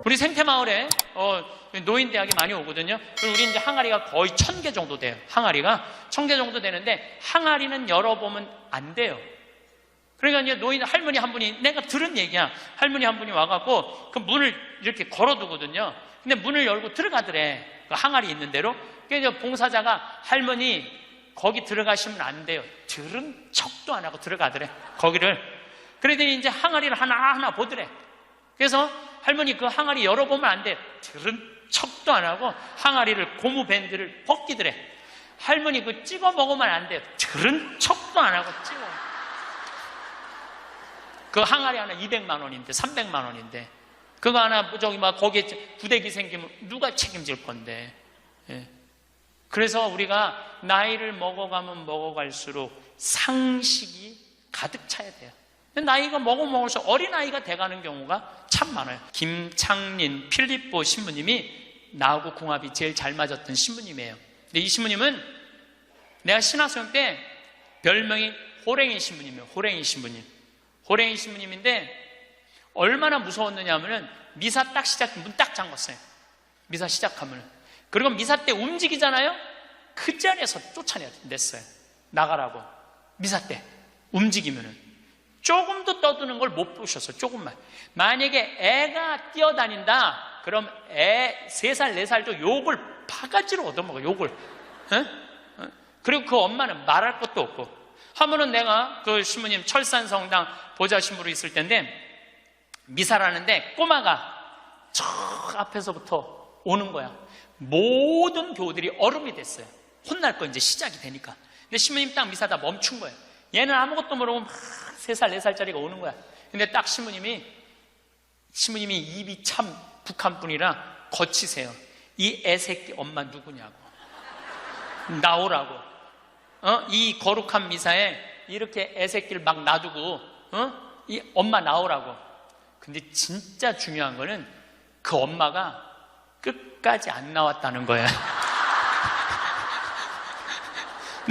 우리 생태마을에 노인대학이 많이 오거든요. 그리고 우리 이제 항아리가 거의 1000개 정도 돼요. 항아리가 1000개 정도 되는데 항아리는 열어보면 안 돼요. 그러니까 이제 노인 할머니 한 분이, 내가 들은 얘기야. 할머니 한 분이 와갖고 그 문을 이렇게 걸어두거든요. 근데 문을 열고 들어가더래. 그 항아리 있는 대로. 그래서 봉사자가 할머니 거기 들어가시면 안 돼요. 들은 척도 안 하고 들어가더래. 거기를. 그러더니 이제 항아리를 하나하나 보더래. 그래서 할머니 그 항아리 열어보면 안 돼. 들은 척도 안 하고 항아리를 고무밴드를 벗기더래. 할머니 그 찍어 먹으면 안 돼요. 들은 척도 안 하고 찍어. 그 항아리 하나 200만 원인데 300만 원인데 그거 하나 저기 막 거기에 구데기 생기면 누가 책임질 건데. 예. 그래서 우리가 나이를 먹어가면 먹어갈수록 상식이 가득 차야 돼요. 나이가 먹을수록 어린아이가 돼가는 경우가 참 많아요. 김창린 필립보 신부님이 나하고 궁합이 제일 잘 맞았던 신부님이에요. 근데 이 신부님은 내가 신학생 때 별명이 호랭이 신부님이에요. 호랭이 신부님. 호랭이 신부님인데 얼마나 무서웠느냐 하면은 미사 딱 문 딱 잠궜어요. 미사 시작하면은. 그리고 미사 때 움직이잖아요? 그 자리에서 쫓아냈어요. 나가라고. 미사 때 움직이면은. 조금도 떠드는 걸 못 보셨어요. 조금만. 만약에 애가 뛰어다닌다 그럼 애 3살 4살도 욕을 바가지로 얻어먹어요. 욕을. 그리고 그 엄마는 말할 것도 없고. 하면은 내가 그 신부님 철산성당 보좌신부로 있을 때인데 미사를 하는데 꼬마가 저 앞에서부터 오는 거야. 모든 교우들이 얼음이 됐어요. 혼날 거 이제 시작이 되니까. 근데 신부님 딱 미사 다 멈춘 거예요. 얘는 아무것도 모르고 막 3살 4살짜리가 오는 거야. 근데 딱 신부님이 입이 참 북한 분이라 거치세요. 이 애새끼 엄마 누구냐고. 나오라고. 이 거룩한 미사에 이렇게 애새끼를 막 놔두고 이 엄마 나오라고. 근데 진짜 중요한 거는 그 엄마가 끝까지 안 나왔다는 거야.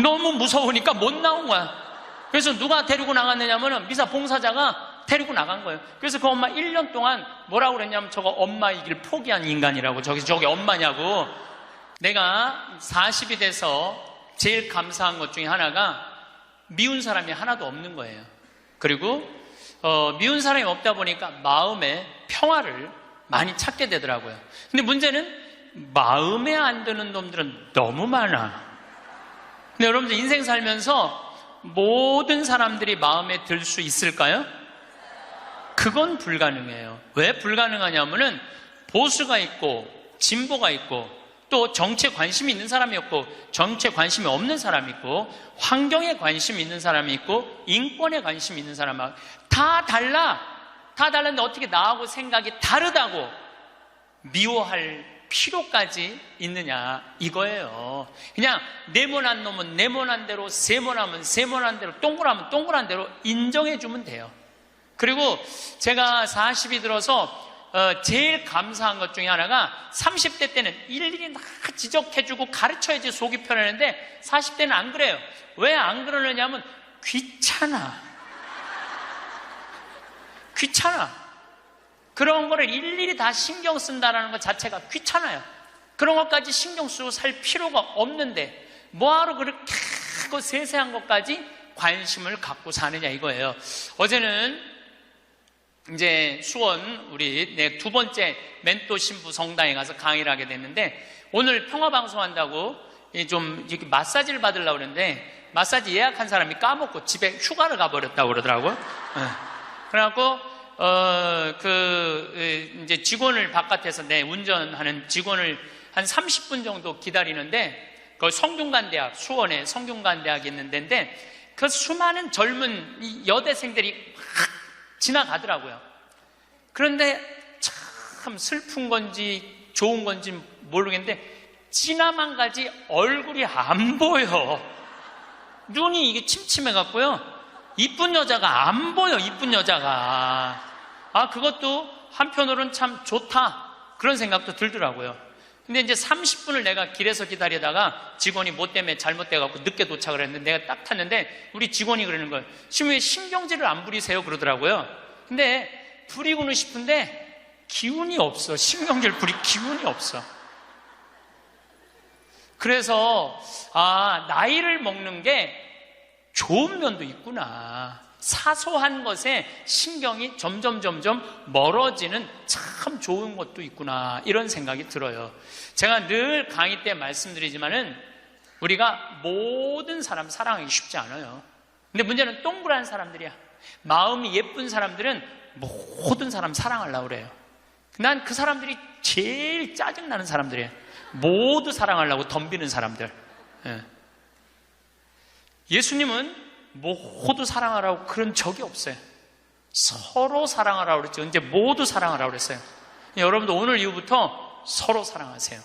너무 무서우니까 못 나온 거야. 그래서 누가 데리고 나갔느냐면 미사 봉사자가 데리고 나간 거예요. 그래서 그 엄마 1년 동안 뭐라고 그랬냐면 저거 엄마이길 포기한 인간이라고. 저기 엄마냐고. 내가 40이 돼서 제일 감사한 것 중에 하나가 미운 사람이 하나도 없는 거예요. 그리고 미운 사람이 없다 보니까 마음에 평화를 많이 찾게 되더라고요. 근데 문제는 마음에 안 드는 놈들은 너무 많아. 근데 여러분들 인생 살면서 모든 사람들이 마음에 들 수 있을까요? 그건 불가능해요. 왜 불가능하냐면은 보수가 있고 진보가 있고 또 정치에 관심이 있는 사람이 없고 정치에 관심이 없는 사람이 있고 환경에 관심이 있는 사람이 있고 인권에 관심이 있는 사람하고 다 달라. 다 달랐는데 어떻게 나하고 생각이 다르다고 미워할 필요까지 있느냐 이거예요. 그냥 네모난 놈은 네모난 대로, 세모나면 세모난 대로, 동그라면 동그란 대로 인정해주면 돼요. 그리고 제가 40이 들어서 제일 감사한 것 중에 하나가 30대 때는 일일이 다 지적해주고 가르쳐야지 속이 편했는데 40대는 안 그래요. 왜 안 그러느냐면 귀찮아. 그런 거를 일일이 다 신경 쓴다는 것 자체가 귀찮아요. 그런 것까지 신경 쓰고 살 필요가 없는데 뭐하러 그렇게 그 세세한 것까지 관심을 갖고 사느냐 이거예요. 어제는 이제 수원 우리 내 2번째 멘토 신부 성당에 가서 강의를 하게 됐는데 오늘 평화방송 한다고 좀 이렇게 마사지를 받으려고 그랬는데 마사지 예약한 사람이 까먹고 집에 휴가를 가버렸다고 그러더라고요. 그래갖고 이제 직원을 바깥에서 운전하는 직원을 한 30분 정도 기다리는데 그 성균관대학 수원에 성균관대학이 있는 데인데 그 수많은 젊은 여대생들이 확 지나가더라고요. 그런데 참 슬픈 건지 좋은 건지 모르겠는데 지나만 가지 얼굴이 안 보여. 눈이 이게 침침해갖고요. 이쁜 여자가 안 보여. 이쁜 여자가. 그것도 한편으로는 참 좋다 그런 생각도 들더라고요. 근데 이제 30분을 내가 길에서 기다리다가 직원이 뭐 때문에 잘못돼갖고 늦게 도착을 했는데 내가 딱 탔는데 우리 직원이 그러는 거예요. 지금 왜 신경질을 안 부리세요? 그러더라고요. 근데 부리고는 싶은데 기운이 없어. 신경질 부릴 기운이 없어. 그래서 나이를 먹는 게 좋은 면도 있구나. 사소한 것에 신경이 점점 멀어지는 참 좋은 것도 있구나, 이런 생각이 들어요. 제가 늘 강의 때 말씀드리지만은 우리가 모든 사람 사랑하기 쉽지 않아요. 근데 문제는 동그란 사람들이야. 마음이 예쁜 사람들은 모든 사람 사랑하려고 그래요. 난 그 사람들이 제일 짜증나는 사람들이에요. 모두 사랑하려고 덤비는 사람들. 예수님은 모두 사랑하라고 그런 적이 없어요. 서로 사랑하라고 그랬죠. 이제 모두 사랑하라고 그랬어요. 여러분도 오늘 이후부터 서로 사랑하세요.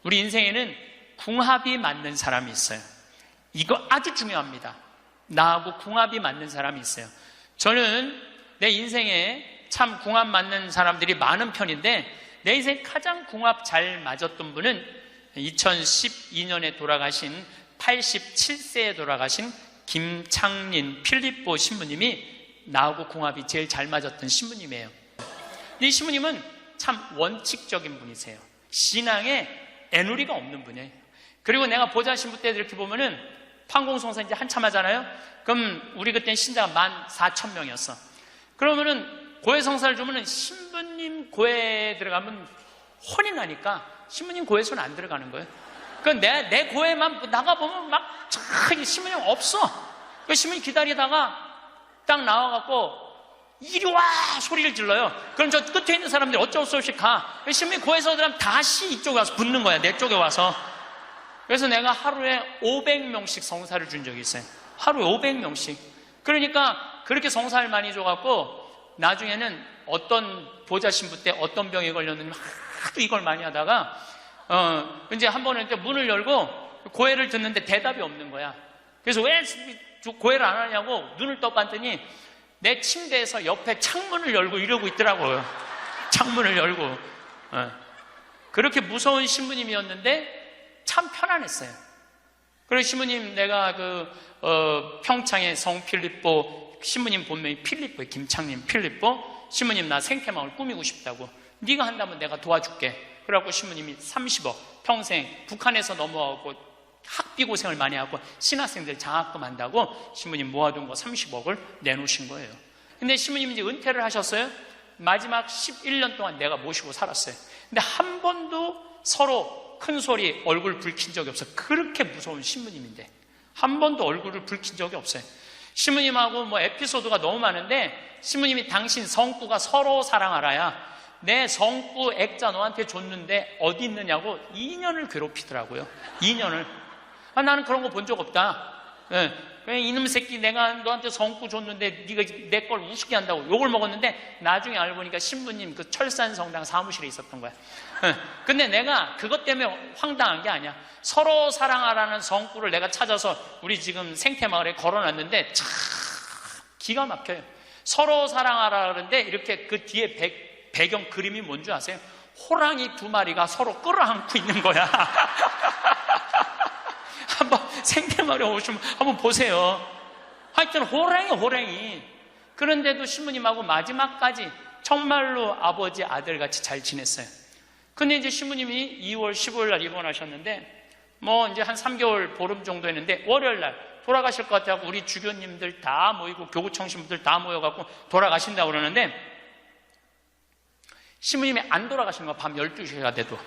우리 인생에는 궁합이 맞는 사람이 있어요. 이거 아주 중요합니다. 나하고 궁합이 맞는 사람이 있어요. 저는 내 인생에 참 궁합 맞는 사람들이 많은 편인데, 내 인생 가장 궁합 잘 맞았던 분은 2012년에 돌아가신 87세에 돌아가신 김창린 필립보 신부님이 나하고 궁합이 제일 잘 맞았던 신부님이에요. 이 신부님은 참 원칙적인 분이세요. 신앙에 애누리가 없는 분이에요. 그리고 내가 보좌 신부 때 이렇게 보면은 판공성사 이제 한참 하잖아요. 그럼 우리 그때는 신자가 14,000명이었어. 그러면은 고해 성사를 주면은 신부님 고해에 들어가면 혼이 나니까 신부님 고해 손 안 들어가는 거예요. 그 내 고해만 나가보면 막 신부님 없어. 그 신부님 기다리다가 딱 나와갖고 이리 와 소리를 질러요. 그럼 저 끝에 있는 사람들이 어쩔 수 없이 가. 신부님 고해서 들어가면 다시 이쪽에 와서 붙는 거야. 내 쪽에 와서. 그래서 내가 하루에 500명씩 성사를 준 적이 있어요. 하루에 500명씩. 그러니까 그렇게 성사를 많이 줘갖고 나중에는 어떤 보좌 신부 때 어떤 병에 걸렸는지 하도 이걸 많이 하다가 이제 한 번은 이제 문을 열고 고해를 듣는데 대답이 없는 거야. 그래서 왜 고해를 안 하냐고 눈을 떠봤더니 내 침대에서 옆에 창문을 열고 이러고 있더라고요. 창문을 열고. 그렇게 무서운 신부님이었는데 참 편안했어요. 그리고 신부님, 내가 평창의 성 필립보 신부님 본명이 필립보예요. 김창림 필립보. 신부님, 나 생태마을 꾸미고 싶다고. 네가 한다면 내가 도와줄게. 그래갖고 신부님이 30억 평생 북한에서 넘어가고 학비 고생을 많이 하고 신학생들 장학금 한다고 신부님 모아둔 거 30억을 내놓으신 거예요. 근데 신부님이 이제 은퇴를 하셨어요. 마지막 11년 동안 내가 모시고 살았어요. 근데 한 번도 서로 큰 소리 얼굴 붉힌 적이 없어요. 그렇게 무서운 신부님인데 한 번도 얼굴을 붉힌 적이 없어요. 신부님하고 뭐 에피소드가 너무 많은데, 신부님이 당신 성구가 서로 사랑하라야 내 성구 액자 너한테 줬는데 어디 있느냐고 2년을 괴롭히더라고요. 2년을. 나는 그런 거 본 적 없다. 이놈 새끼, 내가 너한테 성구 줬는데 네가 내 걸 우습게 한다고 욕을 먹었는데, 나중에 알고 보니까 신부님 그 철산성당 사무실에 있었던 거야. 근데 내가 그것 때문에 황당한 게 아니야. 서로 사랑하라는 성구를 내가 찾아서 우리 지금 생태마을에 걸어놨는데 참 기가 막혀요. 서로 사랑하라 그러는데 이렇게 그 뒤에 배경 그림이 뭔지 아세요? 호랑이 2마리가 서로 끌어안고 있는 거야. 한번 생태마을에 오시면 한번 보세요. 하여튼 호랑이. 그런데도 신부님하고 마지막까지 정말로 아버지 아들같이 잘 지냈어요. 근데 이제 신부님이 2월 15일 날 입원하셨는데, 뭐 이제 한 3개월 보름 정도 했는데 월요일 날 돌아가실 것 같아서 우리 주교님들 다 모이고 교구청 신부들 다 모여갖고 돌아가신다고 그러는데, 신부님이 안 돌아가신 거야. 밤 12시가 돼도.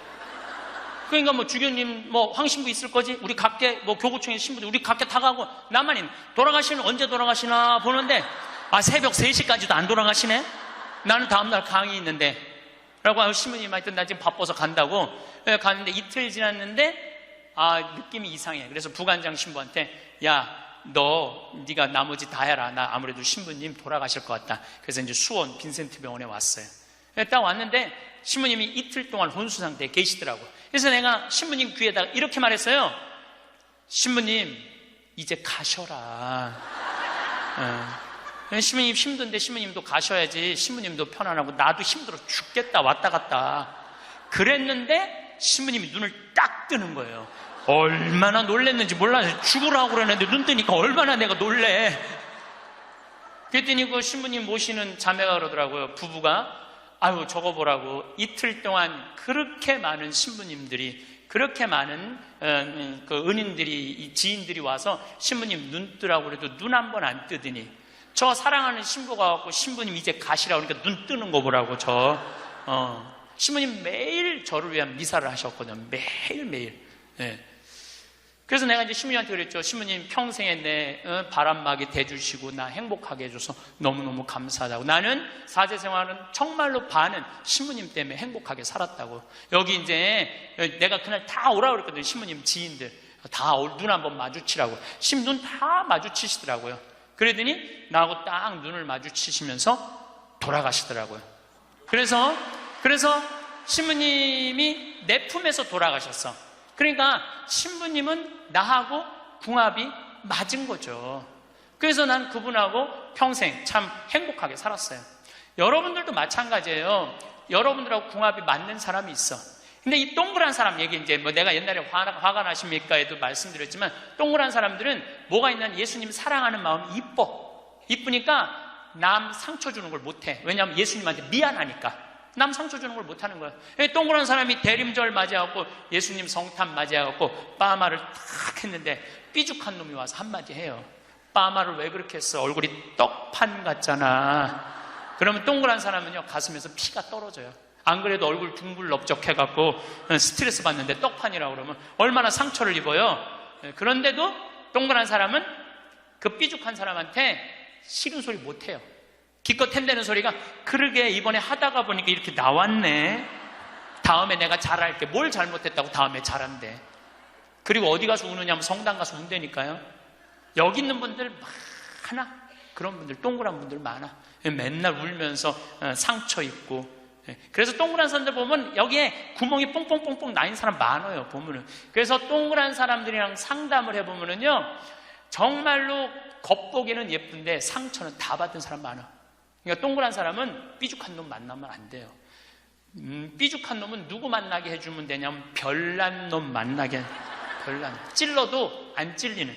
그러니까 뭐 주교님 뭐 황신부 있을 거지, 우리 각계 뭐 교구청의 신부들 우리 각계 다 가고 나만 돌아가시는 언제 돌아가시나 보는데 새벽 3시까지도 안 돌아가시네. 나는 다음날 강의 있는데 라고 신부님 하여튼 나 지금 바빠서 간다고 갔는데, 이틀 지났는데 느낌이 이상해. 그래서 부관장 신부한테 네가 나머지 다 해라. 나 아무래도 신부님 돌아가실 것 같다. 그래서 이제 수원 빈센트 병원에 왔어요. 딱 왔는데 신부님이 이틀 동안 혼수 상태에 계시더라고. 그래서 내가 신부님 귀에다가 이렇게 말했어요. 신부님 이제 가셔라. 신부님 힘든데 신부님도 가셔야지. 신부님도 편안하고 나도 힘들어 죽겠다 왔다 갔다. 그랬는데 신부님이 눈을 딱 뜨는 거예요. 얼마나 놀랬는지 몰라요. 죽으라고 그러는데 눈 뜨니까 얼마나 내가 놀래. 그랬더니 그 신부님 모시는 자매가 그러더라고요. 부부가 아유 저거 보라고 이틀 동안 그렇게 많은 신부님들이, 그렇게 많은 그 은인들이, 지인들이 와서 신부님 눈 뜨라고 그래도 눈 한 번 안 뜨더니, 저 사랑하는 신부가 와서 신부님 이제 가시라고 그러니까 눈 뜨는 거 보라고. 신부님 매일 저를 위한 미사를 하셨거든요. 매일매일. 네. 그래서 내가 이제 신부님한테 그랬죠. 신부님 평생에 내 바람막이 대주시고 나 행복하게 해줘서 너무너무 감사하다고. 나는 사제 생활은 정말로 반은 신부님 때문에 행복하게 살았다고. 여기 이제 내가 그날 다 오라고 그랬거든요. 신부님 지인들 다 눈 한번 마주치라고. 신부 눈 다 마주치시더라고요. 그러더니 나하고 딱 눈을 마주치시면서 돌아가시더라고요. 그래서 신부님이 내 품에서 돌아가셨어. 그러니까 신부님은 나하고 궁합이 맞은 거죠. 그래서 난 그분하고 평생 참 행복하게 살았어요. 여러분들도 마찬가지예요. 여러분들하고 궁합이 맞는 사람이 있어. 근데 이 동그란 사람 얘기, 이제 뭐 내가 옛날에 화가 나십니까에도 말씀드렸지만, 동그란 사람들은 뭐가 있냐면 예수님 사랑하는 마음이 이쁘니까 남 상처 주는 걸 못해. 왜냐하면 예수님한테 미안하니까. 남 상처 주는 걸 못하는 거야. 동그란 사람이 대림절 맞이하고 예수님 성탄 맞이하고 빠마를 탁 했는데 삐죽한 놈이 와서 한마디 해요. 빠마를 왜 그렇게 했어? 얼굴이 떡판 같잖아. 그러면 동그란 사람은요 가슴에서 피가 떨어져요. 안 그래도 얼굴 둥글럽적해갖고 스트레스 받는데 떡판이라고 그러면 얼마나 상처를 입어요. 그런데도 동그란 사람은 그 삐죽한 사람한테 싫은 소리 못해요. 기껏 hen대는 소리가, 그러게 이번에 하다가 보니까 이렇게 나왔네. 다음에 내가 잘할게. 뭘 잘못했다고 다음에 잘한대. 그리고 어디 가서 우느냐면 성당 가서 운다니까요. 여기 있는 분들 많아. 그런 분들, 동그란 분들 많아. 맨날 울면서 상처 입고. 그래서 동그란 사람들 보면 여기에 구멍이 뽕뽕뽕뽕 나인 사람 많아요, 보면은. 그래서 동그란 사람들이랑 상담을 해보면은요, 정말로 겉보기는 예쁜데 상처는 다 받은 사람 많아. 그러니까 동그란 사람은 삐죽한 놈 만나면 안 돼요. 삐죽한 놈은 누구 만나게 해주면 되냐면 별난 놈 만나게. 별난. 찔러도 안 찔리는.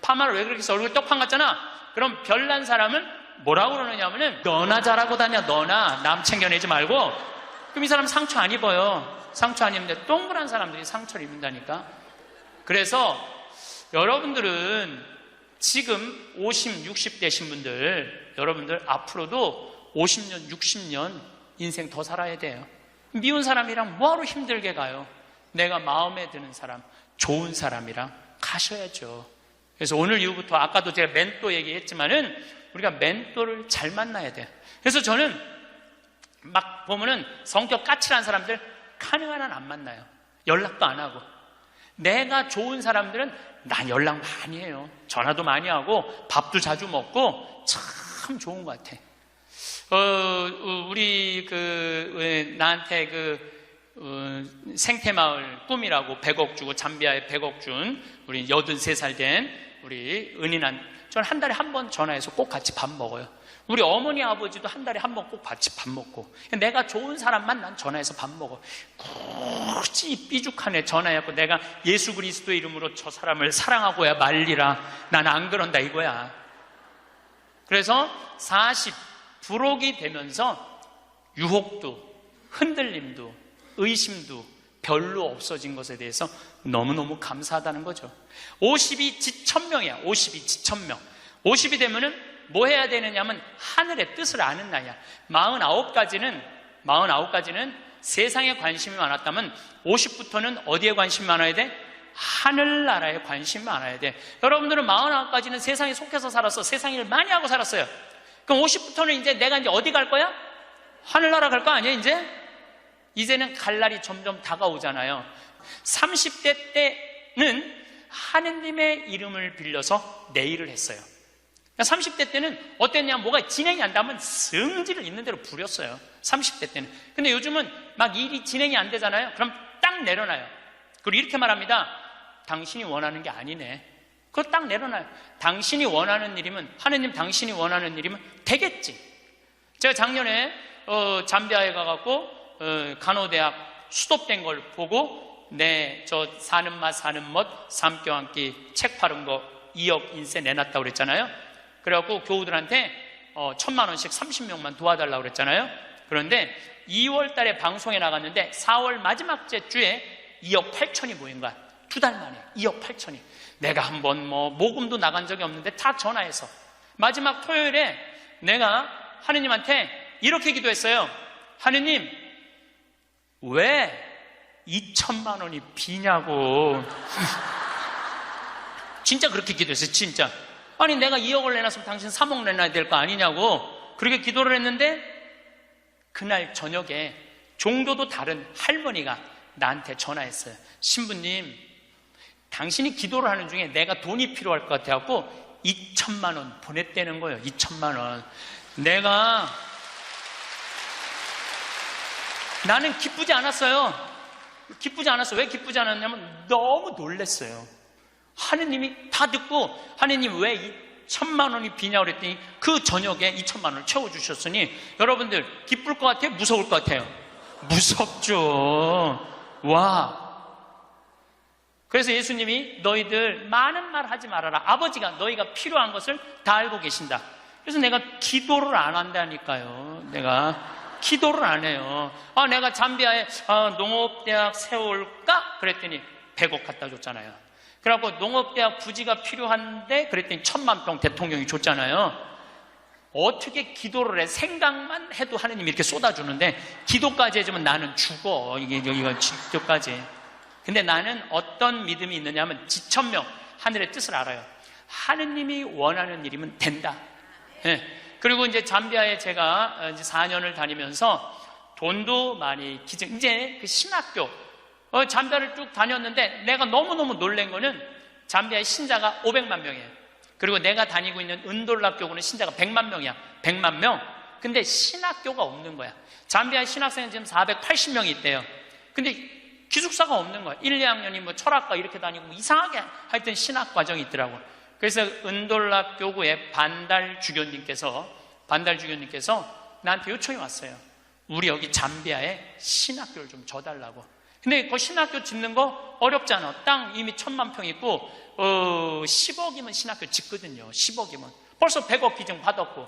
파마를 왜 그렇게 해서 얼굴 떡판 같잖아. 그럼 별난 사람은 뭐라고 그러느냐면은 너나 잘하고 다녀. 너나 남 챙겨내지 말고. 그럼 이 사람 상처 안 입어요. 상처 안 입는데 동그란 사람들이 상처를 입는다니까. 그래서 여러분들은 지금 50, 60 되신 분들, 여러분들 앞으로도 50년, 60년 인생 더 살아야 돼요. 미운 사람이랑 뭐하러 힘들게 가요? 내가 마음에 드는 사람, 좋은 사람이랑 가셔야죠. 그래서 오늘 이후부터, 아까도 제가 멘토 얘기했지만은 우리가 멘토를 잘 만나야 돼요. 그래서 저는 막 보면은 성격 까칠한 사람들 가능한 한 안 만나요. 연락도 안 하고. 내가 좋은 사람들은 난 연락 많이 해요. 전화도 많이 하고 밥도 자주 먹고 참 좋은 것 같아. 우리 나한테 생태마을 꿈이라고 100억 주고, 잠비아에 100억 준 우리 83살 된 우리 은인한, 저는 한 달에 한 번 전화해서 꼭 같이 밥 먹어요. 우리 어머니 아버지도 한 달에 한 번 꼭 같이 밥 먹고. 내가 좋은 사람만 난 전화해서 밥 먹어. 굳이 삐죽한 애 전화해갖고 내가 예수 그리스도 이름으로 저 사람을 사랑하고야 말리라. 난 안 그런다 이거야. 그래서 40 부록이 되면서 유혹도 흔들림도 의심도 별로 없어진 것에 대해서 너무너무 감사하다는 거죠. 50이 지천명이야. 50이 지천명. 50이 되면은 뭐 해야 되느냐면 하늘의 뜻을 아는 나이야. 49까지는 세상에 관심이 많았다면 50부터는 어디에 관심이 많아야 돼? 하늘나라에 관심이 많아야 돼. 여러분들은 49까지는 세상에 속해서 살았어. 세상 일 많이 하고 살았어요. 그럼 50부터는 이제 내가 이제 어디 갈 거야? 하늘나라 갈 거 아니야 이제? 이제는 갈 날이 점점 다가오잖아요. 30대 때는 하느님의 이름을 빌려서 내일을 했어요. 30대 때는 어땠냐, 뭐가 진행이 안 되면 성질을 있는 대로 부렸어요. 30대 때는. 근데 요즘은 막 일이 진행이 안 되잖아요. 그럼 딱 내려놔요. 그리고 이렇게 말합니다. 당신이 원하는 게 아니네. 그거 딱 내려놔요. 당신이 원하는 일이면, 하느님 당신이 원하는 일이면 되겠지. 제가 작년에 잠비아에 가갖고 간호대학 수도된 걸 보고 저 사는 맛 사는 멋 삼교 한 끼 책 파는 거 2억 인세 내놨다고 그랬잖아요. 그래갖고 교우들한테 1,000만 원씩 30명만 도와달라고 그랬잖아요. 그런데 2월 달에 방송에 나갔는데 4월 마지막 주에 2억 8천이 모인 거야. 2달 만에 2억 8천이. 내가 한번 모금도 나간 적이 없는데 다 전화해서 마지막 토요일에 내가 하느님한테 이렇게 기도했어요. 하느님, 왜 2천만 원이 비냐고. 진짜 그렇게 기도했어요. 진짜. 아니 내가 2억을 내놨으면 당신 3억 내놔야 될 거 아니냐고 그렇게 기도를 했는데 그날 저녁에 종도도 다른 할머니가 나한테 전화했어요. 신부님, 당신이 기도를 하는 중에 내가 돈이 필요할 것 같아갖고 2천만 원 보냈다는 거예요. 2천만 원. 나는 기쁘지 않았어요. 기쁘지 않았어. 왜 기쁘지 않았냐면 너무 놀랐어요. 하느님이 다 듣고 하느님 왜 2천만 원이 비냐고 그랬더니 그 저녁에 2천만 원을 채워주셨으니 여러분들 기쁠 것 같아요? 무서울 것 같아요? 무섭죠. 와. 그래서 예수님이 너희들 많은 말 하지 말아라. 아버지가 너희가 필요한 것을 다 알고 계신다. 그래서 내가 기도를 안 한다니까요. 내가 기도를 안 해요. 내가 잠비아에 농업대학 세울까? 그랬더니 100억 갖다 줬잖아요. 그래갖고 농업대학 부지가 필요한데 그랬더니 1000만 평 대통령이 줬잖아요. 어떻게 기도를 해? 생각만 해도 하느님이 이렇게 쏟아주는데 기도까지 해주면 나는 죽어. 이거 기도까지. 근데 나는 어떤 믿음이 있느냐 하면 지천명 하늘의 뜻을 알아요. 하느님이 원하는 일이면 된다. 네. 그리고 이제 잠비아에 제가 이제 4년을 다니면서 돈도 많이 이제 그 신학교 잠비아를 쭉 다녔는데 내가 너무너무 놀란 거는 잠비아의 신자가 500만 명이에요. 그리고 내가 다니고 있는 은돌라 교구는 신자가 100만 명이야. 100만 명. 근데 신학교가 없는 거야. 잠비아 신학생은 지금 480명이 있대요. 근데 기숙사가 없는 거야. 1, 2학년이 철학과 이렇게 다니고 이상하게 하여튼 신학 과정이 있더라고. 그래서 은돌라 교구의 반달 주교님께서 나한테 요청이 왔어요. 우리 여기 잠비아에 신학교를 좀 줘달라고. 근데 그 신학교 짓는 거 어렵잖아. 땅 이미 1000만 평 있고 10억이면 신학교 짓거든요. 10억이면 벌써 100억 기증 받았고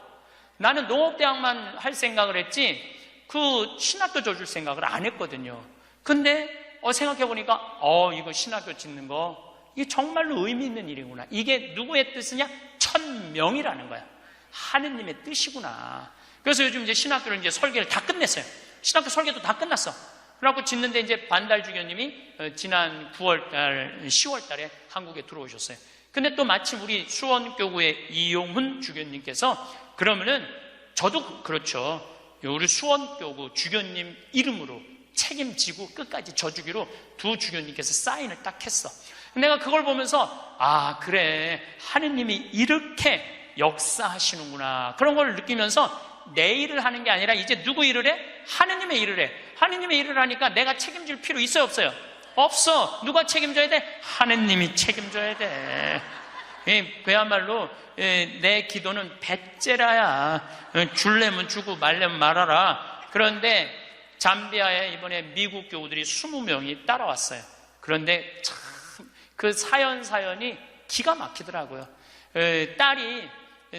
나는 농업대학만 할 생각을 했지 그 신학교 줘줄 생각을 안 했거든요. 근데 생각해보니까 이거 신학교 짓는 거 이게 정말로 의미 있는 일이구나. 이게 누구의 뜻이냐? 1000명이라는 거야. 하느님의 뜻이구나. 그래서 요즘 이제 신학교를 이제 설계를 다 끝냈어요. 신학교 설계도 다 끝났어. 그래갖고 짓는데 이제 반달 주교님이 지난 10월 달에 한국에 들어오셨어요. 근데 또 마침 우리 수원교구의 이용훈 주교님께서 그러면은 저도 그렇죠. 우리 수원교구 주교님 이름으로 책임지고 끝까지 져주기로 두 주교님께서 사인을 딱 했어. 내가 그걸 보면서 그래 하느님이 이렇게 역사하시는구나 그런 걸 느끼면서 내 일을 하는 게 아니라 이제 누구 일을 해? 하느님의 일을 해. 하느님의 일을 하니까 내가 책임질 필요 있어요 없어요? 없어. 누가 책임져야 돼? 하느님이 책임져야 돼. 그야말로 내 기도는 배째라야. 줄래면 주고 말래면 말아라. 그런데 잠비아에 이번에 미국 교우들이 20명이 따라왔어요. 그런데 참 그 사연이 기가 막히더라고요. 딸이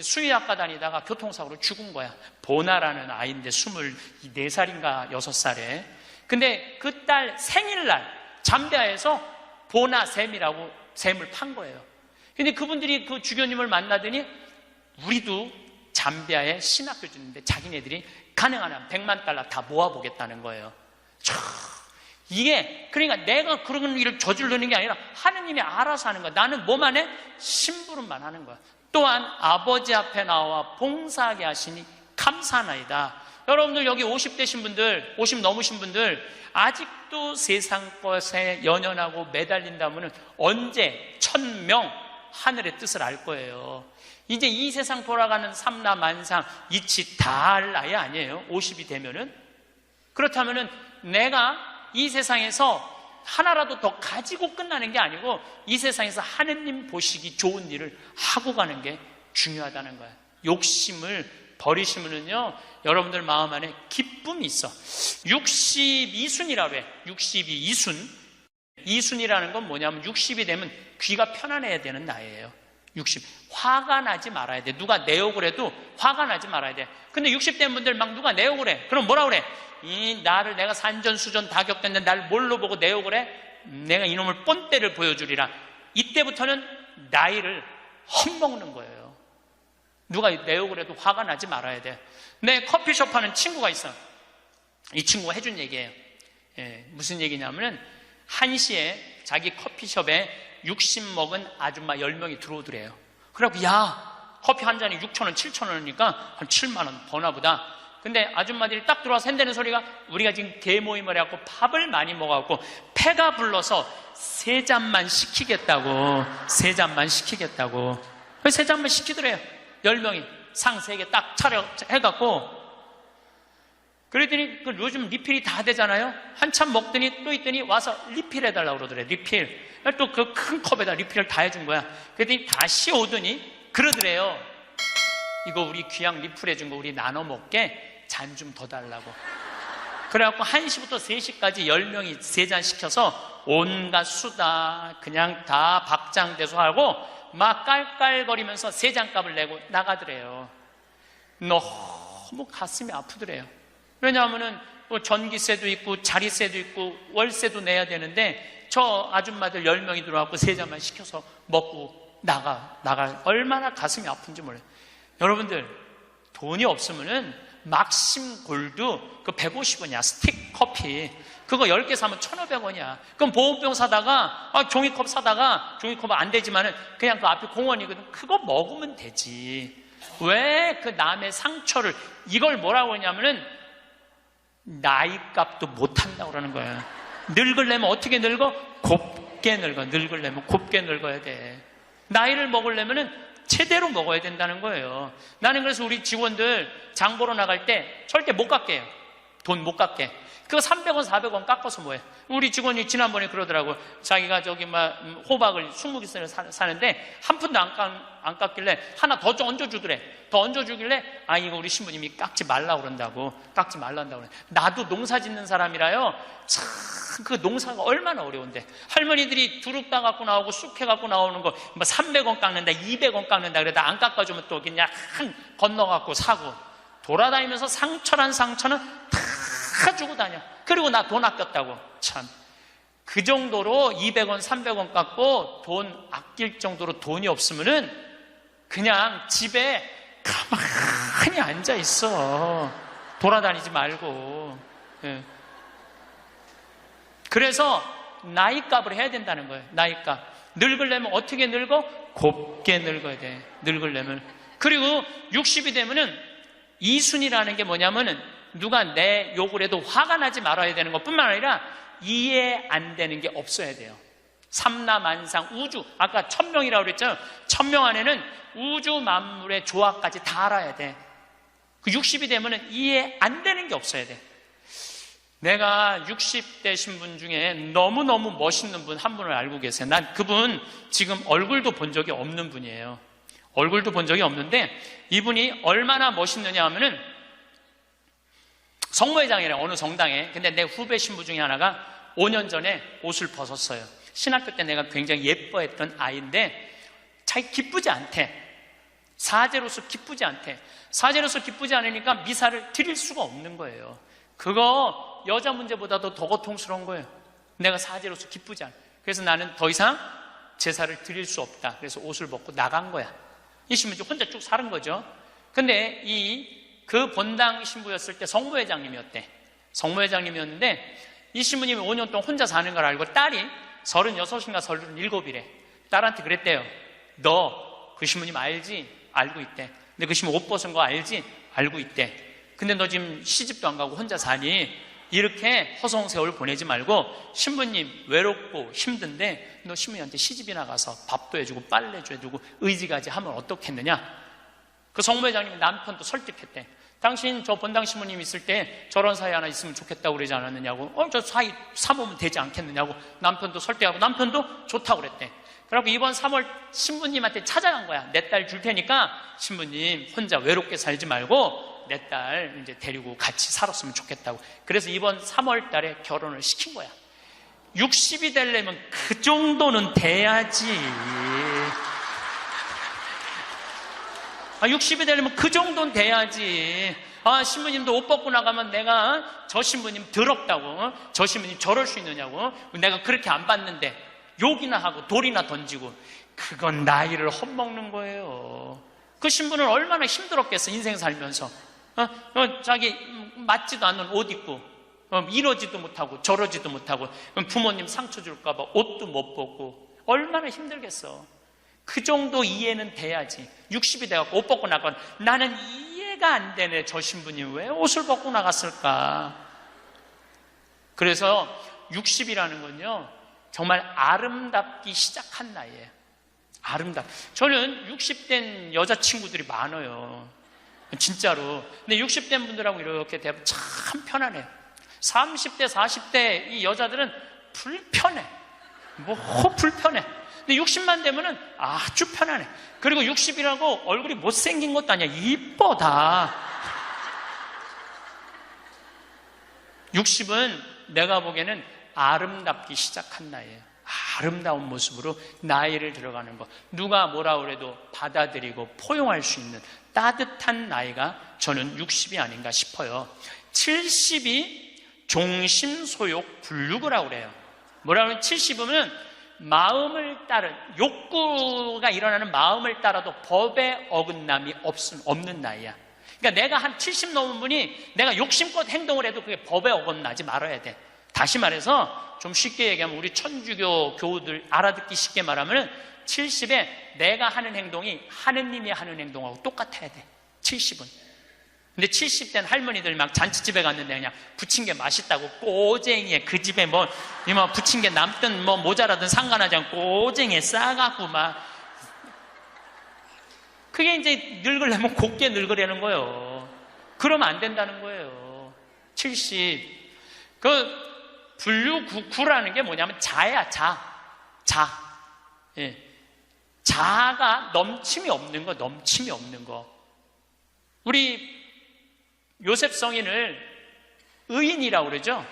수의학과 다니다가 교통사고로 죽은 거야. 보나라는 아이인데 24살인가 6살에. 근데 그 딸 생일날 잠비아에서 보나 샘이라고 샘을 판 거예요. 근데 그분들이 그 주교님을 만나더니 우리도 잠비아에 신학교 짓는데 자기네들이 가능하면 100만 달러 다 모아보겠다는 거예요. 이게 그러니까 내가 그런 일을 저지르는 게 아니라 하느님이 알아서 하는 거야. 나는 뭐만 해? 심부름만 하는 거야. 또한 아버지 앞에 나와 봉사하게 하시니 감사하나이다. 여러분들 여기 50 되신 분들, 50 넘으신 분들 아직도 세상 것에 연연하고 매달린다면 언제 1000명 하늘의 뜻을 알 거예요. 이제 이 세상 돌아가는 삼라만상 이치 다 할 나이 아니에요. 50이 되면은. 그렇다면은 내가 이 세상에서 하나라도 더 가지고 끝나는 게 아니고 이 세상에서 하느님 보시기 좋은 일을 하고 가는 게 중요하다는 거예요. 욕심을 버리시면은요 여러분들 마음 안에 기쁨이 있어. 62순이라고 해. 62순. 이순이라는 건 뭐냐면 60이 되면 귀가 편안해야 되는 나이예요. 60. 화가 나지 말아야 돼. 누가 내 욕을 해도 화가 나지 말아야 돼. 근데 60대 분들 막 누가 내 욕을 해. 그럼 뭐라 그래? 나를 내가 산전수전 다 겪었는데 날 뭘로 보고 내 욕을 해? 내가 이놈을 뻔때를 보여주리라. 이때부터는 나이를 헛먹는 거예요. 누가 내 욕을 해도 화가 나지 말아야 돼. 내 커피숍 하는 친구가 있어. 이 친구가 해준 얘기예요. 무슨 얘기냐면은 1시에 자기 커피숍에 60 먹은 아줌마 10명이 들어오더래요. 그래갖고 야, 커피 한 잔이 6,000원, 7,000원이니까 한 7만원 버나 보다. 근데 아줌마들이 딱 들어와서 한다는 소리가 우리가 지금 개모임을 해갖고 밥을 많이 먹어갖고 패가 불러서 3잔만 시키겠다고. 3잔만 시키겠다고. 3잔만 시키더래요. 10명이 상 3개 딱 차려 해갖고. 그랬더니 요즘 리필이 다 되잖아요. 한참 먹더니 또 있더니 와서 리필해달라고 그러더래. 리필. 또 그 큰 컵에다 리필을 다 해준 거야. 그랬더니 다시 오더니 그러더래요. 이거 우리 귀양 리필해준 거 우리 나눠 먹게 잔 좀 더 달라고. 그래갖고 1시부터 3시까지 10명이 3잔 시켜서 온갖 수다 그냥 다 박장대소 하고 막 깔깔거리면서 3잔 값을 내고 나가더래요. 너무 가슴이 아프더래요. 왜냐하면은 전기세도 있고 자리세도 있고 월세도 내야 되는데 저 아줌마들 10명이 들어와서 3잔만 시켜서 먹고 나가 얼마나 가슴이 아픈지 몰라요. 여러분들 돈이 없으면은 막심 골드 그 150원이야 스틱 커피 그거 10개 사면 1,500원이야. 그럼 보온병 사다가 종이컵 사다가 종이컵은 안 되지만은 그냥 그 앞에 공원이거든. 그거 먹으면 되지. 왜 그 남의 상처를 이걸 뭐라고 하냐면은 나이값도 못한다고 그러는 거야. 늙으려면 어떻게 늙어? 곱게 늙어. 늙으려면 곱게 늙어야 돼. 나이를 먹으려면은 제대로 먹어야 된다는 거예요. 나는 그래서 우리 직원들 장 보러 나갈 때 절대 못 깎게 해요. 돈 못 깎게. 그거 300원, 400원 깎아서 뭐해? 우리 직원이 지난번에 그러더라고. 자기가 저기 호박을 20개 사는데 한 푼도 안 깎길래 하나 더 얹어주더래. 더 얹어주길래 이거 우리 신부님이 깎지 말라고 그런다고. 깎지 말란다고 그래. 나도 농사 짓는 사람이라요. 참 그 농사가 얼마나 어려운데. 할머니들이 두릅 따 갖고 나오고 쑥 해갖고 나오는 거 300원 깎는다, 200원 깎는다 그러다 안 깎아주면 또 그냥 건너갖고 사고. 돌아다니면서 상처는 다 주고 다녀. 그리고 나 돈 아꼈다고. 참. 그 정도로 200원, 300원 깎고 돈 아낄 정도로 돈이 없으면은 그냥 집에 가만히 앉아 있어. 돌아다니지 말고. 예. 그래서 나이값을 해야 된다는 거예요. 나이값. 늙으려면 어떻게 늙어? 곱게 늙어야 돼. 늙으려면. 그리고 60이 되면은 이순이라는 게 뭐냐면은 누가 내 욕을 해도 화가 나지 말아야 되는 것뿐만 아니라 이해 안 되는 게 없어야 돼요. 삼라만상 우주 아까 1000명이라고 그랬잖아요. 1000명 안에는 우주 만물의 조화까지 다 알아야 돼. 그 60이 되면은 이해 안 되는 게 없어야 돼. 내가 60대신 분 중에 너무너무 멋있는 분 한 분을 알고 계세요. 난 그분 지금 얼굴도 본 적이 없는 분이에요. 얼굴도 본 적이 없는데 이분이 얼마나 멋있느냐 하면은 성모회장이래 어느 성당에. 근데 내 후배 신부 중에 하나가 5년 전에 옷을 벗었어요. 신학교 때 내가 굉장히 예뻐했던 아이인데 자기 기쁘지 않대. 사제로서 기쁘지 않대. 사제로서 기쁘지 않으니까 미사를 드릴 수가 없는 거예요. 그거 여자 문제보다도 더 고통스러운 거예요. 내가 사제로서 기쁘지 않아. 그래서 나는 더 이상 제사를 드릴 수 없다. 그래서 옷을 벗고 나간 거야. 이 신부는 혼자 쭉 사는 거죠. 근데 그 본당 신부였을 때 성모회장님이었대. 성모회장님이었는데 이 신부님이 5년 동안 혼자 사는 걸 알고 딸이 36인가 37이래. 딸한테 그랬대요. 너 그 신부님 알지? 알고 있대. 근데 그 신부 옷 벗은 거 알지? 알고 있대. 근데 너 지금 시집도 안 가고 혼자 사니? 이렇게 허송세월 보내지 말고 신부님 외롭고 힘든데 너 신부님한테 시집이나 가서 밥도 해주고 빨래도 해주고 의지가지 하면 어떻겠느냐? 그 성모회장님이 남편도 설득했대. 당신 저 본당 신부님 있을 때 저런 사이 하나 있으면 좋겠다고 그러지 않았느냐고. 저 사이 사보면 되지 않겠느냐고 남편도 설득하고 남편도 좋다고 그랬대. 그래갖고 이번 3월 신부님한테 찾아간 거야. 내 딸 줄 테니까 신부님 혼자 외롭게 살지 말고 내 딸 이제 데리고 같이 살았으면 좋겠다고. 그래서 이번 3월 달에 결혼을 시킨 거야. 60이 되려면 그 정도는 돼야지. 60이 되려면 그 정도는 돼야지. 신부님도 옷 벗고 나가면 내가 저 신부님 더럽다고, 저 신부님 저럴 수 있느냐고, 내가 그렇게 안 봤는데 욕이나 하고 돌이나 던지고, 그건 나이를 헛먹는 거예요. 그 신부는 얼마나 힘들었겠어, 인생 살면서. 자기 맞지도 않는 옷 입고, 이러지도 못하고 저러지도 못하고, 부모님 상처 줄까봐 옷도 못 벗고, 얼마나 힘들겠어. 그 정도 이해는 돼야지. 60이 돼갖고 옷 벗고 나가면 나는 이해가 안 되네. 저 신부님 왜 옷을 벗고 나갔을까? 그래서 60이라는 건요, 정말 아름답기 시작한 나이에요. 저는 60된 여자친구들이 많아요. 진짜로. 근데 60된 분들하고 이렇게 대하면 참 편안해요. 30대, 40대 이 여자들은 불편해. 불편해. 근데 60만 되면은 아주 편안해. 그리고 60이라고 얼굴이 못생긴 것도 아니야. 이뻐, 다. 60은 내가 보기에는 아름답기 시작한 나이에요. 아름다운 모습으로 나이를 들어가는 것. 누가 뭐라 그래도 받아들이고 포용할 수 있는 따뜻한 나이가 저는 60이 아닌가 싶어요. 70이 종심소욕 불육이라고 그래요. 뭐라 그러면 70이면 마음을 따른, 욕구가 일어나는 마음을 따라도 법에 어긋남이 없는 나이야. 그러니까 내가 한 70 넘은 분이 내가 욕심껏 행동을 해도 그게 법에 어긋나지 말아야 돼. 다시 말해서 좀 쉽게 얘기하면 우리 천주교 교우들 알아듣기 쉽게 말하면 70에 내가 하는 행동이 하느님이 하는 행동하고 똑같아야 돼. 70은. 근데 70된 할머니들 막 잔치집에 갔는데 그냥 부친 게 맛있다고 꼬쟁이에 그 집에 부친 게 남든 모자라든 상관하지 않고 꼬쟁이에 싸갖고 막, 그게 이제 늙으려면 곱게 늙으려는 거예요. 그러면 안 된다는 거예요. 70. 불류구라는 게 뭐냐면 자야, 자. 예. 자가 넘침이 없는 거. 우리 요셉 성인을 의인이라고 그러죠?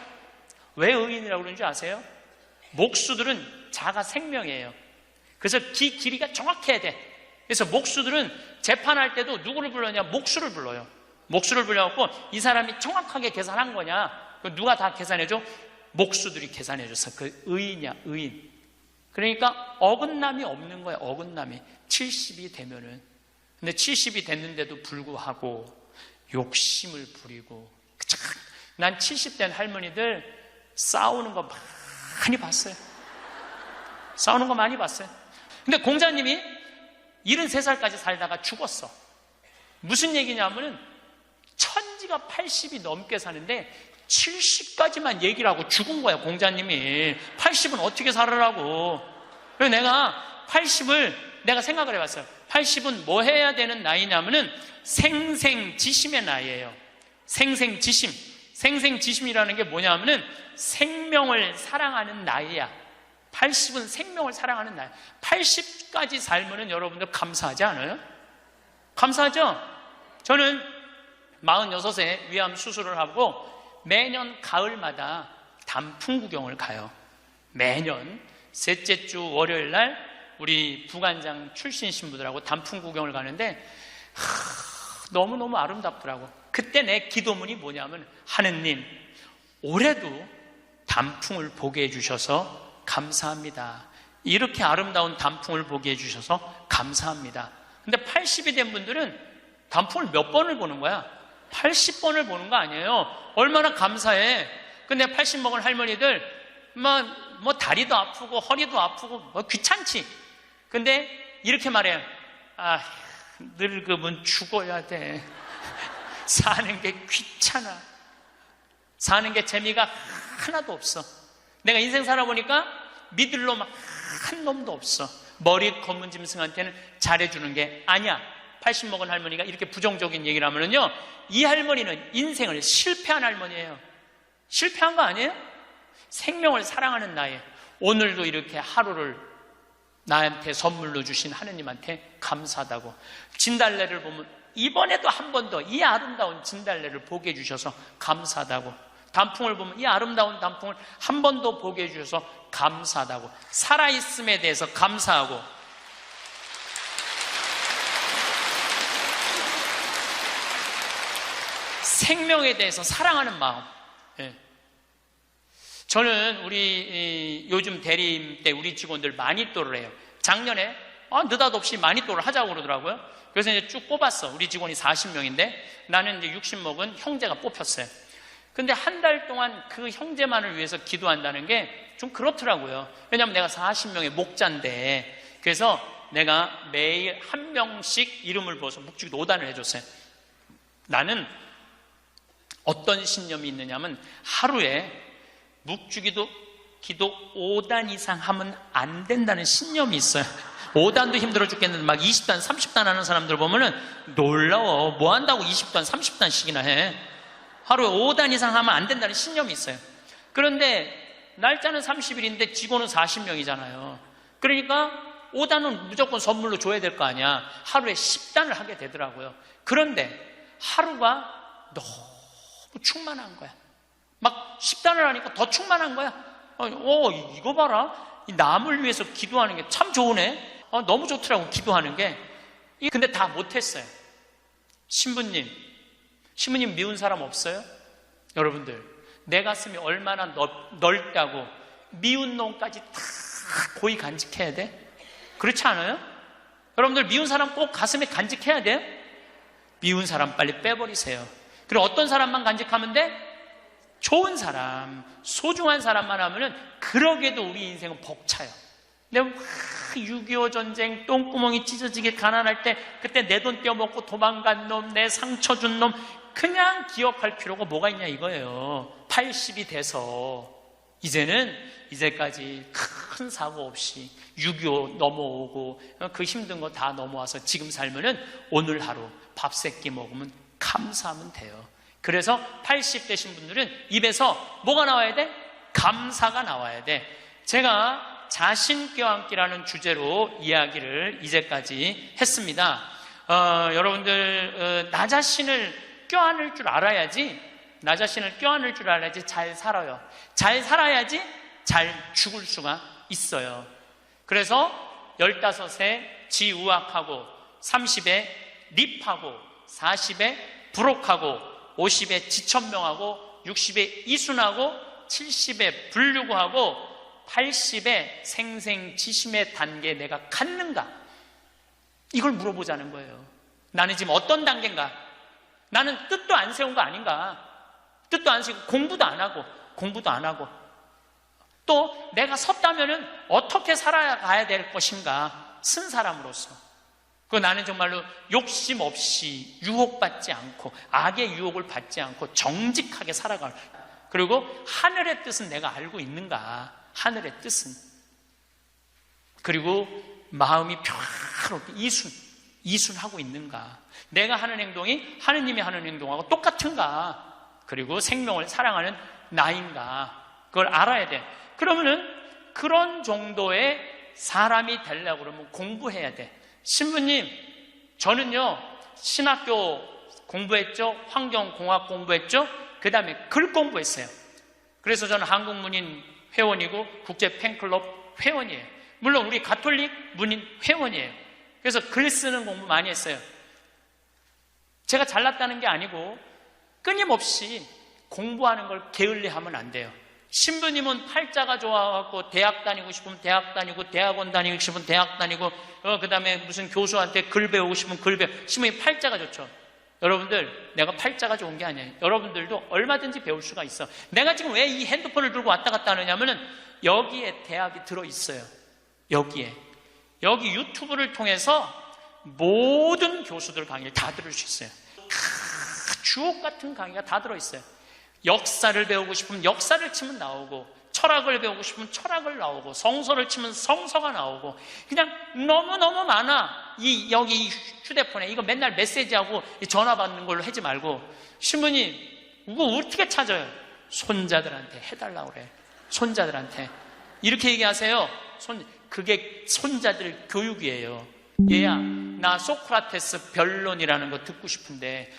왜 의인이라고 그러는지 아세요? 목수들은 자가 생명이에요. 그래서 길이가 정확해야 돼. 그래서 목수들은 재판할 때도 누구를 불러냐? 목수를 불러요. 목수를 불러갖고 이 사람이 정확하게 계산한 거냐? 누가 다 계산해줘? 목수들이 계산해줘서 그 의인이야, 의인. 그러니까 어긋남이 없는 거야, 어긋남이. 70이 되면은. 근데 70이 됐는데도 불구하고 욕심을 부리고. 난 70된 할머니들 싸우는 거 많이 봤어요. 근데 공자님이 73살까지 살다가 죽었어. 무슨 얘기냐면은 천지가 80이 넘게 사는데 70까지만 얘기를 하고 죽은 거야, 공자님이. 80은 어떻게 살으라고. 그래서 내가 80을 내가 생각을 해봤어요. 80은 뭐 해야 되는 나이냐면은 생생지심의 나이예요. 생생지심이라는 게 뭐냐면은 생명을 사랑하는 나이야. 80은 생명을 사랑하는 나이. 80까지 살면은 여러분들 감사하지 않아요? 감사하죠? 저는 46세 위암 수술을 하고 매년 가을마다 단풍 구경을 가요. 매년 셋째 주 월요일 날 우리 부관장 출신 신부들하고 단풍 구경을 가는데 너무너무 아름답더라고. 그때 내 기도문이 뭐냐면, 하느님, 올해도 단풍을 보게 해주셔서 감사합니다. 이렇게 아름다운 단풍을 보게 해주셔서 감사합니다. 근데 80이 된 분들은 단풍을 몇 번을 보는 거야? 80번을 보는 거 아니에요. 얼마나 감사해. 근데 80 먹은 할머니들 뭐 다리도 아프고 허리도 아프고 귀찮지. 근데 이렇게 말해요. 늙으면 죽어야 돼. 사는 게 귀찮아. 사는 게 재미가 하나도 없어. 내가 인생 살아보니까 믿을 놈 한 놈도 없어. 머리 검은 짐승한테는 잘해주는 게 아니야. 80 먹은 할머니가 이렇게 부정적인 얘기를 하면은요, 이 할머니는 인생을 실패한 할머니예요. 실패한 거 아니에요? 생명을 사랑하는 나이. 오늘도 이렇게 하루를 나한테 선물로 주신 하느님한테 감사하다고. 진달래를 보면 이번에도 한 번 더 이 아름다운 진달래를 보게 해주셔서 감사하다고. 단풍을 보면 이 아름다운 단풍을 한 번 더 보게 해주셔서 감사하다고. 살아있음에 대해서 감사하고. 생명에 대해서 사랑하는 마음. 예. 저는 우리 요즘 대리임 때 우리 직원들 마니또를 해요. 작년에 느닷없이 마니또를 하자고 그러더라고요. 그래서 이제 쭉 뽑았어. 우리 직원이 40명인데 나는 이제 60먹은 형제가 뽑혔어요. 근데 한 달 동안 그 형제만을 위해서 기도한다는 게 좀 그렇더라고요. 왜냐하면 내가 40명의 목자인데, 그래서 내가 매일 한 명씩 이름을 부어서 묵주기도 5단을 해줬어요. 나는 어떤 신념이 있느냐면 하루에 묵주기도 기도 5단 이상 하면 안 된다는 신념이 있어요. 5단도 힘들어 죽겠는데 막 20단, 30단 하는 사람들 보면은 놀라워. 뭐 한다고 20단, 30단씩이나 해. 하루에 5단 이상 하면 안 된다는 신념이 있어요. 그런데 날짜는 30일인데 직원은 40명이잖아요. 그러니까 5단은 무조건 선물로 줘야 될 거 아니야. 하루에 10단을 하게 되더라고요. 그런데 하루가 너무 충만한 거야. 막 10단을 하니까 더 충만한 거야. 이거 봐라. 이 남을 위해서 기도하는 게 참 좋으네. 너무 좋더라고, 기도하는 게. 근데 다 못했어요. 신부님 미운 사람 없어요? 여러분들, 내 가슴이 얼마나 넓다고 미운 놈까지 다 고이 간직해야 돼? 그렇지 않아요? 여러분들, 미운 사람 꼭 가슴에 간직해야 돼요? 미운 사람 빨리 빼버리세요. 그리고 어떤 사람만 간직하면 돼? 좋은 사람, 소중한 사람만 하면은 그러게도 우리 인생은 벅차요. 내가 6.25 전쟁 똥구멍이 찢어지게 가난할 때 그때 내 돈 떼어먹고 도망간 놈, 내 상처 준 놈 그냥 기억할 필요가 뭐가 있냐 이거예요. 80이 돼서 이제까지 큰 사고 없이 6.25 넘어오고 그 힘든 거 다 넘어와서 지금 살면은 오늘 하루 밥 세 끼 먹으면 감사하면 돼요. 그래서 80 되신 분들은 입에서 뭐가 나와야 돼? 감사가 나와야 돼. 제가 자신 껴안기라는 주제로 이야기를 이제까지 했습니다. 여러분들, 나 자신을 껴안을 줄 알아야지, 나 자신을 껴안을 줄 알아야지 잘 살아요. 잘 살아야지 잘 죽을 수가 있어요. 그래서 15에 지우악하고, 30에 립하고, 40에 부록하고, 50에 지천명하고, 60에 이순하고, 70에 불류구하고, 80에 생생지심의 단계에 내가 갔는가? 이걸 물어보자는 거예요. 나는 지금 어떤 단계인가? 나는 뜻도 안 세운 거 아닌가? 뜻도 안 세우고 공부도 안 하고 또 내가 섰다면은 어떻게 살아가야 될 것인가? 쓴 사람으로서. 나는 정말로 욕심 없이 유혹받지 않고 악의 유혹을 받지 않고 정직하게 살아갈. 그리고 하늘의 뜻은 내가 알고 있는가? 하늘의 뜻은. 그리고 마음이 평화롭게 이순하고 있는가? 내가 하는 행동이 하느님이 하는 행동하고 똑같은가? 그리고 생명을 사랑하는 나인가? 그걸 알아야 돼. 그러면은 그런 정도의 사람이 되려고 그러면 공부해야 돼. 신부님, 저는요 신학교 공부했죠, 환경공학 공부했죠, 그 다음에 글 공부했어요. 그래서 저는 한국문인 회원이고 국제 팬클럽 회원이에요. 물론 우리 가톨릭 문인 회원이에요. 그래서 글 쓰는 공부 많이 했어요. 제가 잘났다는 게 아니고 끊임없이 공부하는 걸 게을리하면 안 돼요. 신부님은 팔자가 좋아갖고 대학 다니고 싶으면 대학 다니고, 대학원 다니고 싶으면 대학 다니고, 그 다음에 무슨 교수한테 글 배우고 싶으면 글 배우고. 신부님 팔자가 좋죠. 여러분들, 내가 팔자가 좋은 게 아니에요. 여러분들도 얼마든지 배울 수가 있어. 내가 지금 왜 이 핸드폰을 들고 왔다 갔다 하느냐면은 여기에 대학이 들어있어요. 여기 유튜브를 통해서 모든 교수들 강의를 다 들을 수 있어요. 주옥 같은 강의가 다 들어있어요. 역사를 배우고 싶으면 역사를 치면 나오고, 철학을 배우고 싶으면 철학을 나오고, 성서를 치면 성서가 나오고, 그냥 너무너무 많아. 여기 휴대폰에 이거 맨날 메시지하고 전화 받는 걸로 하지 말고, 신부님 이거 어떻게 찾아요? 손자들한테 해달라고 그래. 손자들한테 이렇게 얘기하세요. 그게 손자들 교육이에요. 얘야, 나 소크라테스 변론이라는 거 듣고 싶은데,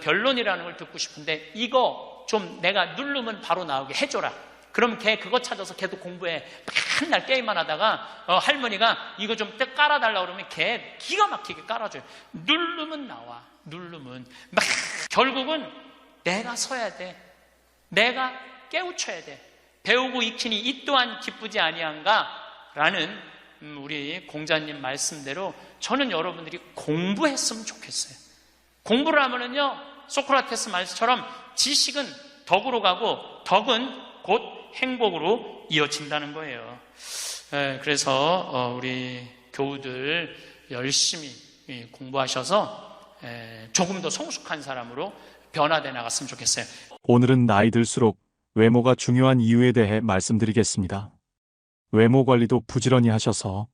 변론이라는 걸 듣고 싶은데 이거 좀 내가 누르면 바로 나오게 해줘라. 그럼 걔 그거 찾아서 걔도 공부해. 맨날 게임만 하다가 할머니가 이거 좀 깔아달라고 그러면 걔 기가 막히게 깔아줘요. 누르면 나와. 누르면 막 결국은 내가 서야 돼. 내가 깨우쳐야 돼. 배우고 익히니 이 또한 기쁘지 아니한가? 라는 우리 공자님 말씀대로 저는 여러분들이 공부했으면 좋겠어요. 공부를 하면은요, 소크라테스 말처럼 지식은 덕으로 가고 덕은 곧 행복으로 이어진다는 거예요. 그래서 우리 교우들 열심히 공부하셔서 조금 더 성숙한 사람으로 변화돼 나갔으면 좋겠어요. 오늘은 나이 들수록 외모가 중요한 이유에 대해 말씀드리겠습니다. 외모 관리도 부지런히 하셔서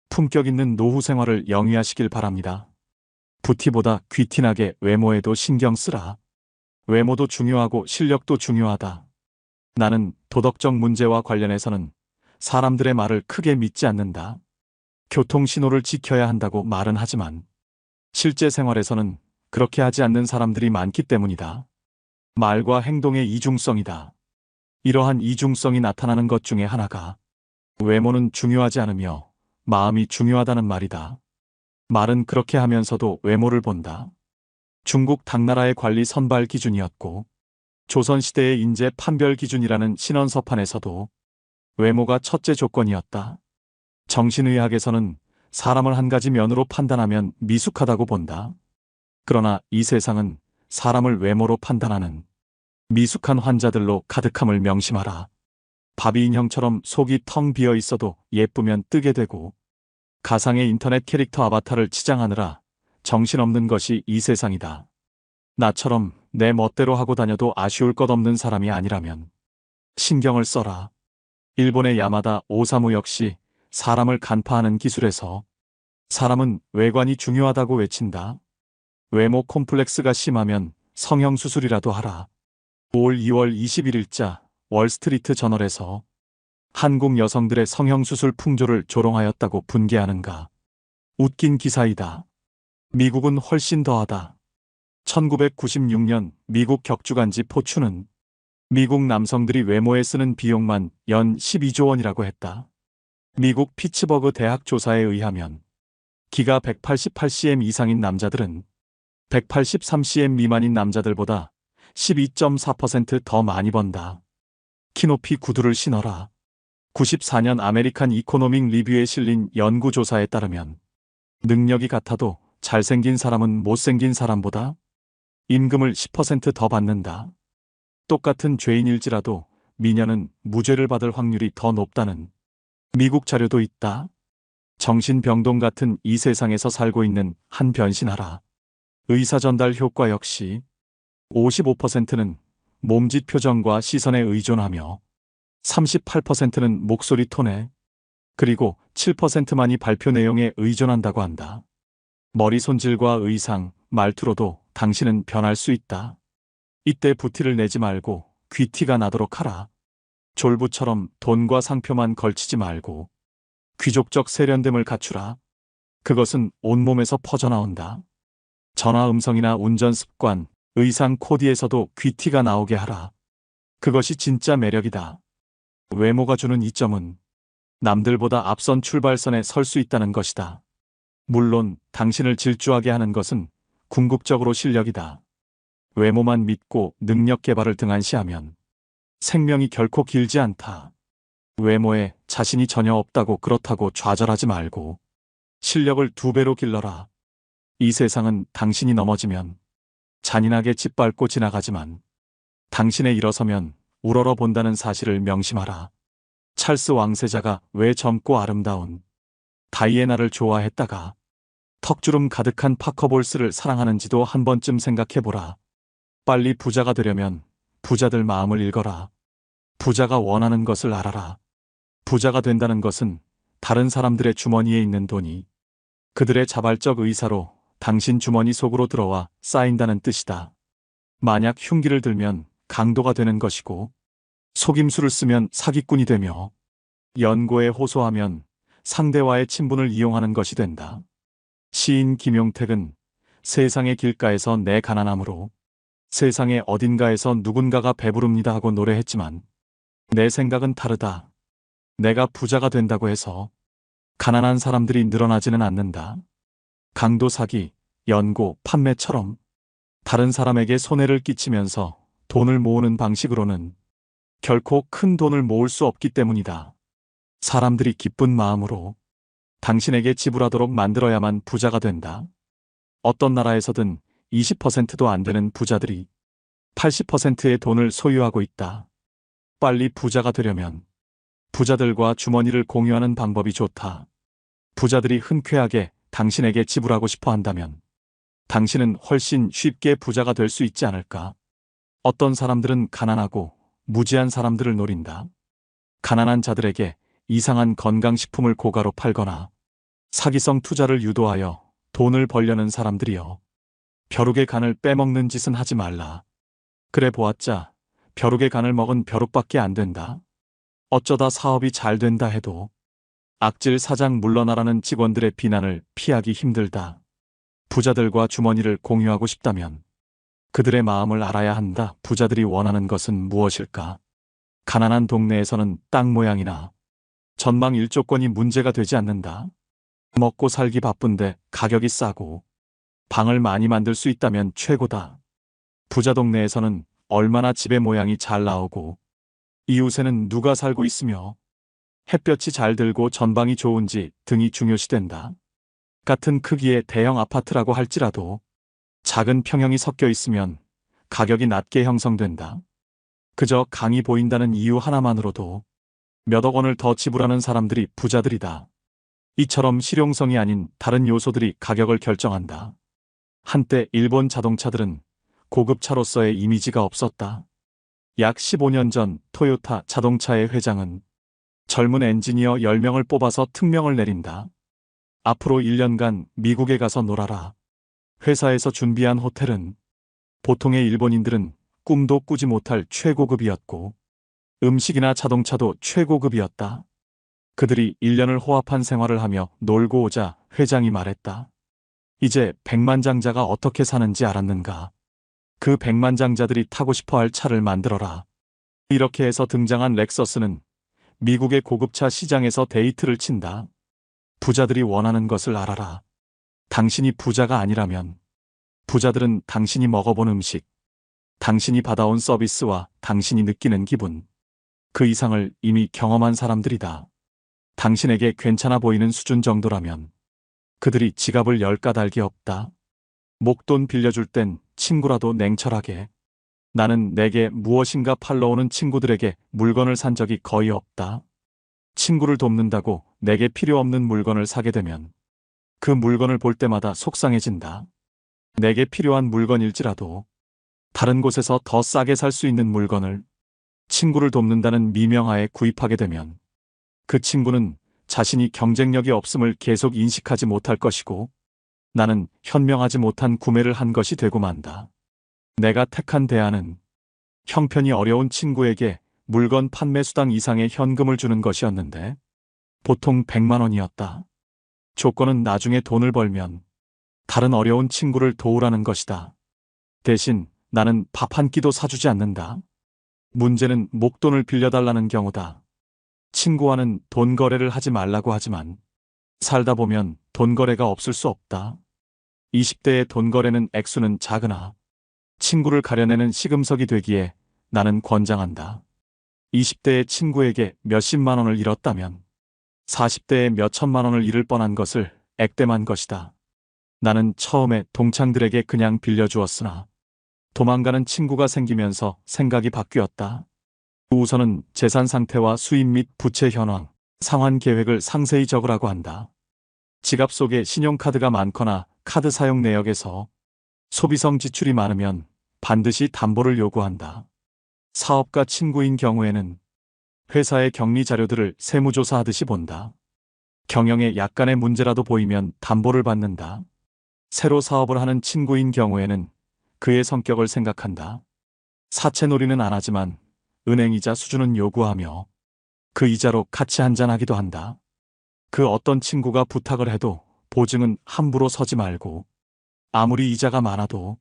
품격 있는 노후 생활을 영위하시길 바랍니다. 부티보다 귀티나게 외모에도 신경 쓰라. 외모도 중요하고 실력도 중요하다. 나는 도덕적 문제와 관련해서는 사람들의 말을 크게 믿지 않는다. 교통신호를 지켜야 한다고 말은 하지만 실제 생활에서는 그렇게 하지 않는 사람들이 많기 때문이다. 말과 행동의 이중성이다. 이러한 이중성이 나타나는 것 중에 하나가 외모는 중요하지 않으며 마음이 중요하다는 말이다. 말은 그렇게 하면서도 외모를 본다. 중국 당나라의 관리 선발 기준이었고 조선시대의 인재 판별 기준이라는 신원서판에서도 외모가 첫째 조건이었다. 정신의학에서는 사람을 한 가지 면으로 판단하면 미숙하다고 본다. 그러나 이 세상은 사람을 외모로 판단하는 미숙한 환자들로 가득함을 명심하라. 바비 인형처럼 속이 텅 비어 있어도 예쁘면 뜨게 되고 가상의 인터넷 캐릭터 아바타를 치장하느라 정신없는 것이 이 세상이다. 나처럼 내 멋대로 하고 다녀도 아쉬울 것 없는 사람이 아니라면 신경을 써라. 일본의 야마다 오사무 역시 사람을 간파하는 기술에서 사람은 외관이 중요하다고 외친다. 외모 콤플렉스가 심하면 성형수술이라도 하라. 올 2월 21일자 월스트리트 저널에서 한국 여성들의 성형수술 풍조를 조롱하였다고 분개하는가. 웃긴 기사이다. 미국은 훨씬 더하다. 1996년 미국 격주간지 포춘은 미국 남성들이 외모에 쓰는 비용만 연 12조 원이라고 했다. 미국 피츠버그 대학 조사에 의하면 키가 188cm 이상인 남자들은 183cm 미만인 남자들보다 12.4% 더 많이 번다. 키높이 구두를 신어라. 94년 아메리칸 이코노믹 리뷰에 실린 연구조사에 따르면 능력이 같아도 잘생긴 사람은 못생긴 사람보다 임금을 10% 더 받는다. 똑같은 죄인일지라도 미녀는 무죄를 받을 확률이 더 높다는 미국 자료도 있다. 정신병동 같은 이 세상에서 살고 있는 한 변신하라. 의사 전달 효과 역시 55%는 몸짓 표정과 시선에 의존하며 38%는 목소리 톤에 그리고 7%만이 발표 내용에 의존한다고 한다. 머리 손질과 의상, 말투로도 당신은 변할 수 있다. 이때 부티를 내지 말고 귀티가 나도록 하라. 졸부처럼 돈과 상표만 걸치지 말고 귀족적 세련됨을 갖추라. 그것은 온몸에서 퍼져나온다. 전화 음성이나 운전 습관, 의상 코디에서도 귀티가 나오게 하라. 그것이 진짜 매력이다. 외모가 주는 이점은 남들보다 앞선 출발선에 설 수 있다는 것이다. 물론 당신을 질주하게 하는 것은 궁극적으로 실력이다. 외모만 믿고 능력 개발을 등한시하면 생명이 결코 길지 않다. 외모에 자신이 전혀 없다고 그렇다고 좌절하지 말고 실력을 2배로 길러라. 이 세상은 당신이 넘어지면 잔인하게 짓밟고 지나가지만 당신에 일어서면 우러러 본다는 사실을 명심하라. 찰스 왕세자가 왜 젊고 아름다운 다이애나를 좋아했다가 턱주름 가득한 파커볼스를 사랑하는지도 한 번쯤 생각해보라. 빨리 부자가 되려면 부자들 마음을 읽어라. 부자가 원하는 것을 알아라. 부자가 된다는 것은 다른 사람들의 주머니에 있는 돈이 그들의 자발적 의사로 당신 주머니 속으로 들어와 쌓인다는 뜻이다. 만약 흉기를 들면 강도가 되는 것이고 속임수를 쓰면 사기꾼이 되며 연고에 호소하면 상대와의 친분을 이용하는 것이 된다. 시인 김용택은 세상의 길가에서 내 가난함으로 세상의 어딘가에서 누군가가 배부릅니다 하고 노래했지만 내 생각은 다르다. 내가 부자가 된다고 해서 가난한 사람들이 늘어나지는 않는다. 강도 사기, 연고, 판매처럼 다른 사람에게 손해를 끼치면서 돈을 모으는 방식으로는 결코 큰 돈을 모을 수 없기 때문이다. 사람들이 기쁜 마음으로 당신에게 지불하도록 만들어야만 부자가 된다. 어떤 나라에서든 20%도 안 되는 부자들이 80%의 돈을 소유하고 있다. 빨리 부자가 되려면 부자들과 주머니를 공유하는 방법이 좋다. 부자들이 흔쾌하게 당신에게 지불하고 싶어 한다면 당신은 훨씬 쉽게 부자가 될 수 있지 않을까? 어떤 사람들은 가난하고 무지한 사람들을 노린다. 가난한 자들에게 이상한 건강식품을 고가로 팔거나 사기성 투자를 유도하여 돈을 벌려는 사람들이여. 벼룩의 간을 빼먹는 짓은 하지 말라. 그래 보았자 벼룩의 간을 먹은 벼룩밖에 안 된다. 어쩌다 사업이 잘 된다 해도 악질 사장 물러나라는 직원들의 비난을 피하기 힘들다. 부자들과 주머니를 공유하고 싶다면 그들의 마음을 알아야 한다. 부자들이 원하는 것은 무엇일까? 가난한 동네에서는 땅 모양이나 전망 일조권이 문제가 되지 않는다. 먹고 살기 바쁜데 가격이 싸고 방을 많이 만들 수 있다면 최고다. 부자 동네에서는 얼마나 집의 모양이 잘 나오고 이웃에는 누가 살고 있으며 햇볕이 잘 들고 전방이 좋은지 등이 중요시된다. 같은 크기의 대형 아파트라고 할지라도 작은 평형이 섞여 있으면 가격이 낮게 형성된다. 그저 강이 보인다는 이유 하나만으로도 몇억 원을 더 지불하는 사람들이 부자들이다. 이처럼 실용성이 아닌 다른 요소들이 가격을 결정한다. 한때 일본 자동차들은 고급차로서의 이미지가 없었다. 약 15년 전 토요타 자동차의 회장은 젊은 엔지니어 10명을 뽑아서 특명을 내린다. 앞으로 1년간 미국에 가서 놀아라. 회사에서 준비한 호텔은 보통의 일본인들은 꿈도 꾸지 못할 최고급이었고 음식이나 자동차도 최고급이었다. 그들이 1년을 호합한 생활을 하며 놀고 오자 회장이 말했다. 이제 백만장자가 어떻게 사는지 알았는가? 그 백만장자들이 타고 싶어할 차를 만들어라. 이렇게 해서 등장한 렉서스는 미국의 고급차 시장에서 데이트를 친다. 부자들이 원하는 것을 알아라. 당신이 부자가 아니라면 부자들은 당신이 먹어본 음식, 당신이 받아온 서비스와 당신이 느끼는 기분, 그 이상을 이미 경험한 사람들이다. 당신에게 괜찮아 보이는 수준 정도라면 그들이 지갑을 열 까닭이 없다. 목돈 빌려줄 땐 친구라도 냉철하게. 나는 내게 무엇인가 팔러 오는 친구들에게 물건을 산 적이 거의 없다. 친구를 돕는다고 내게 필요 없는 물건을 사게 되면 그 물건을 볼 때마다 속상해진다. 내게 필요한 물건일지라도 다른 곳에서 더 싸게 살 수 있는 물건을 친구를 돕는다는 미명하에 구입하게 되면 그 친구는 자신이 경쟁력이 없음을 계속 인식하지 못할 것이고 나는 현명하지 못한 구매를 한 것이 되고 만다. 내가 택한 대안은 형편이 어려운 친구에게 물건 판매 수당 이상의 현금을 주는 것이었는데 보통 100만 원이었다. 조건은 나중에 돈을 벌면 다른 어려운 친구를 도우라는 것이다. 대신 나는 밥 한 끼도 사주지 않는다. 문제는 목돈을 빌려달라는 경우다. 친구와는 돈 거래를 하지 말라고 하지만 살다 보면 돈 거래가 없을 수 없다. 20대의 돈 거래는 액수는 작으나 친구를 가려내는 시금석이 되기에 나는 권장한다. 20대의 친구에게 몇십만 원을 잃었다면 40대에 몇천만 원을 잃을 뻔한 것을 액땜한 것이다. 나는 처음에 동창들에게 그냥 빌려주었으나 도망가는 친구가 생기면서 생각이 바뀌었다. 우선은 재산 상태와 수입 및 부채 현황, 상환 계획을 상세히 적으라고 한다. 지갑 속에 신용카드가 많거나 카드 사용 내역에서 소비성 지출이 많으면 반드시 담보를 요구한다. 사업가 친구인 경우에는 회사의 격리 자료들을 세무조사하듯이 본다. 경영에 약간의 문제라도 보이면 담보를 받는다. 새로 사업을 하는 친구인 경우에는 그의 성격을 생각한다. 사채놀이는 안 하지만 은행이자 수준은 요구하며 그 이자로 같이 한잔하기도 한다. 그 어떤 친구가 부탁을 해도 보증은 함부로 서지 말고 아무리 이자가 많아도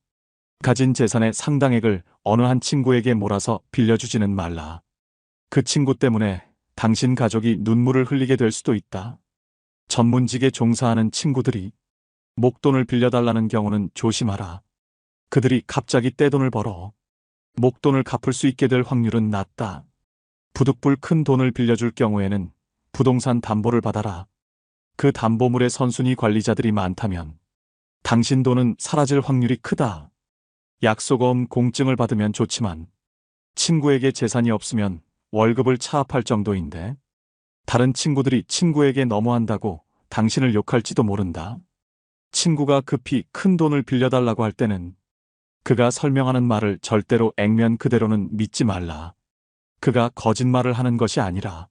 가진 재산의 상당액을 어느 한 친구에게 몰아서 빌려주지는 말라. 그 친구 때문에 당신 가족이 눈물을 흘리게 될 수도 있다. 전문직에 종사하는 친구들이 목돈을 빌려달라는 경우는 조심하라. 그들이 갑자기 떼돈을 벌어 목돈을 갚을 수 있게 될 확률은 낮다. 부득불 큰 돈을 빌려줄 경우에는 부동산 담보를 받아라. 그 담보물의 선순위 관리자들이 많다면 당신 돈은 사라질 확률이 크다. 약속어음 공증을 받으면 좋지만 친구에게 재산이 없으면 월급을 차압할 정도인데 다른 친구들이 친구에게 너무한다고 당신을 욕할지도 모른다. 친구가 급히 큰 돈을 빌려달라고 할 때는 그가 설명하는 말을 절대로 액면 그대로는 믿지 말라. 그가 거짓말을 하는 것이 아니라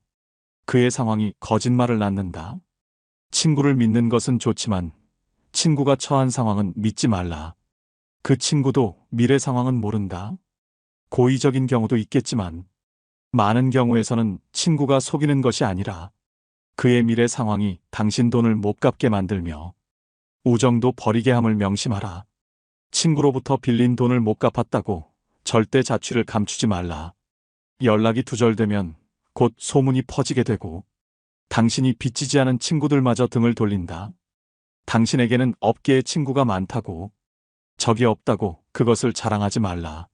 그의 상황이 거짓말을 낳는다. 친구를 믿는 것은 좋지만 친구가 처한 상황은 믿지 말라. 그 친구도 미래 상황은 모른다. 고의적인 경우도 있겠지만 많은 경우에서는 친구가 속이는 것이 아니라 그의 미래 상황이 당신 돈을 못 갚게 만들며 우정도 버리게 함을 명심하라. 친구로부터 빌린 돈을 못 갚았다고 절대 자취를 감추지 말라. 연락이 두절되면 곧 소문이 퍼지게 되고 당신이 빚지지 않은 친구들마저 등을 돌린다. 당신에게는 업계에 친구가 많다고 적이 없다고 그것을 자랑하지 말라.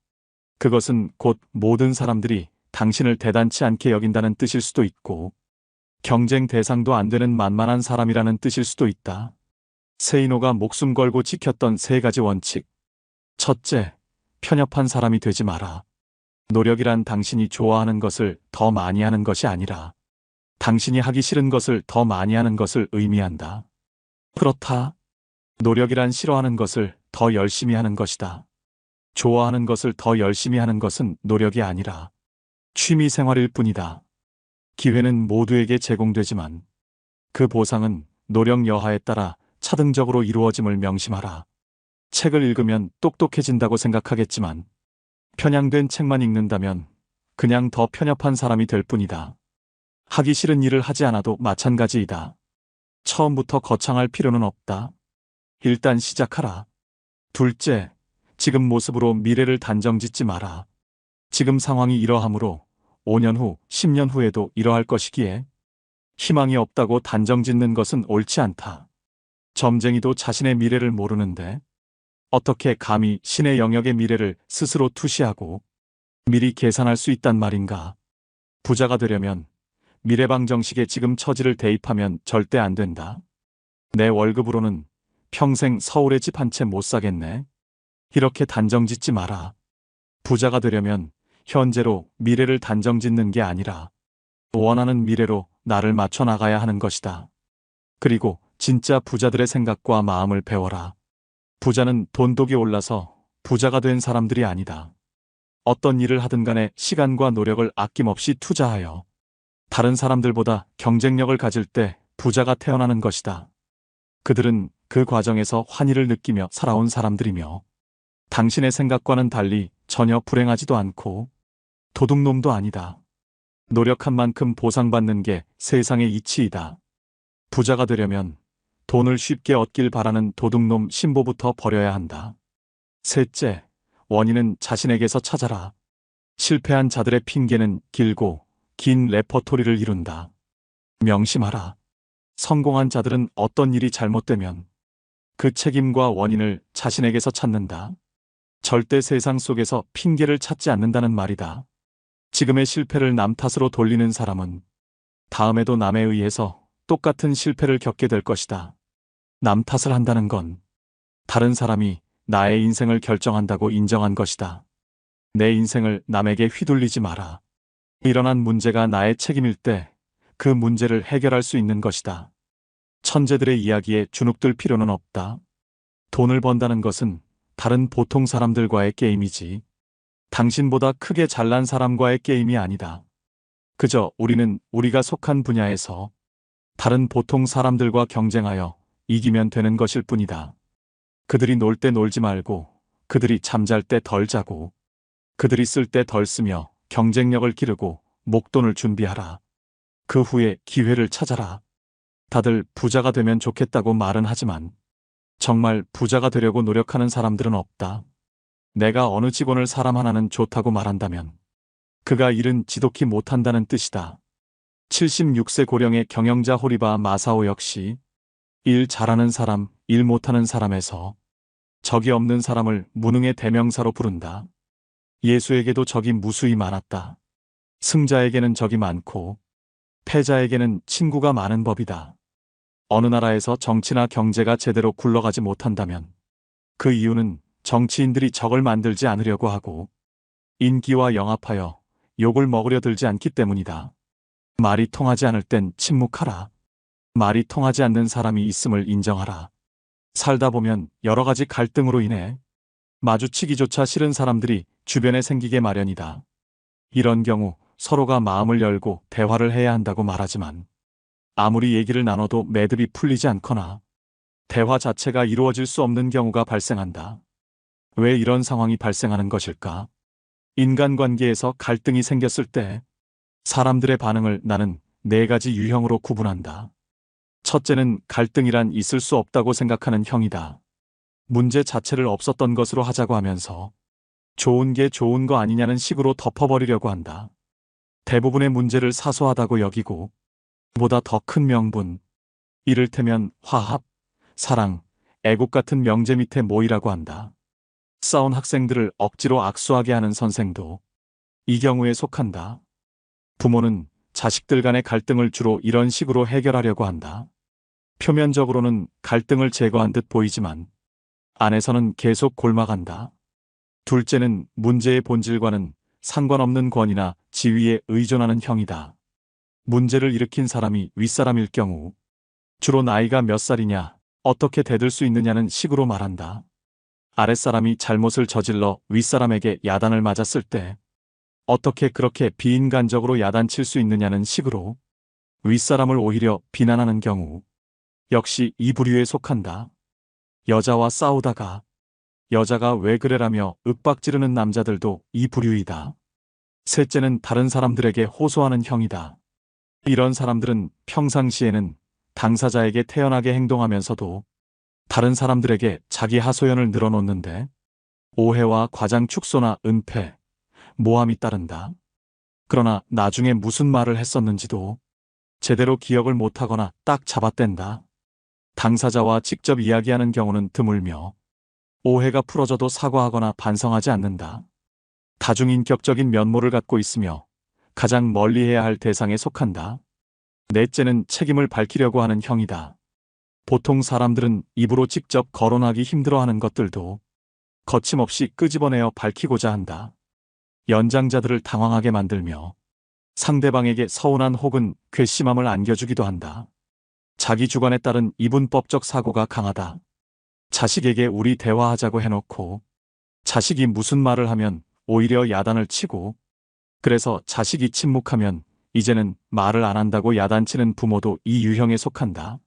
그것은 곧 모든 사람들이 당신을 대단치 않게 여긴다는 뜻일 수도 있고 경쟁 대상도 안 되는 만만한 사람이라는 뜻일 수도 있다. 세이노가 목숨 걸고 지켰던 3가지 원칙. 첫째, 편협한 사람이 되지 마라. 노력이란 당신이 좋아하는 것을 더 많이 하는 것이 아니라 당신이 하기 싫은 것을 더 많이 하는 것을 의미한다. 그렇다. 노력이란 싫어하는 것을 더 열심히 하는 것이다. 좋아하는 것을 더 열심히 하는 것은 노력이 아니라 취미 생활일 뿐이다. 기회는 모두에게 제공되지만 그 보상은 노력 여하에 따라 차등적으로 이루어짐을 명심하라. 책을 읽으면 똑똑해진다고 생각하겠지만 편향된 책만 읽는다면 그냥 더 편협한 사람이 될 뿐이다. 하기 싫은 일을 하지 않아도 마찬가지이다. 처음부터 거창할 필요는 없다. 일단 시작하라. 둘째, 지금 모습으로 미래를 단정짓지 마라. 지금 상황이 이러하므로 5년 후, 10년 후에도 이러할 것이기에 희망이 없다고 단정짓는 것은 옳지 않다. 점쟁이도 자신의 미래를 모르는데 어떻게 감히 신의 영역의 미래를 스스로 투시하고 미리 계산할 수 있단 말인가. 부자가 되려면 미래방 정식에 지금 처지를 대입하면 절대 안 된다. 내 월급으로는 평생 서울에 집 한 채 못 사겠네. 이렇게 단정짓지 마라. 부자가 되려면 현재로 미래를 단정짓는 게 아니라 원하는 미래로 나를 맞춰 나가야 하는 것이다. 그리고 진짜 부자들의 생각과 마음을 배워라. 부자는 돈독이 올라서 부자가 된 사람들이 아니다. 어떤 일을 하든 간에 시간과 노력을 아낌없이 투자하여 다른 사람들보다 경쟁력을 가질 때 부자가 태어나는 것이다. 그들은 그 과정에서 환희를 느끼며 살아온 사람들이며 당신의 생각과는 달리 전혀 불행하지도 않고 도둑놈도 아니다. 노력한 만큼 보상받는 게 세상의 이치이다. 부자가 되려면 돈을 쉽게 얻길 바라는 도둑놈 신보부터 버려야 한다. 셋째, 원인은 자신에게서 찾아라. 실패한 자들의 핑계는 길고 긴 레퍼토리를 이룬다. 명심하라. 성공한 자들은 어떤 일이 잘못되면 그 책임과 원인을 자신에게서 찾는다. 절대 세상 속에서 핑계를 찾지 않는다는 말이다. 지금의 실패를 남 탓으로 돌리는 사람은 다음에도 남에 의해서 똑같은 실패를 겪게 될 것이다. 남 탓을 한다는 건 다른 사람이 나의 인생을 결정한다고 인정한 것이다. 내 인생을 남에게 휘둘리지 마라. 일어난 문제가 나의 책임일 때 그 문제를 해결할 수 있는 것이다. 천재들의 이야기에 주눅들 필요는 없다. 돈을 번다는 것은 다른 보통 사람들과의 게임이지 당신보다 크게 잘난 사람과의 게임이 아니다. 그저 우리는 우리가 속한 분야에서 다른 보통 사람들과 경쟁하여 이기면 되는 것일 뿐이다. 그들이 놀 때 놀지 말고 그들이 잠잘 때 덜 자고 그들이 쓸 때 덜 쓰며 경쟁력을 기르고 목돈을 준비하라. 그 후에 기회를 찾아라. 다들 부자가 되면 좋겠다고 말은 하지만 정말 부자가 되려고 노력하는 사람들은 없다. 내가 어느 직원을 사람 하나는 좋다고 말한다면 그가 일은 지독히 못한다는 뜻이다. 76세 고령의 경영자 호리바 마사오 역시 일 잘하는 사람, 일 못하는 사람에서 적이 없는 사람을 무능의 대명사로 부른다. 예수에게도 적이 무수히 많았다. 승자에게는 적이 많고 패자에게는 친구가 많은 법이다. 어느 나라에서 정치나 경제가 제대로 굴러가지 못한다면 그 이유는 정치인들이 적을 만들지 않으려고 하고 인기와 영합하여 욕을 먹으려 들지 않기 때문이다. 말이 통하지 않을 땐 침묵하라. 말이 통하지 않는 사람이 있음을 인정하라. 살다 보면 여러 가지 갈등으로 인해 마주치기조차 싫은 사람들이 주변에 생기게 마련이다. 이런 경우 서로가 마음을 열고 대화를 해야 한다고 말하지만 아무리 얘기를 나눠도 매듭이 풀리지 않거나 대화 자체가 이루어질 수 없는 경우가 발생한다. 왜 이런 상황이 발생하는 것일까? 인간관계에서 갈등이 생겼을 때 사람들의 반응을 나는 4가지 유형으로 구분한다. 첫째는 갈등이란 있을 수 없다고 생각하는 형이다. 문제 자체를 없었던 것으로 하자고 하면서 좋은 게 좋은 거 아니냐는 식으로 덮어버리려고 한다. 대부분의 문제를 사소하다고 여기고 보다 더 큰 명분, 이를테면 화합, 사랑, 애국 같은 명제 밑에 모이라고 한다. 싸운 학생들을 억지로 악수하게 하는 선생도 이 경우에 속한다. 부모는 자식들 간의 갈등을 주로 이런 식으로 해결하려고 한다. 표면적으로는 갈등을 제거한 듯 보이지만 안에서는 계속 골마간다. 둘째는 문제의 본질과는 상관없는 권위나 지위에 의존하는 형이다. 문제를 일으킨 사람이 윗사람일 경우 주로 나이가 몇 살이냐, 어떻게 대들 수 있느냐는 식으로 말한다. 아랫사람이 잘못을 저질러 윗사람에게 야단을 맞았을 때 어떻게 그렇게 비인간적으로 야단칠 수 있느냐는 식으로 윗사람을 오히려 비난하는 경우 역시 이 부류에 속한다. 여자와 싸우다가 여자가 왜 그래라며 윽박지르는 남자들도 이 부류이다. 셋째는 다른 사람들에게 호소하는 형이다. 이런 사람들은 평상시에는 당사자에게 태연하게 행동하면서도 다른 사람들에게 자기 하소연을 늘어놓는데 오해와 과장 축소나 은폐, 모함이 따른다. 그러나 나중에 무슨 말을 했었는지도 제대로 기억을 못하거나 딱 잡아댄다. 당사자와 직접 이야기하는 경우는 드물며 오해가 풀어져도 사과하거나 반성하지 않는다. 다중인격적인 면모를 갖고 있으며 가장 멀리해야 할 대상에 속한다. 넷째는 책임을 밝히려고 하는 형이다. 보통 사람들은 입으로 직접 거론하기 힘들어하는 것들도 거침없이 끄집어내어 밝히고자 한다. 연장자들을 당황하게 만들며 상대방에게 서운한 혹은 괘씸함을 안겨주기도 한다. 자기 주관에 따른 이분법적 사고가 강하다. 자식에게 우리 대화하자고 해놓고 자식이 무슨 말을 하면 오히려 야단을 치고 그래서 자식이 침묵하면 이제는 말을 안 한다고 야단치는 부모도 이 유형에 속한다.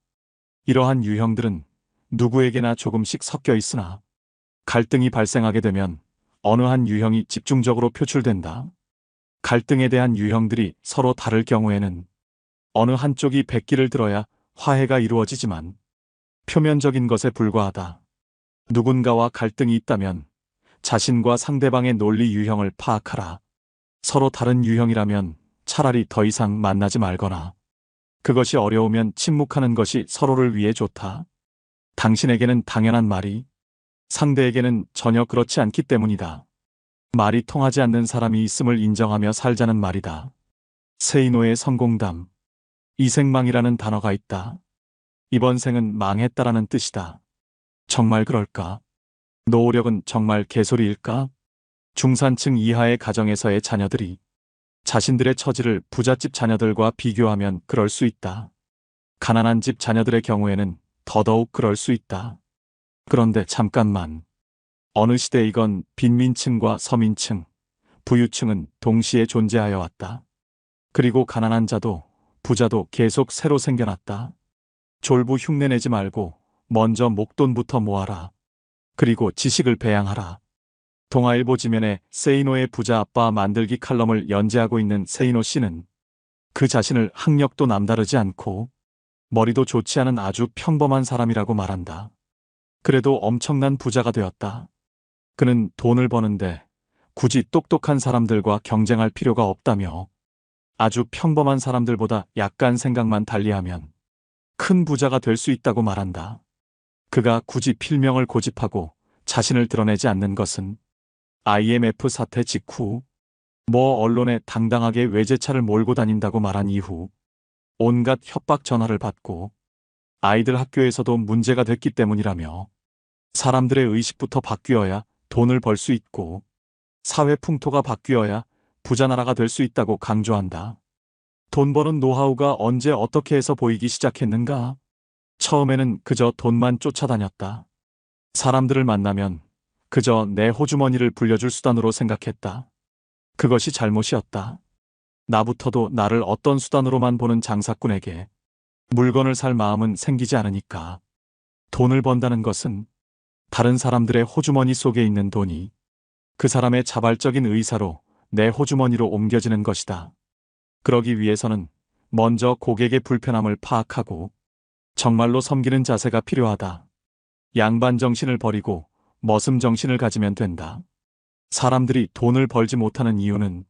이러한 유형들은 누구에게나 조금씩 섞여 있으나 갈등이 발생하게 되면 어느 한 유형이 집중적으로 표출된다. 갈등에 대한 유형들이 서로 다를 경우에는 어느 한쪽이 백기를 들어야 화해가 이루어지지만 표면적인 것에 불과하다. 누군가와 갈등이 있다면 자신과 상대방의 논리 유형을 파악하라. 서로 다른 유형이라면 차라리 더 이상 만나지 말거나 그것이 어려우면 침묵하는 것이 서로를 위해 좋다. 당신에게는 당연한 말이 상대에게는 전혀 그렇지 않기 때문이다. 말이 통하지 않는 사람이 있음을 인정하며 살자는 말이다. 세이노의 성공담. 이생망이라는 단어가 있다. 이번 생은 망했다라는 뜻이다. 정말 그럴까? 노후력은 정말 개소리일까? 중산층 이하의 가정에서의 자녀들이 자신들의 처지를 부잣집 자녀들과 비교하면 그럴 수 있다. 가난한 집 자녀들의 경우에는 더더욱 그럴 수 있다. 그런데 잠깐만. 어느 시대이건 빈민층과 서민층, 부유층은 동시에 존재하여 왔다. 그리고 가난한 자도 부자도 계속 새로 생겨났다. 졸부 흉내내지 말고 먼저 목돈부터 모아라. 그리고 지식을 배양하라. 동아일보 지면에 세이노의 부자 아빠 만들기 칼럼을 연재하고 있는 세이노 씨는 그 자신을 학력도 남다르지 않고 머리도 좋지 않은 아주 평범한 사람이라고 말한다. 그래도 엄청난 부자가 되었다. 그는 돈을 버는데 굳이 똑똑한 사람들과 경쟁할 필요가 없다며 아주 평범한 사람들보다 약간 생각만 달리하면 큰 부자가 될 수 있다고 말한다. 그가 굳이 필명을 고집하고 자신을 드러내지 않는 것은 IMF 사태 직후 언론에 당당하게 외제차를 몰고 다닌다고 말한 이후 온갖 협박 전화를 받고 아이들 학교에서도 문제가 됐기 때문이라며 사람들의 의식부터 바뀌어야 돈을 벌 수 있고 사회 풍토가 바뀌어야 부자 나라가 될 수 있다고 강조한다. 돈 버는 노하우가 언제 어떻게 해서 보이기 시작했는가? 처음에는 그저 돈만 쫓아다녔다. 사람들을 만나면 그저 내 호주머니를 불려줄 수단으로 생각했다. 그것이 잘못이었다. 나부터도 나를 어떤 수단으로만 보는 장사꾼에게 물건을 살 마음은 생기지 않으니까. 돈을 번다는 것은 다른 사람들의 호주머니 속에 있는 돈이 그 사람의 자발적인 의사로 내 호주머니로 옮겨지는 것이다. 그러기 위해서는 먼저 고객의 불편함을 파악하고 정말로 섬기는 자세가 필요하다. 양반 정신을 버리고 머슴 정신을 가지면 된다. 사람들이 돈을 벌지 못하는 이유는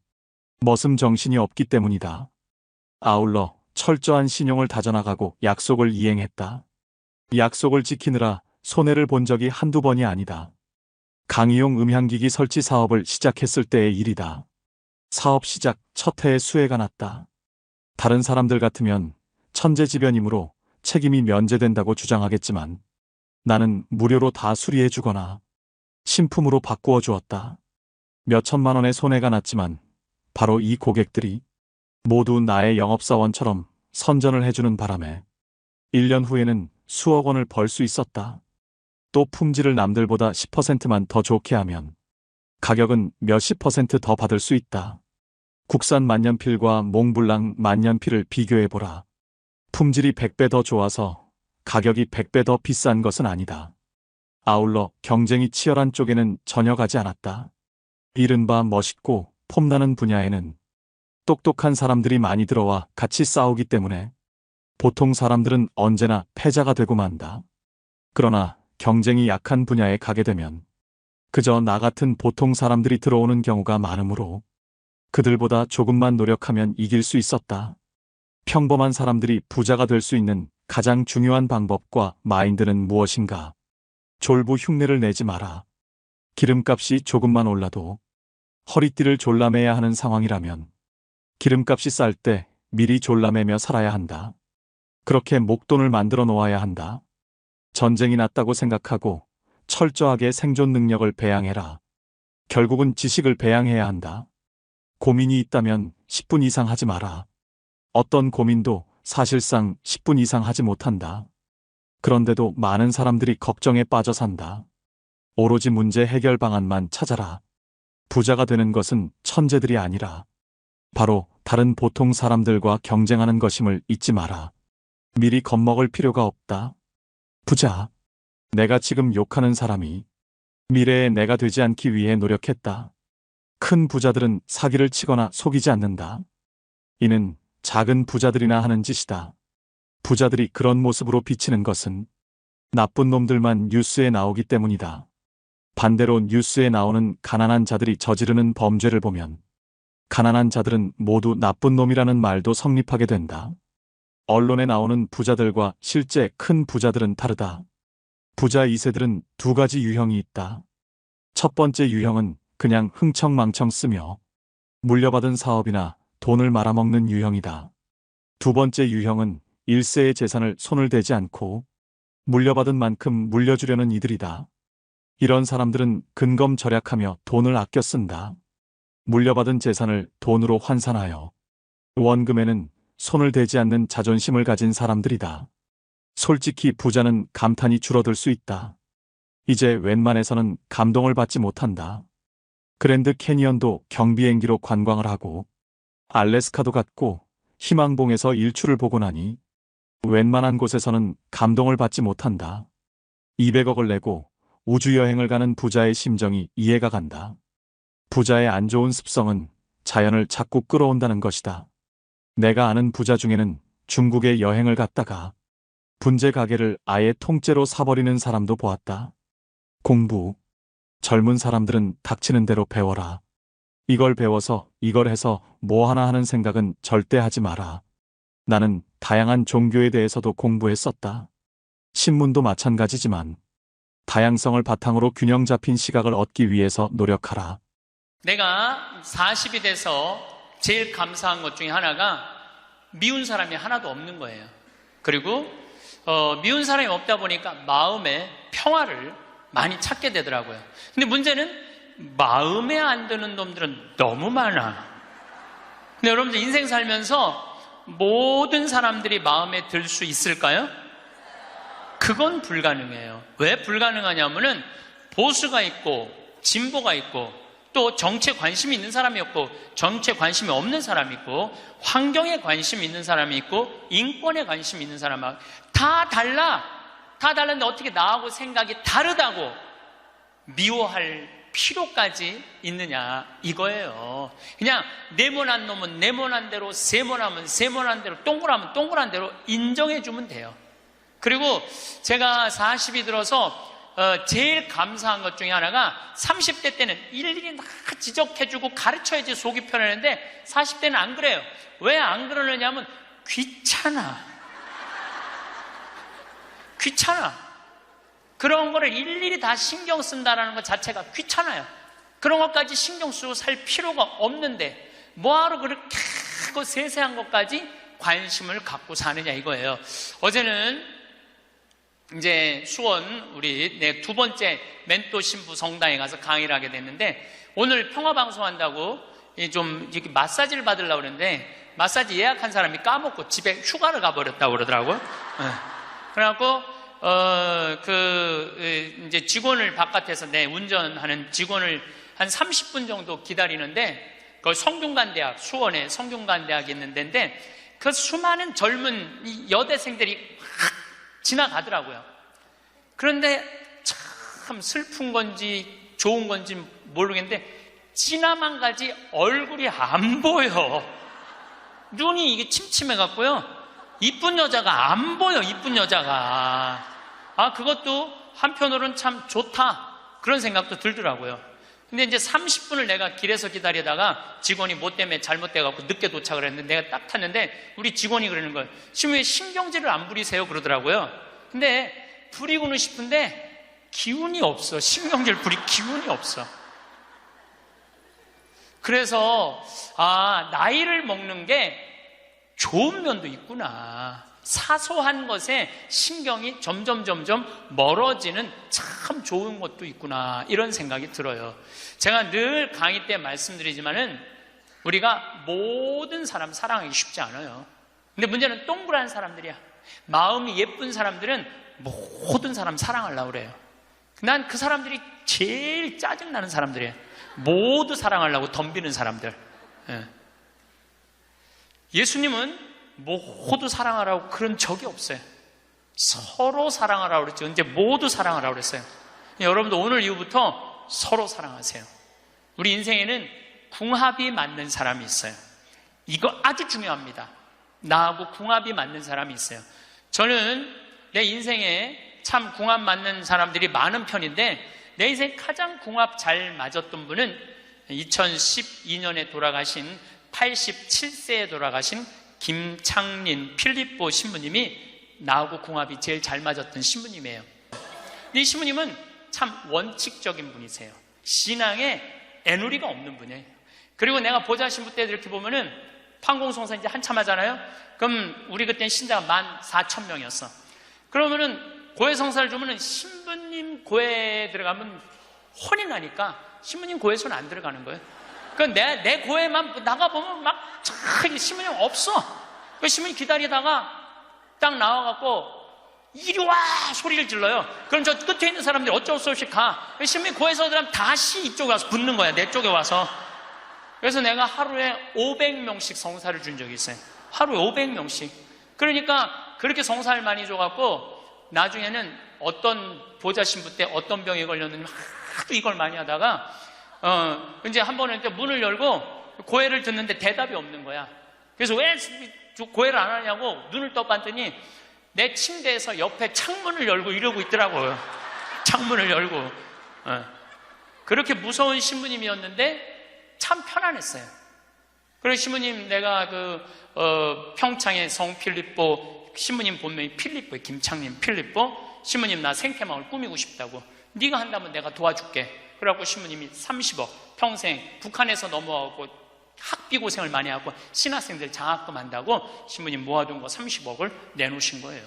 머슴 정신이 없기 때문이다. 아울러 철저한 신용을 다져나가고 약속을 이행했다. 약속을 지키느라 손해를 본 적이 한두 번이 아니다. 강의용 음향기기 설치 사업을 시작했을 때의 일이다. 사업 시작 첫 해에 수해가 났다. 다른 사람들 같으면 천재지변이므로 책임이 면제된다고 주장하겠지만 나는 무료로 다 수리해주거나 신품으로 바꾸어 주었다. 몇 천만 원의 손해가 났지만 바로 이 고객들이 모두 나의 영업사원처럼 선전을 해주는 바람에 1년 후에는 수억 원을 벌 수 있었다. 또 품질을 남들보다 10%만 더 좋게 하면 가격은 몇십 % 더 받을 수 있다. 국산 만년필과 몽블랑 만년필을 비교해보라. 품질이 100배 더 좋아서 가격이 100배 더 비싼 것은 아니다. 아울러 경쟁이 치열한 쪽에는 전혀 가지 않았다. 이른바 멋있고 폼나는 분야에는 똑똑한 사람들이 많이 들어와 같이 싸우기 때문에 보통 사람들은 언제나 패자가 되고 만다. 그러나 경쟁이 약한 분야에 가게 되면 그저 나 같은 보통 사람들이 들어오는 경우가 많으므로 그들보다 조금만 노력하면 이길 수 있었다. 평범한 사람들이 부자가 될 수 있는 가장 중요한 방법과 마인드는 무엇인가? 졸부 흉내를 내지 마라. 기름값이 조금만 올라도 허리띠를 졸라매야 하는 상황이라면 기름값이 쌀 때 미리 졸라매며 살아야 한다. 그렇게 목돈을 만들어 놓아야 한다. 전쟁이 났다고 생각하고 철저하게 생존 능력을 배양해라. 결국은 지식을 배양해야 한다. 고민이 있다면 10분 이상 하지 마라. 어떤 고민도 사실상 10분 이상 하지 못한다. 그런데도 많은 사람들이 걱정에 빠져 산다. 오로지 문제 해결 방안만 찾아라. 부자가 되는 것은 천재들이 아니라 바로 다른 보통 사람들과 경쟁하는 것임을 잊지 마라. 미리 겁먹을 필요가 없다. 부자. 내가 지금 욕하는 사람이 미래의 내가 되지 않기 위해 노력했다. 큰 부자들은 사기를 치거나 속이지 않는다. 이는 작은 부자들이나 하는 짓이다. 부자들이 그런 모습으로 비치는 것은 나쁜 놈들만 뉴스에 나오기 때문이다. 반대로 뉴스에 나오는 가난한 자들이 저지르는 범죄를 보면 가난한 자들은 모두 나쁜 놈이라는 말도 성립하게 된다. 언론에 나오는 부자들과 실제 큰 부자들은 다르다. 부자 2세들은 두 가지 유형이 있다. 첫 번째 유형은 그냥 흥청망청 쓰며 물려받은 사업이나 돈을 말아먹는 유형이다. 두 번째 유형은 1세의 재산을 손을 대지 않고 물려받은 만큼 물려주려는 이들이다. 이런 사람들은 근검절약하며 돈을 아껴 쓴다. 물려받은 재산을 돈으로 환산하여 원금에는 손을 대지 않는 자존심을 가진 사람들이다. 솔직히 부자는 감탄이 줄어들 수 있다. 이제 웬만해서는 감동을 받지 못한다. 그랜드 캐니언도 경비행기로 관광을 하고 알래스카도 갔고 희망봉에서 일출을 보고 나니 웬만한 곳에서는 감동을 받지 못한다. 200억을 내고 우주여행을 가는 부자의 심정이 이해가 간다. 부자의 안 좋은 습성은 자연을 자꾸 끌어온다는 것이다. 내가 아는 부자 중에는 중국에 여행을 갔다가 분재 가게를 아예 통째로 사버리는 사람도 보았다. 공부. 젊은 사람들은 닥치는 대로 배워라. 이걸 배워서 이걸 해서 뭐 하나 하는 생각은 절대 하지 마라. 나는 다양한 종교에 대해서도 공부했었다. 신문도 마찬가지지만 다양성을 바탕으로 균형 잡힌 시각을 얻기 위해서 노력하라. 내가 40이 돼서 제일 감사한 것 중에 하나가 미운 사람이 하나도 없는 거예요. 그리고 미운 사람이 없다 보니까 마음에 평화를 많이 찾게 되더라고요. 근데 문제는 마음에 안 드는 놈들은 너무 많아. 근데 여러분들 인생 살면서 모든 사람들이 마음에 들 수 있을까요? 그건 불가능해요. 왜 불가능하냐면은 보수가 있고 진보가 있고 또 정치에 관심이 있는 사람이 있고 정치에 관심이 없는 사람이 있고 환경에 관심이 있는 사람이 있고 인권에 관심이 있는 사람하고 다 달라. 다 달랐는데 어떻게 나하고 생각이 다르다고 미워할 필요까지 있느냐 이거예요. 그냥 네모난 놈은 네모난 대로, 세모나면 세모난 대로, 동그라면 동그란 대로 인정해주면 돼요. 그리고 제가 40이 들어서 제일 감사한 것 중에 하나가 30대 때는 일일이 다 지적해주고 가르쳐야지 속이 편했는데 40대는 안 그래요. 왜 안 그러느냐면 귀찮아. 그런 거를 일일이 다 신경 쓴다는 것 자체가 귀찮아요. 그런 것까지 신경 쓰고 살 필요가 없는데 뭐하러 그렇게 크고 세세한 것까지 관심을 갖고 사느냐 이거예요. 어제는 이제 수원 우리 두 번째 멘토 신부 성당에 가서 강의를 하게 됐는데 오늘 평화방송 한다고 좀 이렇게 마사지를 받으려고 그러는데 마사지 예약한 사람이 까먹고 집에 휴가를 가버렸다고 그러더라고요. 그래갖고 이제 직원을 바깥에서 운전하는 직원을 한 30분 정도 기다리는데 그 성균관대학 수원에 성균관대학이 있는 데인데 그 수많은 젊은 여대생들이 확 지나가더라고요. 그런데 참 슬픈 건지 좋은 건지 모르겠는데 지나만 가지 얼굴이 안 보여. 눈이 이게 침침해갖고요. 이쁜 여자가 안 보여. 이쁜 여자가. 그것도 한편으로는 참 좋다 그런 생각도 들더라고요. 근데 이제 30분을 내가 길에서 기다리다가 직원이 뭐 때문에 잘못돼갖고 늦게 도착을 했는데 내가 딱 탔는데 우리 직원이 그러는 거예요. 지금 왜 신경질을 안 부리세요? 그러더라고요. 근데 부리고는 싶은데 기운이 없어. 신경질 부릴 기운이 없어. 그래서 나이를 먹는 게 좋은 면도 있구나. 사소한 것에 신경이 점점 멀어지는 참 좋은 것도 있구나 이런 생각이 들어요. 제가 늘 강의 때 말씀드리지만은 우리가 모든 사람 사랑하기 쉽지 않아요. 근데 문제는 동그란 사람들이야. 마음이 예쁜 사람들은 모든 사람 사랑하려고 그래요. 난 그 사람들이 제일 짜증나는 사람들이에요. 모두 사랑하려고 덤비는 사람들. 예수님은 모두 사랑하라고 그런 적이 없어요. 서로 사랑하라고 그랬죠. 이제 모두 사랑하라고 그랬어요. 여러분도 오늘 이후부터 서로 사랑하세요. 우리 인생에는 궁합이 맞는 사람이 있어요. 이거 아주 중요합니다. 나하고 궁합이 맞는 사람이 있어요. 저는 내 인생에 참 궁합 맞는 사람들이 많은 편인데 내 인생 가장 궁합 잘 맞았던 분은 2012년에 돌아가신 87세에 돌아가신 김창린 필립보 신부님이 나하고 궁합이 제일 잘 맞았던 신부님이에요. 이 신부님은 참 원칙적인 분이세요. 신앙에 애누리가 없는 분이에요. 그리고 내가 보좌 신부 때 이렇게 보면은 판공성사 이제 한참 하잖아요. 그럼 우리 그때는 신자가 14,000명이었어. 그러면은 고해성사를 주면은 신부님 고해 들어가면 혼이 나니까 신부님 고해 손 안 들어가는 거예요. 그 내 고해만 나가보면 막 신부님 없어. 그 신부님 기다리다가 딱 나와갖고 이리 와 소리를 질러요. 그럼 저 끝에 있는 사람들이 어쩔 수 없이 가. 신부님 고해서 들어가면 다시 이쪽에 와서 붙는 거야. 내 쪽에 와서. 그래서 내가 하루에 500명씩 성사를 준 적이 있어요. 하루에 500명씩. 그러니까 그렇게 성사를 많이 줘갖고 나중에는 어떤 보좌 신부 때 어떤 병에 걸렸는지 하도 이걸 많이 하다가 이제 한 번은 이제 문을 열고 고해를 듣는데 대답이 없는 거야. 그래서 왜 고해를 안 하냐고 눈을 떠봤더니 내 침대에서 옆에 창문을 열고 이러고 있더라고요. 창문을 열고. 그렇게 무서운 신부님이었는데 참 편안했어요. 그리고 신부님 내가 평창의 성 필립보 신부님 본명이 필립보예요. 김창림 필립보. 신부님 나 생태마을 꾸미고 싶다고. 네가 한다면 내가 도와줄게. 그래갖고 신부님이 30억 평생 북한에서 넘어오고 학비 고생을 많이 하고 신학생들 장학금 한다고 신부님 모아둔 거 30억을 내놓으신 거예요.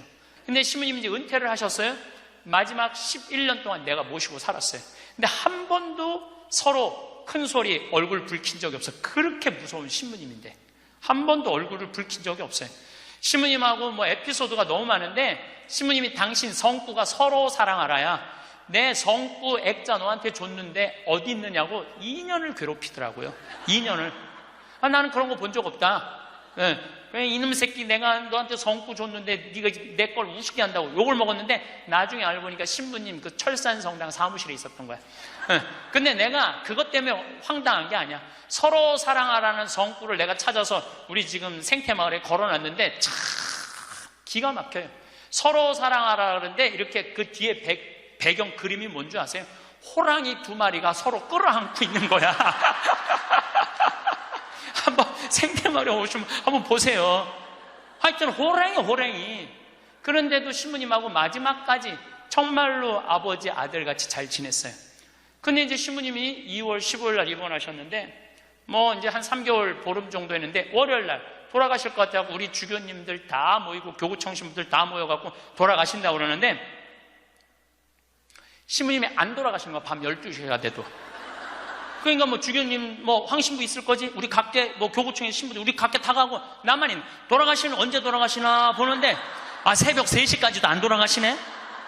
근데 신부님이 이제 은퇴를 하셨어요. 마지막 11년 동안 내가 모시고 살았어요. 근데 한 번도 서로 큰 소리 얼굴 붉힌 적이 없어요. 그렇게 무서운 신부님인데 한 번도 얼굴을 붉힌 적이 없어요. 신부님하고 뭐 에피소드가 너무 많은데 신부님이 당신 성구가 서로 사랑하라야 내 성구 액자 너한테 줬는데 어디 있느냐고 2년을 괴롭히더라고요. 2년을. 나는 그런 거 본 적 없다. 네. 이놈 새끼 내가 너한테 성구 줬는데 네가 내 걸 우습게 한다고 욕을 먹었는데 나중에 알고 보니까 신부님 그 철산성당 사무실에 있었던 거야. 네. 근데 내가 그것 때문에 황당한 게 아니야. 서로 사랑하라는 성구를 내가 찾아서 우리 지금 생태마을에 걸어놨는데 참 기가 막혀요. 서로 사랑하라 그러는데 이렇게 그 뒤에 배경 그림이 뭔지 아세요? 호랑이 2마리가 서로 끌어안고 있는 거야. 한번 생태마을에 오시면 한번 보세요. 하여튼 호랑이. 그런데도 신부님하고 마지막까지 정말로 아버지 아들같이 잘 지냈어요. 근데 이제 신부님이 2월 15일 날 입원하셨는데 뭐 이제 한 3개월 보름 정도 했는데 월요일 날 돌아가실 것 같다고 우리 주교님들 다 모이고 교구청 신부들 다 모여갖고 돌아가신다고 그러는데 신부님이 안 돌아가시는 거야. 밤 12시가 돼도. 그러니까 뭐 주교님 뭐 황신부 있을 거지? 우리 각계 뭐 교구청의 신부들 우리 각계 다 가고 나만 있는. 돌아가시는 언제 돌아가시나 보는데 새벽 3시까지도 안 돌아가시네?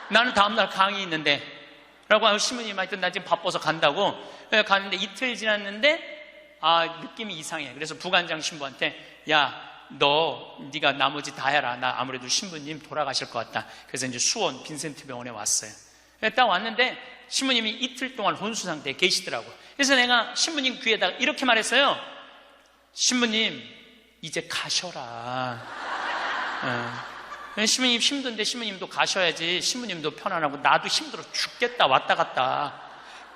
나는 다음날 강의 있는데 라고 신부님 하여튼 나 지금 바빠서 간다고 가는데 이틀 지났는데 느낌이 이상해. 그래서 부관장 신부한테 네가 나머지 다 해라. 나 아무래도 신부님 돌아가실 것 같다. 그래서 이제 수원 빈센트 병원에 왔어요. 딱 왔는데 신부님이 이틀 동안 혼수 상태에 계시더라고. 그래서 내가 신부님 귀에다가 이렇게 말했어요. 신부님 이제 가셔라. 신부님 힘든데 신부님도 가셔야지. 신부님도 편안하고 나도 힘들어 죽겠다 왔다 갔다.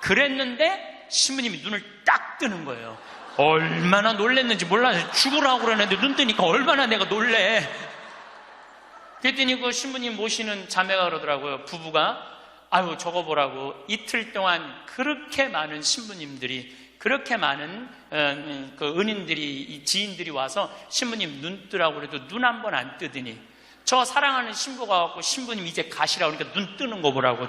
그랬는데 신부님이 눈을 딱 뜨는 거예요. 얼마나 놀랬는지 몰라요. 죽으라고 그러는데 눈 뜨니까 얼마나 내가 놀래. 그랬더니 그 신부님 모시는 자매가 그러더라고요. 부부가 저거 보라고 이틀 동안 그렇게 많은 신부님들이 그렇게 많은 그 은인들이 지인들이 와서 신부님 눈 뜨라고 그래도 눈 한 번 안 뜨더니 저 사랑하는 신부가 와서 신부님 이제 가시라고 그러니까 눈 뜨는 거 보라고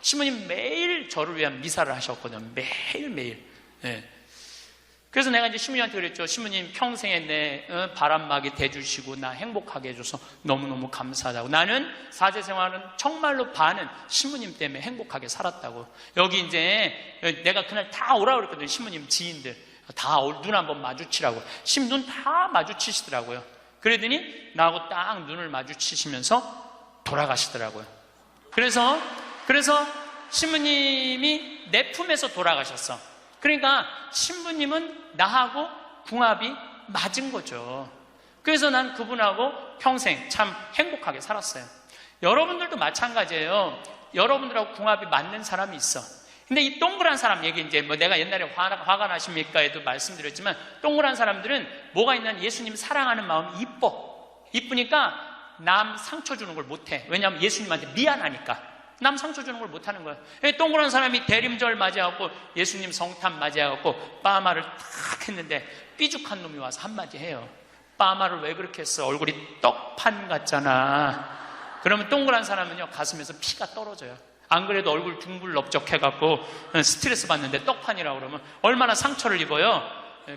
신부님 매일 저를 위한 미사를 하셨거든요. 매일매일. 네. 그래서 내가 이제 신부님한테 그랬죠. 신부님 평생에 내 바람막이 대주시고 나 행복하게 해줘서 너무너무 감사하다고. 나는 사제 생활은 정말로 반은 신부님 때문에 행복하게 살았다고. 여기 이제 내가 그날 다 오라고 그랬거든요. 신부님 지인들 다 눈 한번 마주치라고. 신부 눈 다 마주치시더라고요. 그러더니 나하고 딱 눈을 마주치시면서 돌아가시더라고요. 그래서 신부님이 내 품에서 돌아가셨어. 그러니까 신부님은 나하고 궁합이 맞은 거죠. 그래서 난 그분하고 평생 참 행복하게 살았어요. 여러분들도 마찬가지예요. 여러분들하고 궁합이 맞는 사람이 있어. 근데 이 동그란 사람 얘기 이제 뭐 내가 옛날에 화가 나십니까에도 말씀드렸지만 동그란 사람들은 뭐가 있냐면 예수님 사랑하는 마음이 이쁘니까 남 상처 주는 걸 못해. 왜냐하면 예수님한테 미안하니까. 남 상처 주는 걸 못하는 거야. 동그란 사람이 대림절 맞이하고 예수님 성탄 맞이하고 빠마를 탁 했는데 삐죽한 놈이 와서 한마디 해요. 빠마를 왜 그렇게 했어? 얼굴이 떡판 같잖아. 그러면 동그란 사람은요 가슴에서 피가 떨어져요. 안 그래도 얼굴 둥글럽적해갖고 스트레스 받는데 떡판이라고 그러면 얼마나 상처를 입어요.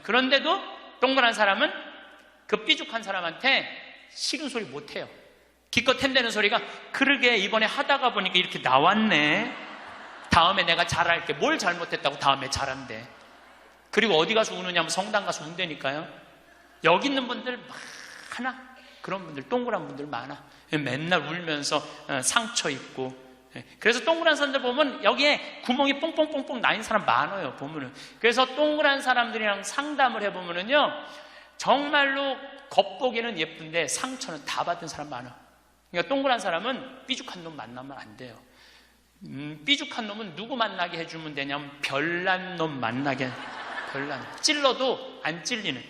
그런데도 동그란 사람은 그 삐죽한 사람한테 싫은 소리 못해요. 기껏 햄대는 소리가 그러게 이번에 하다가 보니까 이렇게 나왔네. 다음에 내가 잘할게. 뭘 잘못했다고 다음에 잘한대. 그리고 어디 가서 우느냐면 성당 가서 운다니까요. 여기 있는 분들 많아. 그런 분들 동그란 분들 많아. 맨날 울면서 상처 입고. 그래서 동그란 사람들 보면 여기에 구멍이 뽕뽕뽕뽕 나인 사람 많아요. 보면은. 그래서 동그란 사람들이랑 상담을 해보면은요 정말로 겉보기는 예쁜데 상처는 다 받은 사람 많아. 그러니까 동그란 사람은 삐죽한 놈 만나면 안 돼요. 삐죽한 놈은 누구 만나게 해주면 되냐면 별난 놈 만나게. 별난. 찔러도 안 찔리는.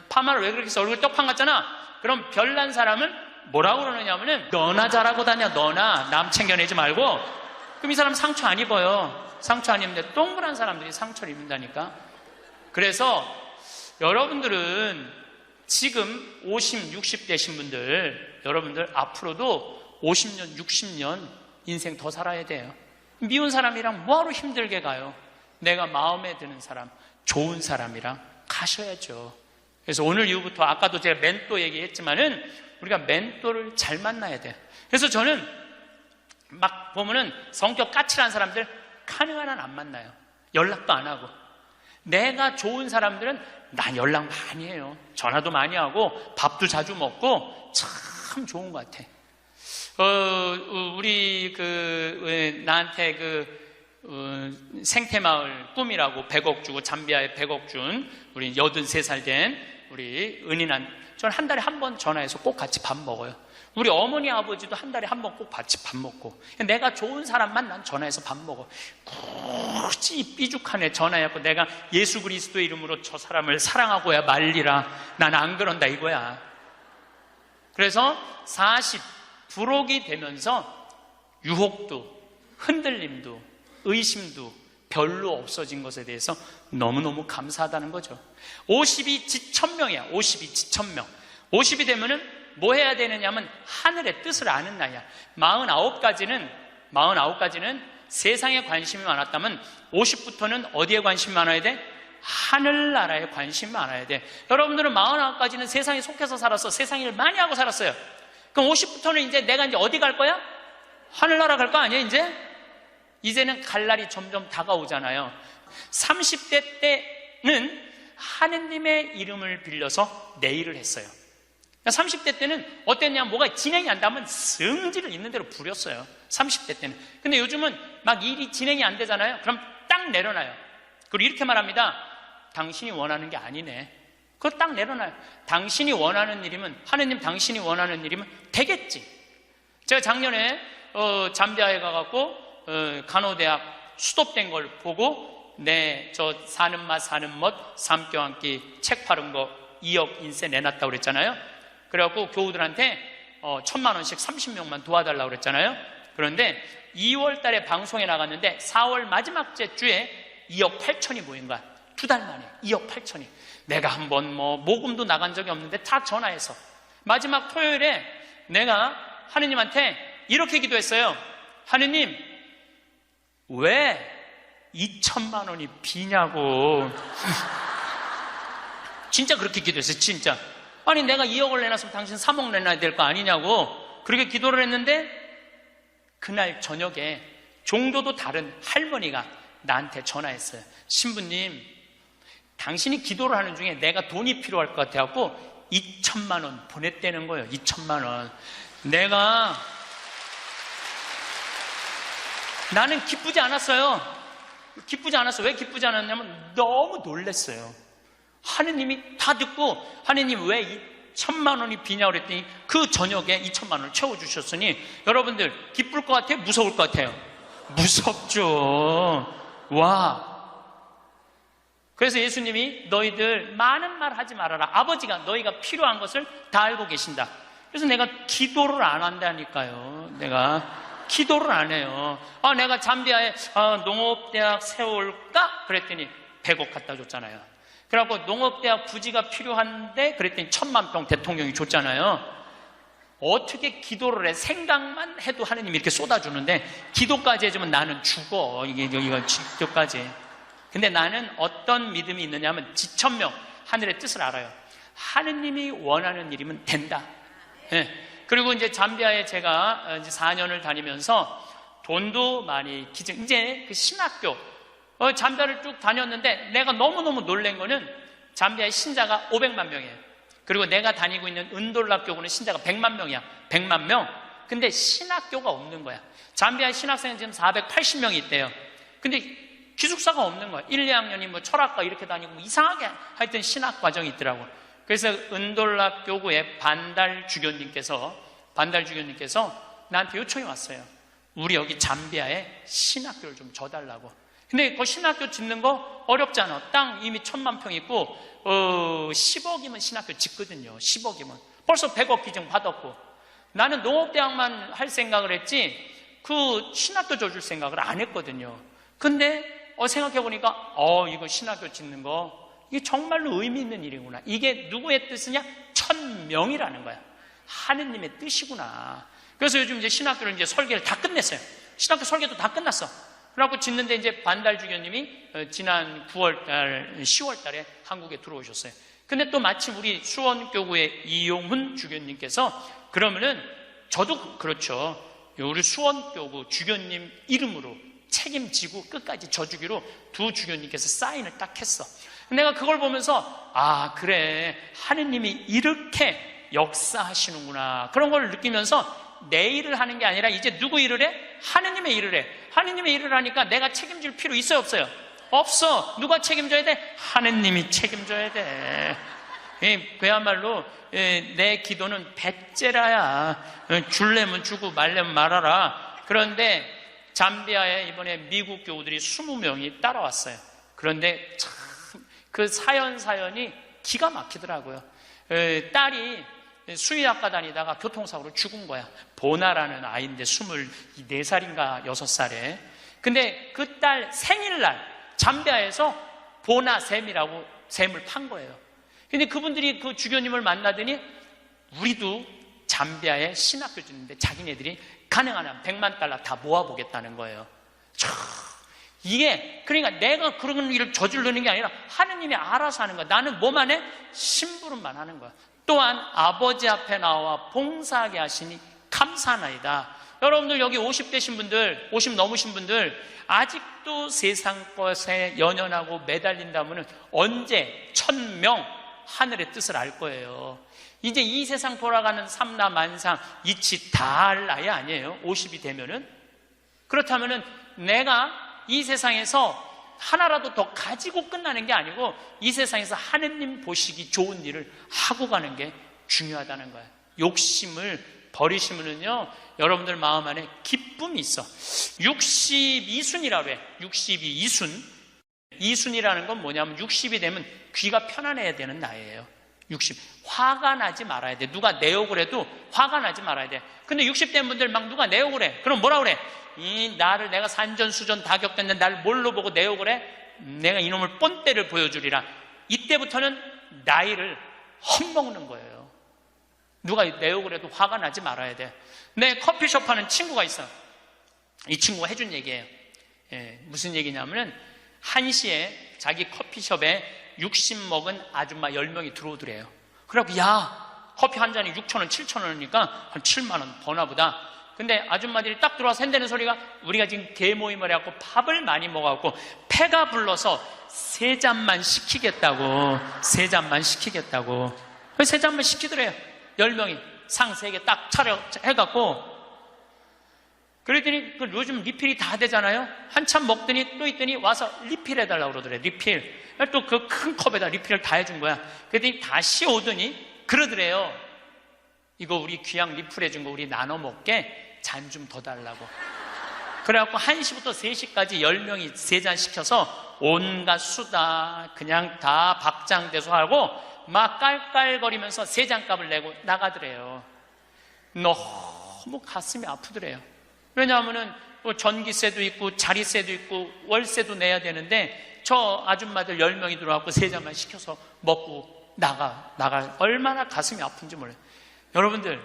파마를 왜 그렇게 해서 얼굴 떡판 같잖아. 그럼 별난 사람은 뭐라고 그러느냐면은 너나 잘하고 다녀. 너나 남 챙겨내지 말고. 그럼 이 사람 상처 안 입어요. 상처 안 입는데 동그란 사람들이 상처를 입는다니까. 그래서 여러분들은 지금 50, 60 되신 분들, 여러분들 앞으로도 50년, 60년 인생 더 살아야 돼요. 미운 사람이랑 뭐하러 힘들게 가요? 내가 마음에 드는 사람, 좋은 사람이랑 가셔야죠. 그래서 오늘 이후부터 아까도 제가 멘토 얘기했지만은 우리가 멘토를 잘 만나야 돼요. 그래서 저는 막 보면은 성격 까칠한 사람들 가능한 한 안 만나요. 연락도 안 하고. 내가 좋은 사람들은 난 연락 많이 해요. 전화도 많이 하고 밥도 자주 먹고 참 좋은 것 같아. 우리 나한테 생태마을 꿈이라고 100억 주고 잠비아에 100억 준 우리 83살 된 우리 은인한, 저는 한 달에 한 번 전화해서 꼭 같이 밥 먹어요. 우리 어머니 아버지도 한 달에 한 번 꼭 같이 밥 먹고. 내가 좋은 사람만 난 전화해서 밥 먹어. 굳이 삐죽하네 전화해갖고 내가 예수 그리스도 이름으로 저 사람을 사랑하고야 말리라. 난 안 그런다 이거야. 그래서 40 부록이 되면서 유혹도 흔들림도 의심도 별로 없어진 것에 대해서 너무너무 감사하다는 거죠. 50이 지천명이야. 50이 지천명. 50이 되면은 뭐 해야 되느냐면 하늘의 뜻을 아는 나이야. 49까지는 세상에 관심이 많았다면 50부터는 어디에 관심이 많아야 돼? 하늘나라에 관심이 많아야 돼. 여러분들은 49까지는 세상에 속해서 살았어. 세상 일 많이 하고 살았어요. 그럼 50부터는 이제 내가 이제 어디 갈 거야? 하늘나라 갈 거 아니야 이제? 이제는 갈 날이 점점 다가오잖아요. 30대 때는 하느님의 이름을 빌려서 내일을 했어요. 30대 때는 어땠냐, 뭐가 진행이 안 되면 성질을 있는 대로 부렸어요. 30대 때는. 근데 요즘은 막 일이 진행이 안 되잖아요. 그럼 딱 내려놔요. 그리고 이렇게 말합니다. 당신이 원하는 게 아니네. 그거 딱 내려놔요. 당신이 원하는 일이면, 하느님 당신이 원하는 일이면 되겠지. 제가 작년에 잠비아에 가갖고 간호대학 수도된 걸 보고 저 사는 맛 사는 멋 삼교 한 끼 책 파는 거 2억 인세 내놨다고 그랬잖아요. 그래갖고 교우들한테 1,000만 원씩 30명만 도와달라고 그랬잖아요. 그런데 2월 달에 방송에 나갔는데 4월 마지막 주에 2억 8천이 모인 거야. 2달 만에 2억 8천이. 내가 한번 모금도 나간 적이 없는데 다 전화해서 마지막 토요일에 내가 하느님한테 이렇게 기도했어요. 하느님, 왜 2천만 원이 비냐고. 진짜 그렇게 기도했어요. 진짜. 아니 내가 2억을 내놨으면 당신 3억 내놔야 될 거 아니냐고 그렇게 기도를 했는데, 그날 저녁에 종도도 다른 할머니가 나한테 전화했어요. 신부님, 당신이 기도를 하는 중에 내가 돈이 필요할 것 같아갖고 2천만 원 보냈다는 거예요. 2천만 원. 나는 기쁘지 않았어요. 기쁘지 않았어. 왜 기쁘지 않았냐면 너무 놀랐어요. 하느님이 다 듣고 하느님 왜 2천만 원이 비냐고 그랬더니 그 저녁에 2천만 원을 채워주셨으니 여러분들 기쁠 것 같아요? 무서울 것 같아요? 무섭죠. 와. 그래서 예수님이 너희들 많은 말 하지 말아라. 아버지가 너희가 필요한 것을 다 알고 계신다. 그래서 내가 기도를 안 한다니까요. 내가 기도를 안 해요. 내가 잠비아에 농업대학 세울까? 그랬더니 100억 갖다 줬잖아요. 그래갖고 농업대학 부지가 필요한데 그랬더니 1,000만 평 대통령이 줬잖아요. 어떻게 기도를 해? 생각만 해도 하느님이 이렇게 쏟아주는데 기도까지 해주면 나는 죽어. 이거 기도까지. 근데 나는 어떤 믿음이 있느냐 하면 지천명 하늘의 뜻을 알아요. 하느님이 원하는 일이면 된다. 네. 그리고 이제 잠비아에 제가 이제 4년을 다니면서 돈도 많이 이제 그 신학교 잠비아를 쭉 다녔는데 내가 너무너무 놀란 거는 잠비아의 신자가 500만 명이에요. 그리고 내가 다니고 있는 은돌라 교구는 신자가 100만 명이야. 100만 명. 근데 신학교가 없는 거야. 잠비아 신학생은 지금 480명이 있대요. 근데 기숙사가 없는 거야. 1, 2학년이 철학과 이렇게 다니고 이상하게 하여튼 신학 과정이 있더라고. 그래서 은돌라 교구의 반달 주교님께서 나한테 요청이 왔어요. 우리 여기 잠비아에 신학교를 좀 줘달라고. 근데 그 신학교 짓는 거 어렵잖아. 땅 이미 1,000만 평 있고 10억이면 신학교 짓거든요. 10억이면 벌써 100억 기증 받았고. 나는 농업대학만 할 생각을 했지 그 신학교 줘줄 생각을 안 했거든요. 근데 생각해보니까 이거 신학교 짓는 거 이게 정말로 의미 있는 일이구나. 이게 누구의 뜻이냐? 천명이라는 거야. 하느님의 뜻이구나. 그래서 요즘 이제 신학교를 이제 설계를 다 끝냈어요. 신학교 설계도 다 끝났어. 그래갖고 짓는데 이제 반달 주교님이 지난 9월달, 10월달에 한국에 들어오셨어요. 근데 또 마침 우리 수원교구의 이용훈 주교님께서 그러면은 저도 그렇죠. 우리 수원교구 주교님 이름으로 책임지고 끝까지 져주기로 두 주교님께서 사인을 딱 했어. 내가 그걸 보면서 그래, 하느님이 이렇게 역사하시는구나 그런 걸 느끼면서 내 일을 하는 게 아니라 이제 누구 일을 해? 하느님의 일을 해. 하느님의 일을 하니까 내가 책임질 필요 있어요, 없어요? 없어. 누가 책임져야 돼? 하느님이 책임져야 돼. 그야말로 내 기도는 배째라야. 줄래면 주고 말래면 말아라. 그런데 잠비아에 이번에 미국 교우들이 20명이 따라왔어요. 그런데 참 그 사연이 기가 막히더라고요. 딸이 수의학과 다니다가 교통사고로 죽은 거야. 보나라는 아이인데 24살인가 6살에. 근데 그 딸 생일날 잠비아에서 보나 샘이라고 샘을 판 거예요. 근데 그분들이 그 주교님을 만나더니 우리도 잠비아에 신학교 짓는데 자기네들이 가능한 한 100만 달러 다 모아보겠다는 거예요. 이게 그러니까 내가 그런 일을 저지르는 게 아니라 하느님이 알아서 하는 거야. 나는 뭐만 해? 심부름만 하는 거야. 또한 아버지 앞에 나와 봉사하게 하시니 감사하나이다. 여러분들 여기 50 되신 분들, 50 넘으신 분들 아직도 세상 것에 연연하고 매달린다면 언제 천명 하늘의 뜻을 알 거예요. 이제 이 세상 돌아가는 삼라만상 이치 다 할 나이 아니에요. 50이 되면은. 그렇다면은 내가 이 세상에서 하나라도 더 가지고 끝나는 게 아니고 이 세상에서 하느님 보시기 좋은 일을 하고 가는 게 중요하다는 거예요. 욕심을 버리시면은요, 여러분들 마음 안에 기쁨이 있어. 62순이라고 해. 62이순. 이순이라는 건 뭐냐면 60이 되면 귀가 편안해야 되는 나이예요. 60. 화가 나지 말아야 돼. 누가 내 욕을 해도 화가 나지 말아야 돼. 근데 60 된 분들 막 누가 내 욕을 해. 그럼 뭐라 그래? 나를 내가 산전수전 다 겪었는데 날 뭘로 보고 내 욕을 해? 내가 이놈을 뻔때를 보여주리라. 이때부터는 나이를 헛먹는 거예요. 누가 내 욕을 해도 화가 나지 말아야 돼. 내 커피숍 하는 친구가 있어. 이 친구가 해준 얘기예요. 무슨 얘기냐면은 1시에 자기 커피숍에 60 먹은 아줌마 10명이 들어오더래요. 그래갖고 야, 커피 한 잔이 6,000원, 7,000원이니까 한 7만원 버나 보다. 근데 아줌마들이 딱 들어와서 한다는 소리가 우리가 지금 대모임을 해갖고 밥을 많이 먹어갖고 패가 불러서 3잔만 시키겠다고. 3잔만 시키겠다고. 3잔만 시키더래요. 10명이 상 3개 딱 차려 해갖고. 그랬더니 요즘 리필이 다 되잖아요. 한참 먹더니 또 있더니 와서 리필해달라고 그러더래. 리필. 또 그 큰 컵에다 리필을 다 해준 거야. 그랬더니 다시 오더니 그러더래요. 이거 우리 귀양 리필해준 거 우리 나눠 먹게 잔 좀 더 달라고. 그래갖고 1시부터 3시까지 10명이 3잔 시켜서 온갖 수다 그냥 다 박장대소 하고 막 깔깔거리면서 3잔 값을 내고 나가더래요. 너무 가슴이 아프더래요. 왜냐하면은 전기세도 있고 자리세도 있고 월세도 내야 되는데 저 아줌마들 10명이 들어와서 3잔만 시켜서 먹고 나가 얼마나 가슴이 아픈지 몰라요. 여러분들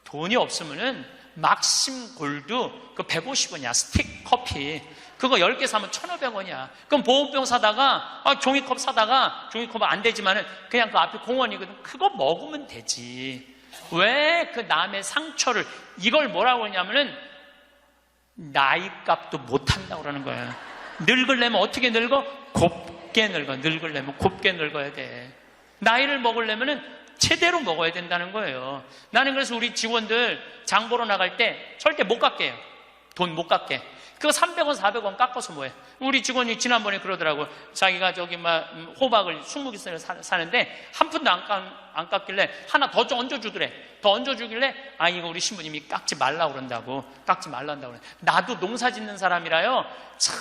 돈이 없으면은 막심 골드 그 150원이야. 스틱 커피 그거 10개 사면 1,500원이야. 그럼 보온병 사다가 종이컵 사다가 종이컵은 안 되지만은 그냥 그 앞에 공원이거든. 그거 먹으면 되지. 왜 그 남의 상처를 이걸 뭐라고 하냐면은 나이값도 못한다고 그러는 거예요. 늙으려면 어떻게 늙어? 곱게 늙어. 늙으려면 곱게 늙어야 돼. 나이를 먹으려면은 제대로 먹어야 된다는 거예요. 나는 그래서 우리 직원들 장 보러 나갈 때 절대 못 깎게 해요. 돈 못 깎게. 그거 300원, 400원 깎아서 뭐해. 우리 직원이 지난번에 그러더라고. 자기가 저기 호박을 20개 사는데 한 푼도 안 깎길래 하나 더 얹어주더래. 더 얹어주길래 이거 우리 신부님이 깎지 말라고 그런다고. 깎지 말란다고 그래. 나도 농사 짓는 사람이라요. 참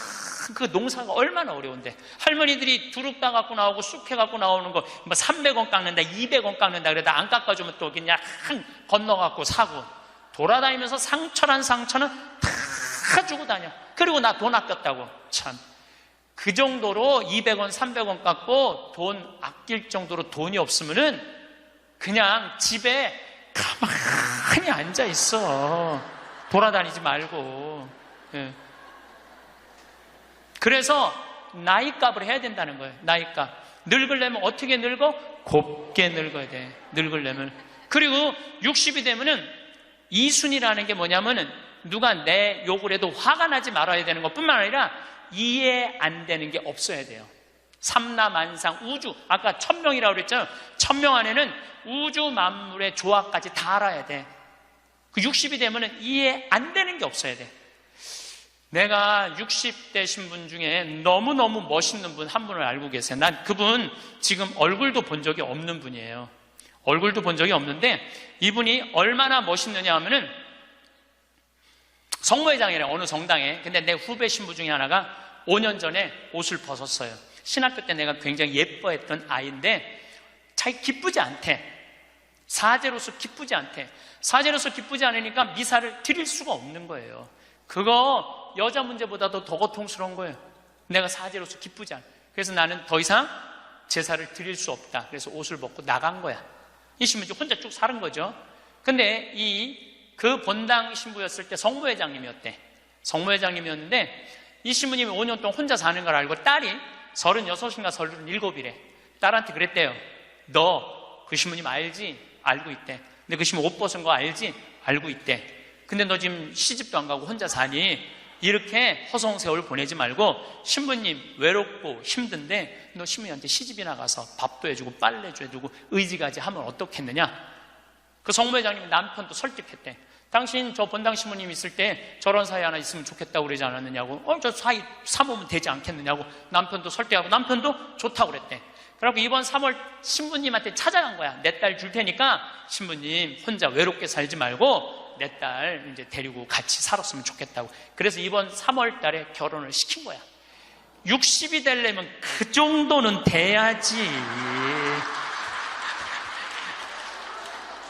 그 농사가 얼마나 어려운데. 할머니들이 두릅 따 갖고 나오고 쑥해 갖고 나오는 거 300원 깎는다, 200원 깎는다 그래. 나 안 깎아주면 또 그냥 건너 갖고 사고. 돌아다니면서 상처란 상처는 다 주고 다녀. 그리고 나 돈 아꼈다고. 참. 그 정도로 200원, 300원 깎고 돈 아낄 정도로 돈이 없으면은 그냥 집에 가만히 앉아 있어. 돌아다니지 말고. 예. 그래서 나이값을 해야 된다는 거예요. 나이값. 늙으려면 어떻게 늙어? 곱게 늙어야 돼. 늙으려면. 그리고 60이 되면은 이순이라는 게 뭐냐면은 누가 내 욕을 해도 화가 나지 말아야 되는 것뿐만 아니라 이해 안 되는 게 없어야 돼요. 삼라만상 우주, 아까 1000명이라고 그랬잖아요. 1000명 안에는 우주 만물의 조화까지 다 알아야 돼. 그 60이 되면은 이해 안 되는 게 없어야 돼. 내가 60대 신분 중에 너무너무 멋있는 분 한 분을 알고 계세요. 난 그분 지금 얼굴도 본 적이 없는 분이에요. 얼굴도 본 적이 없는데 이분이 얼마나 멋있느냐 하면은 성모회장이래, 어느 정당에. 근데 내 후배 신부 중에 하나가 5년 전에 옷을 벗었어요. 신학교 때 내가 굉장히 예뻐했던 아이인데 자기 기쁘지 않대. 사제로서 기쁘지 않대. 사제로서 기쁘지 않으니까 미사를 드릴 수가 없는 거예요. 그거 여자 문제보다도 더 고통스러운 거예요. 내가 사제로서 기쁘지 않아. 그래서 나는 더 이상 제사를 드릴 수 없다. 그래서 옷을 벗고 나간 거야. 이 신부는 혼자 쭉 사는 거죠. 근데 그 본당 신부였을 때 성모회장님이었대. 성모회장님이었는데 이 신부님이 5년 동안 혼자 사는 걸 알고 딸이 36인가 37이래. 딸한테 그랬대요. 너 그 신부님 알지? 알고 있대. 근데 그 신부 옷 벗은 거 알지? 알고 있대. 근데 너 지금 시집도 안 가고 혼자 사니? 이렇게 허송세월 보내지 말고 신부님 외롭고 힘든데 너 신부님한테 시집이나 가서 밥도 해주고 빨래도 해주고 의지가지 하면 어떻겠느냐? 그 성모회장님이 남편도 설득했대. 당신 저 본당 신부님 있을 때 저런 사이 하나 있으면 좋겠다고 그러지 않았느냐고. 저 사이 사모면 되지 않겠느냐고 남편도 설득하고 남편도 좋다고 그랬대. 그래갖고 이번 3월 신부님한테 찾아간 거야. 내 딸 줄 테니까 신부님 혼자 외롭게 살지 말고 내 딸 이제 데리고 같이 살았으면 좋겠다고. 그래서 이번 3월 달에 결혼을 시킨 거야. 60이 되려면 그 정도는 돼야지.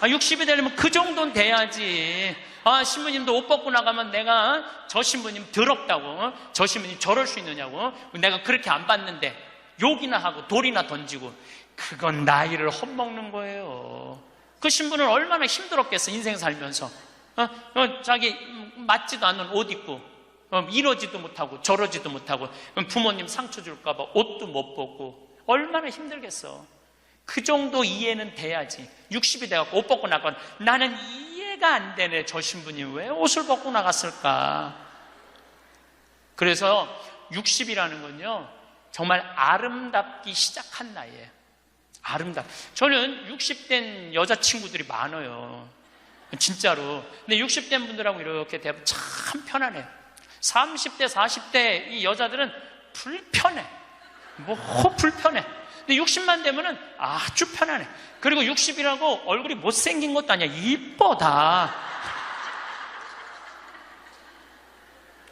60이 되려면 그 정도는 돼야지. 신부님도 옷 벗고 나가면 내가 저 신부님 더럽다고, 저 신부님 저럴 수 있느냐고, 내가 그렇게 안 봤는데 욕이나 하고 돌이나 던지고, 그건 나이를 헛먹는 거예요. 그 신부는 얼마나 힘들었겠어, 인생 살면서. 자기 맞지도 않는 옷 입고 이러지도 못하고 저러지도 못하고 부모님 상처 줄까봐 옷도 못 벗고 얼마나 힘들겠어. 그 정도 이해는 돼야지. 60이 돼갖고 옷 벗고 나가면 나는 이해가 안 되네. 저 신부님 왜 옷을 벗고 나갔을까? 그래서 60이라는 건요 정말 아름답기 시작한 나이에요. 저는 60된 여자친구들이 많아요. 진짜로. 근데 60된 분들하고 이렇게 대하면 참 편안해요. 30대, 40대 이 여자들은 불편해. 불편해. 근데 60만 되면은 아주 편안해. 그리고 60이라고 얼굴이 못생긴 것도 아니야. 이뻐 다.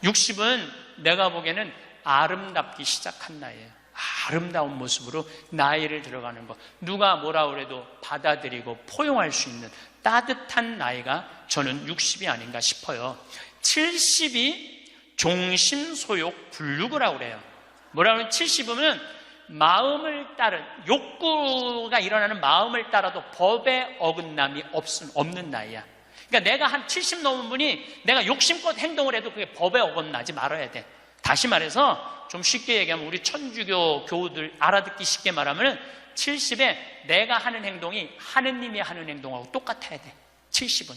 60은 내가 보기에는 아름답기 시작한 나이에요. 아름다운 모습으로 나이를 들어가는 것. 누가 뭐라 그래도 받아들이고 포용할 수 있는 따뜻한 나이가 저는 60이 아닌가 싶어요. 70이 종심소욕 불육이라고 그래요. 뭐라 그러면 70이면 마음을 따른, 욕구가 일어나는 마음을 따라도 법에 어긋남이 없는 나이야. 그러니까 내가 한 70 넘은 분이 내가 욕심껏 행동을 해도 그게 법에 어긋나지 말아야 돼. 다시 말해서 좀 쉽게 얘기하면 우리 천주교 교우들 알아듣기 쉽게 말하면 70에 내가 하는 행동이 하느님이 하는 행동하고 똑같아야 돼. 70은.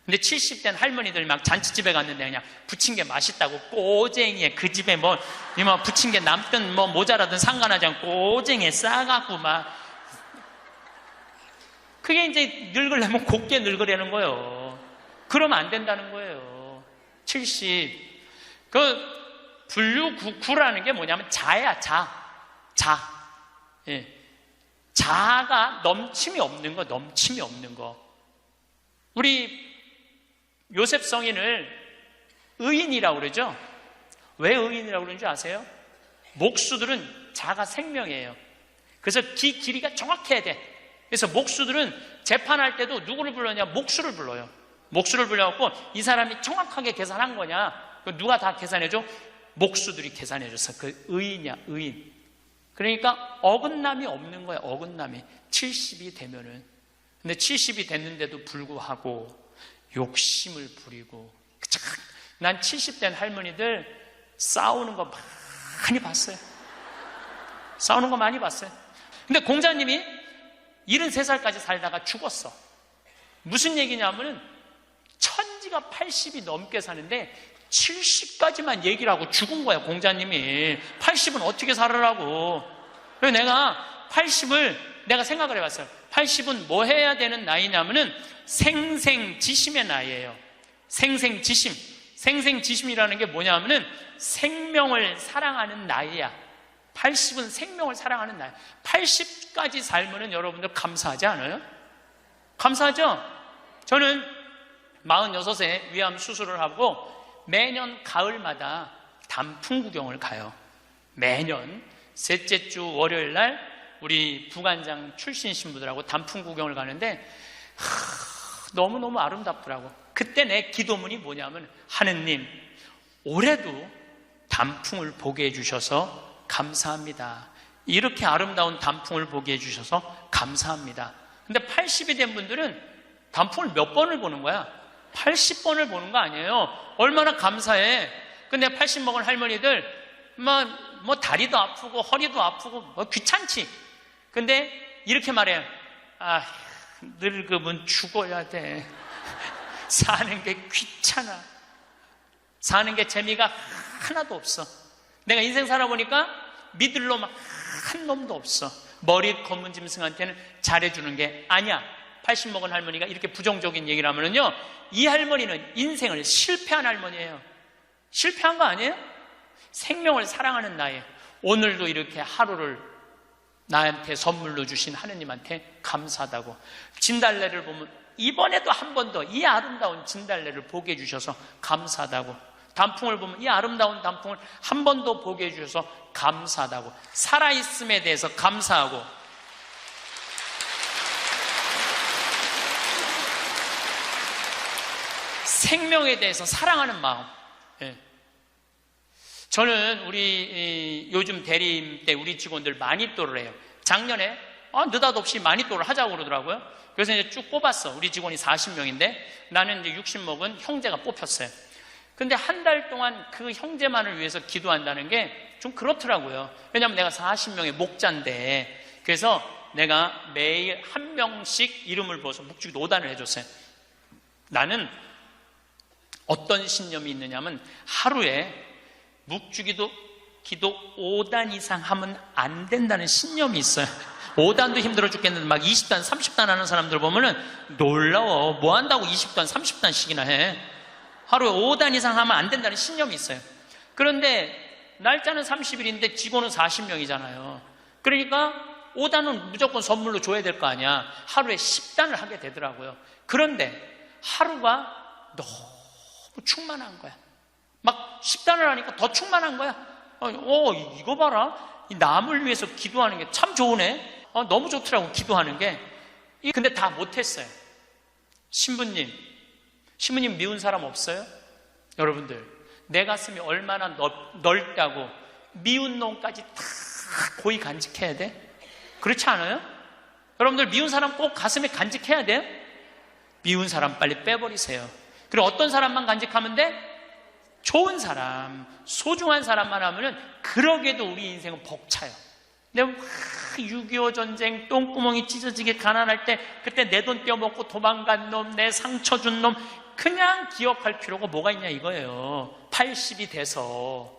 근데 70된 할머니들 막 잔치집에 갔는데 그냥 부친 게 맛있다고 꼬쟁이에 그 집에 부친 게 남든 모자라든 상관하지 않고 꼬쟁이에 싸갖고 막 그게 이제 늙으려면 곱게 늙으려는 거예요. 그러면 안 된다는 거예요. 70. 불류구라는 게 뭐냐면 자야, 자. 예. 자가 넘침이 없는 거. 우리 요셉 성인을 의인이라고 그러죠? 왜 의인이라고 그러는지 아세요? 목수들은 자가 생명이에요. 그래서 길이가 정확해야 돼. 그래서 목수들은 재판할 때도 누구를 불러냐? 목수를 불러요. 목수를 불려갖고 이 사람이 정확하게 계산한 거냐? 누가 다 계산해줘? 목수들이 계산해줬어. 그 의인이야, 의인. 그러니까 어긋남이 없는 거야, 어긋남이. 70이 되면은. 근데 70이 됐는데도 불구하고 욕심을 부리고. 난 70된 할머니들 싸우는 거 많이 봤어요. 싸우는 거 많이 봤어요. 근데 공자님이 73살까지 살다가 죽었어. 무슨 얘기냐면은 천지가 80이 넘게 사는데 70까지만 얘기를 하고 죽은 거야, 공자님이. 80은 어떻게 살으라고. 그래서 내가 80을 내가 생각을 해봤어요. 80은 뭐 해야 되는 나이냐면은 생생지심의 나이예요. 생생지심. 생생지심이라는 게 뭐냐면은 생명을 사랑하는 나이야. 80은 생명을 사랑하는 나이. 80까지 살면은 여러분들 감사하지 않아요? 감사하죠? 저는 46세 위암 수술을 하고 매년 가을마다 단풍 구경을 가요. 매년 셋째 주 월요일 날 우리 부관장 출신 신부들하고 단풍 구경을 가는데 너무너무 아름답더라고. 그때 내 기도문이 뭐냐면 하느님, 올해도 단풍을 보게 해주셔서 감사합니다. 이렇게 아름다운 단풍을 보게 해주셔서 감사합니다. 근데 80이 된 분들은 단풍을 몇 번을 보는 거야? 80번을 보는 거 아니에요. 얼마나 감사해. 근데 80 먹은 할머니들 뭐 다리도 아프고 허리도 아프고 뭐 귀찮지. 근데 이렇게 말해요. 아, 늙으면 죽어야 돼. 사는 게 귀찮아. 사는 게 재미가 하나도 없어. 내가 인생 살아보니까 믿을 놈 한 놈도 없어. 머리 검은 짐승한테는 잘해주는 게 아니야. 80 먹은 할머니가 이렇게 부정적인 얘기를 하면은요, 이 할머니는 인생을 실패한 할머니예요. 실패한 거 아니에요? 생명을 사랑하는 나이. 오늘도 이렇게 하루를 나한테 선물로 주신 하느님한테 감사하다고. 진달래를 보면 이번에도 한 번 더 이 아름다운 진달래를 보게 해주셔서 감사하다고. 단풍을 보면 이 아름다운 단풍을 한 번 더 보게 해주셔서 감사하다고. 살아있음에 대해서 감사하고. 생명에 대해서 사랑하는 마음. 예. 저는 우리 요즘 대리임 때 우리 직원들 마니또를 해요. 작년에 느닷없이 마니또를 하자고 그러더라고요. 그래서 이제 쭉 뽑았어. 우리 직원이 40명인데 나는 이제 60 먹은 형제가 뽑혔어요. 근데 한 달 동안 그 형제만을 위해서 기도한다는 게 좀 그렇더라고요. 왜냐하면 내가 40명의 목자인데. 그래서 내가 매일 한 명씩 이름을 부어서 묵주기 5단을 해줬어요. 나는 어떤 신념이 있느냐면 하루에 묵주기도 기도 5단 이상 하면 안 된다는 신념이 있어요. 5단도 힘들어 죽겠는데 막 20단, 30단 하는 사람들 보면은 놀라워. 뭐 한다고 20단, 30단씩이나 해. 하루에 5단 이상 하면 안 된다는 신념이 있어요. 그런데 날짜는 30일인데 직원은 40명이잖아요. 그러니까 5단은 무조건 선물로 줘야 될 거 아니야. 하루에 10단을 하게 되더라고요. 그런데 하루가 너무 충만한 거야. 막 10단을 하니까 더 충만한 거야. 이거 봐라. 이 남을 위해서 기도하는 게 참 좋으네. 너무 좋더라고, 기도하는 게. 근데 다 못했어요. 신부님 미운 사람 없어요? 여러분들, 내 가슴이 얼마나 넓다고 미운 놈까지 다 고이 간직해야 돼? 그렇지 않아요? 여러분들, 미운 사람 꼭 가슴에 간직해야 돼요? 미운 사람 빨리 빼버리세요. 그리고 어떤 사람만 간직하면 돼? 좋은 사람, 소중한 사람만 하면은 그러게도 우리 인생은 벅차요. 내가 6.25 전쟁 똥구멍이 찢어지게 가난할 때 그때 내 돈 떼어먹고 도망간 놈, 내 상처 준 놈 그냥 기억할 필요가 뭐가 있냐 이거예요. 80이 돼서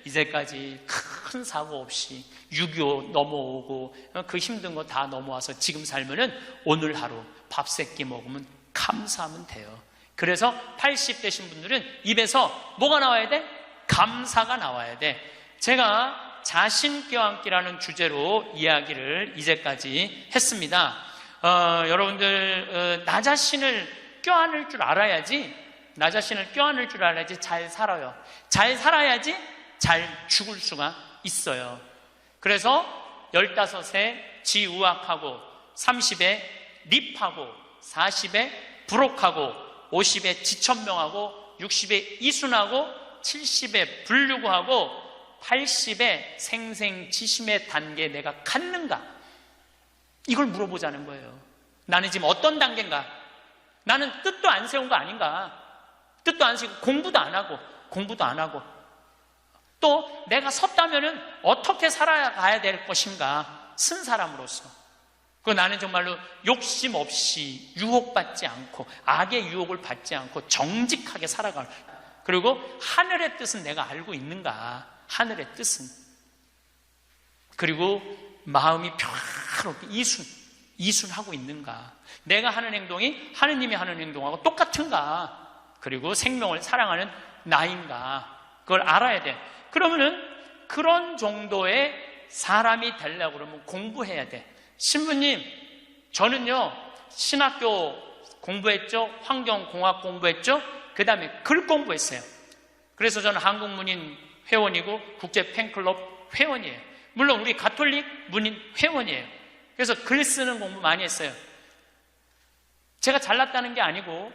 이제까지 큰 사고 없이 6.25 넘어오고 그 힘든 거 다 넘어와서 지금 살면은 오늘 하루 밥 세 끼 먹으면 감사하면 돼요. 그래서 80 되신 분들은 입에서 뭐가 나와야 돼? 감사가 나와야 돼. 제가 자신 껴안기라는 주제로 이야기를 이제까지 했습니다. 여러분들, 나 자신을 껴안을 줄 알아야지, 나 자신을 껴안을 줄 알아야지 잘 살아요. 잘 살아야지 잘 죽을 수가 있어요. 그래서 15세 지우학하고 30에 립하고 40에 부록하고 50에 지천명하고 60에 이순하고 70에 불유구하고 80에 생생지심의 단계에 내가 갔는가? 이걸 물어보자는 거예요. 나는 지금 어떤 단계인가? 나는 뜻도 안 세운 거 아닌가? 뜻도 안 세우고 공부도 안 하고 또 내가 섰다면은 어떻게 살아가야 될 것인가? 쓴 사람으로서. 그 나는 정말로 욕심 없이 유혹받지 않고 악의 유혹을 받지 않고 정직하게 살아갈. 그리고 하늘의 뜻은 내가 알고 있는가? 하늘의 뜻은. 그리고 마음이 평화롭게 이순하고 있는가? 내가 하는 행동이 하느님이 하는 행동하고 똑같은가? 그리고 생명을 사랑하는 나인가? 그걸 알아야 돼. 그러면은 그런 정도의 사람이 되려고 그러면 공부해야 돼. 신부님, 저는요 신학교 공부했죠, 환경공학 공부했죠, 그 다음에 글 공부했어요. 그래서 저는 한국문인 회원이고 국제 팬클럽 회원이에요. 물론 우리 가톨릭 문인 회원이에요. 그래서 글 쓰는 공부 많이 했어요. 제가 잘났다는 게 아니고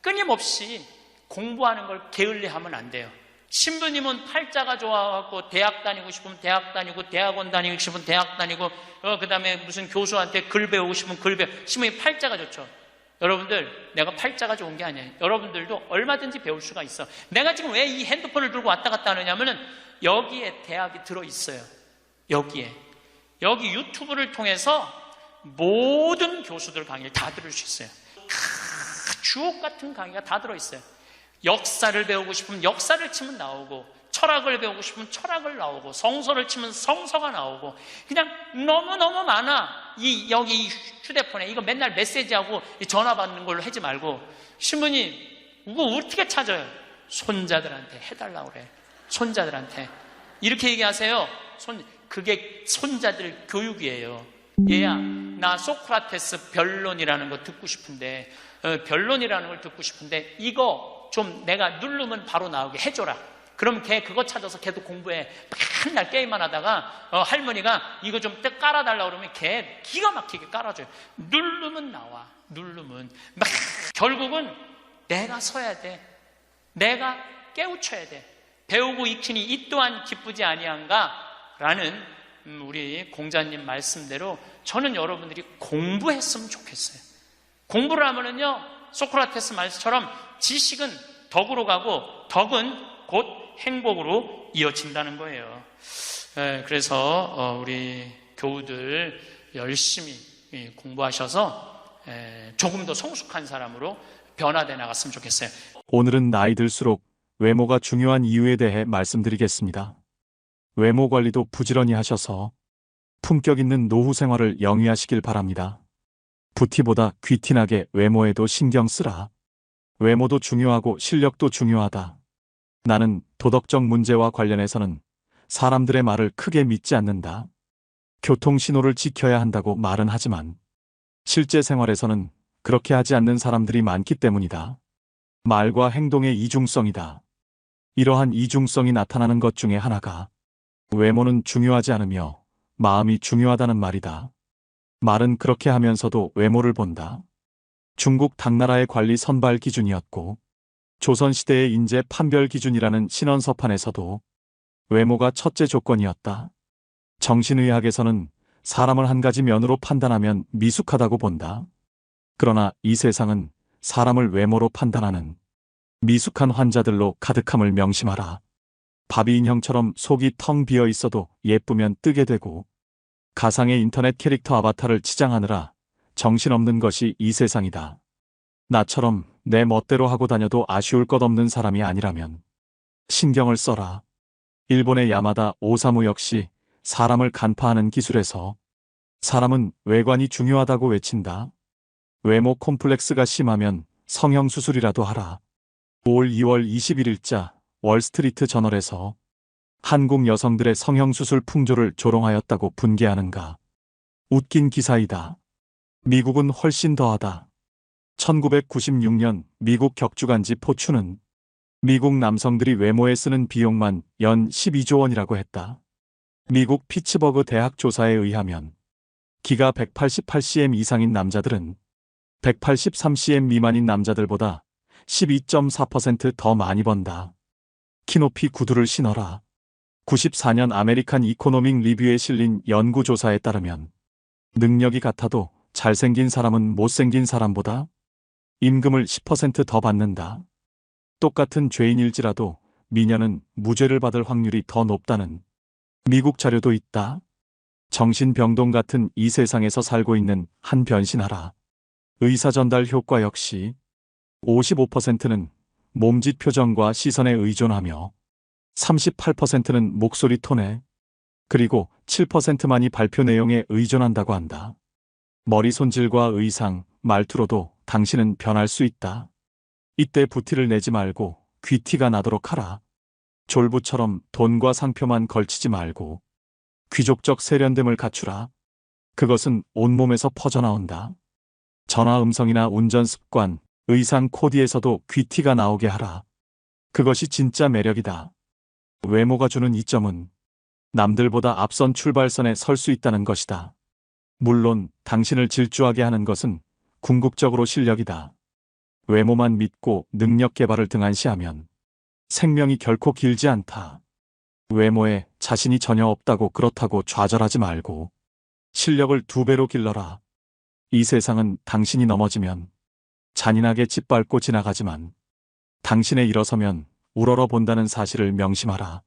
끊임없이 공부하는 걸 게을리하면 안 돼요. 신부님은 팔자가 좋아갖고 대학 다니고 싶으면 대학 다니고, 대학원 다니고 싶으면 대학 다니고, 그 다음에 무슨 교수한테 글 배우고 싶으면 글 배우고. 신부님 팔자가 좋죠. 여러분들, 내가 팔자가 좋은 게 아니에요. 여러분들도 얼마든지 배울 수가 있어. 내가 지금 왜 이 핸드폰을 들고 왔다 갔다 하느냐면은 여기에 대학이 들어있어요. 여기 유튜브를 통해서 모든 교수들 강의를 다 들을 수 있어요. 주옥 같은 강의가 다 들어있어요. 역사를 배우고 싶으면 역사를 치면 나오고, 철학을 배우고 싶으면 철학을 나오고, 성서를 치면 성서가 나오고, 그냥 너무너무 많아. 여기 휴대폰에 이거 맨날 메시지하고 전화 받는 걸로 하지 말고, 신부님 이거 어떻게 찾아요? 손자들한테 해달라고 그래. 손자들한테 이렇게 얘기하세요. 그게 손자들 교육이에요. 얘야, 나 소크라테스 변론이라는 거 듣고 싶은데, 변론이라는 걸 듣고 싶은데 이거 좀 내가 누르면 바로 나오게 해줘라. 그럼 걔 그거 찾아서 걔도 공부해. 맨날 게임만 하다가 할머니가 이거 좀 깔아달라고 그러면 걔 기가 막히게 깔아줘요. 누르면 나와. 누르면 막 결국은 내가 서야 돼. 내가 깨우쳐야 돼. 배우고 익히니 이 또한 기쁘지 아니한가? 라는 우리 공자님 말씀대로 저는 여러분들이 공부했으면 좋겠어요. 공부를 하면은요, 소크라테스 말씀처럼 지식은 덕으로 가고 덕은 곧 행복으로 이어진다는 거예요. 그래서 우리 교우들 열심히 공부하셔서 조금 더 성숙한 사람으로 변화돼 나갔으면 좋겠어요. 오늘은 나이 들수록 외모가 중요한 이유에 대해 말씀드리겠습니다. 외모 관리도 부지런히 하셔서 품격 있는 노후 생활을 영위하시길 바랍니다. 부티보다 귀티나게 외모에도 신경 쓰라. 외모도 중요하고 실력도 중요하다. 나는 도덕적 문제와 관련해서는 사람들의 말을 크게 믿지 않는다. 교통신호를 지켜야 한다고 말은 하지만 실제 생활에서는 그렇게 하지 않는 사람들이 많기 때문이다. 말과 행동의 이중성이다. 이러한 이중성이 나타나는 것 중에 하나가 외모는 중요하지 않으며 마음이 중요하다는 말이다. 말은 그렇게 하면서도 외모를 본다. 중국 당나라의 관리 선발 기준이었고 조선시대의 인재 판별 기준이라는 신원서판에서도 외모가 첫째 조건이었다. 정신의학에서는 사람을 한 가지 면으로 판단하면 미숙하다고 본다. 그러나 이 세상은 사람을 외모로 판단하는 미숙한 환자들로 가득함을 명심하라. 바비 인형처럼 속이 텅 비어 있어도 예쁘면 뜨게 되고 가상의 인터넷 캐릭터 아바타를 치장하느라 정신없는 것이 이 세상이다. 나처럼 내 멋대로 하고 다녀도 아쉬울 것 없는 사람이 아니라면 신경을 써라. 일본의 야마다 오사무 역시 사람을 간파하는 기술에서 사람은 외관이 중요하다고 외친다. 외모 콤플렉스가 심하면 성형수술이라도 하라. 올 2월 21일자 월스트리트 저널에서 한국 여성들의 성형수술 풍조를 조롱하였다고 분개하는가. 웃긴 기사이다. 미국은 훨씬 더하다. 1996년 미국 격주간지 포춘은 미국 남성들이 외모에 쓰는 비용만 연 12조 원이라고 했다. 미국 피츠버그 대학 조사에 의하면 키가 188cm 이상인 남자들은 183cm 미만인 남자들보다 12.4% 더 많이 번다. 키높이 구두를 신어라. 94년 아메리칸 이코노믹 리뷰에 실린 연구조사에 따르면 능력이 같아도 잘생긴 사람은 못생긴 사람보다 임금을 10%더 받는다. 똑같은 죄인일지라도 미녀는 무죄를 받을 확률이 더 높다는 미국 자료도 있다. 정신병동 같은 이 세상에서 살고 있는 한 변신하라. 의사 전달 효과 역시 55%는 몸짓 표정과 시선에 의존하며 38%는 목소리 톤에 그리고 7%만이 발표 내용에 의존한다고 한다. 머리 손질과 의상, 말투로도 당신은 변할 수 있다. 이때 부티를 내지 말고 귀티가 나도록 하라. 졸부처럼 돈과 상표만 걸치지 말고 귀족적 세련됨을 갖추라. 그것은 온몸에서 퍼져나온다. 전화 음성이나 운전 습관, 의상 코디에서도 귀티가 나오게 하라. 그것이 진짜 매력이다. 외모가 주는 이점은 남들보다 앞선 출발선에 설 수 있다는 것이다. 물론 당신을 질주하게 하는 것은 궁극적으로 실력이다. 외모만 믿고 능력 개발을 등한시하면 생명이 결코 길지 않다. 외모에 자신이 전혀 없다고 그렇다고 좌절하지 말고 실력을 2배로 길러라. 이 세상은 당신이 넘어지면 잔인하게 짓밟고 지나가지만 당신에 일어서면 우러러 본다는 사실을 명심하라.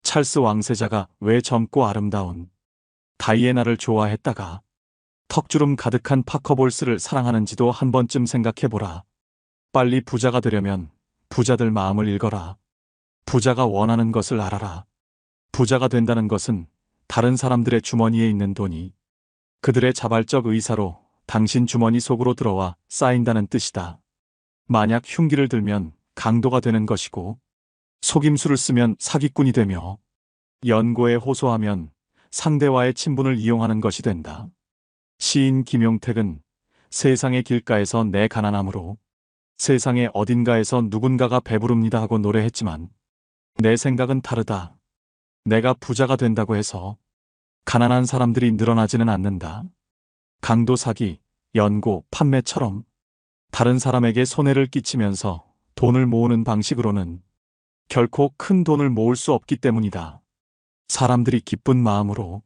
찰스 왕세자가 왜 젊고 아름다운 다이애나를 좋아했다가 턱주름 가득한 파커볼스를 사랑하는지도 한 번쯤 생각해보라. 빨리 부자가 되려면 부자들 마음을 읽어라. 부자가 원하는 것을 알아라. 부자가 된다는 것은 다른 사람들의 주머니에 있는 돈이 그들의 자발적 의사로 당신 주머니 속으로 들어와 쌓인다는 뜻이다. 만약 흉기를 들면 강도가 되는 것이고 속임수를 쓰면 사기꾼이 되며 연고에 호소하면 상대와의 친분을 이용하는 것이 된다. 시인 김용택은 세상의 길가에서 내 가난함으로 세상의 어딘가에서 누군가가 배부릅니다 하고 노래했지만 내 생각은 다르다. 내가 부자가 된다고 해서 가난한 사람들이 늘어나지는 않는다. 강도 사기, 연고, 판매처럼 다른 사람에게 손해를 끼치면서 돈을 모으는 방식으로는 결코 큰 돈을 모을 수 없기 때문이다. 사람들이 기쁜 마음으로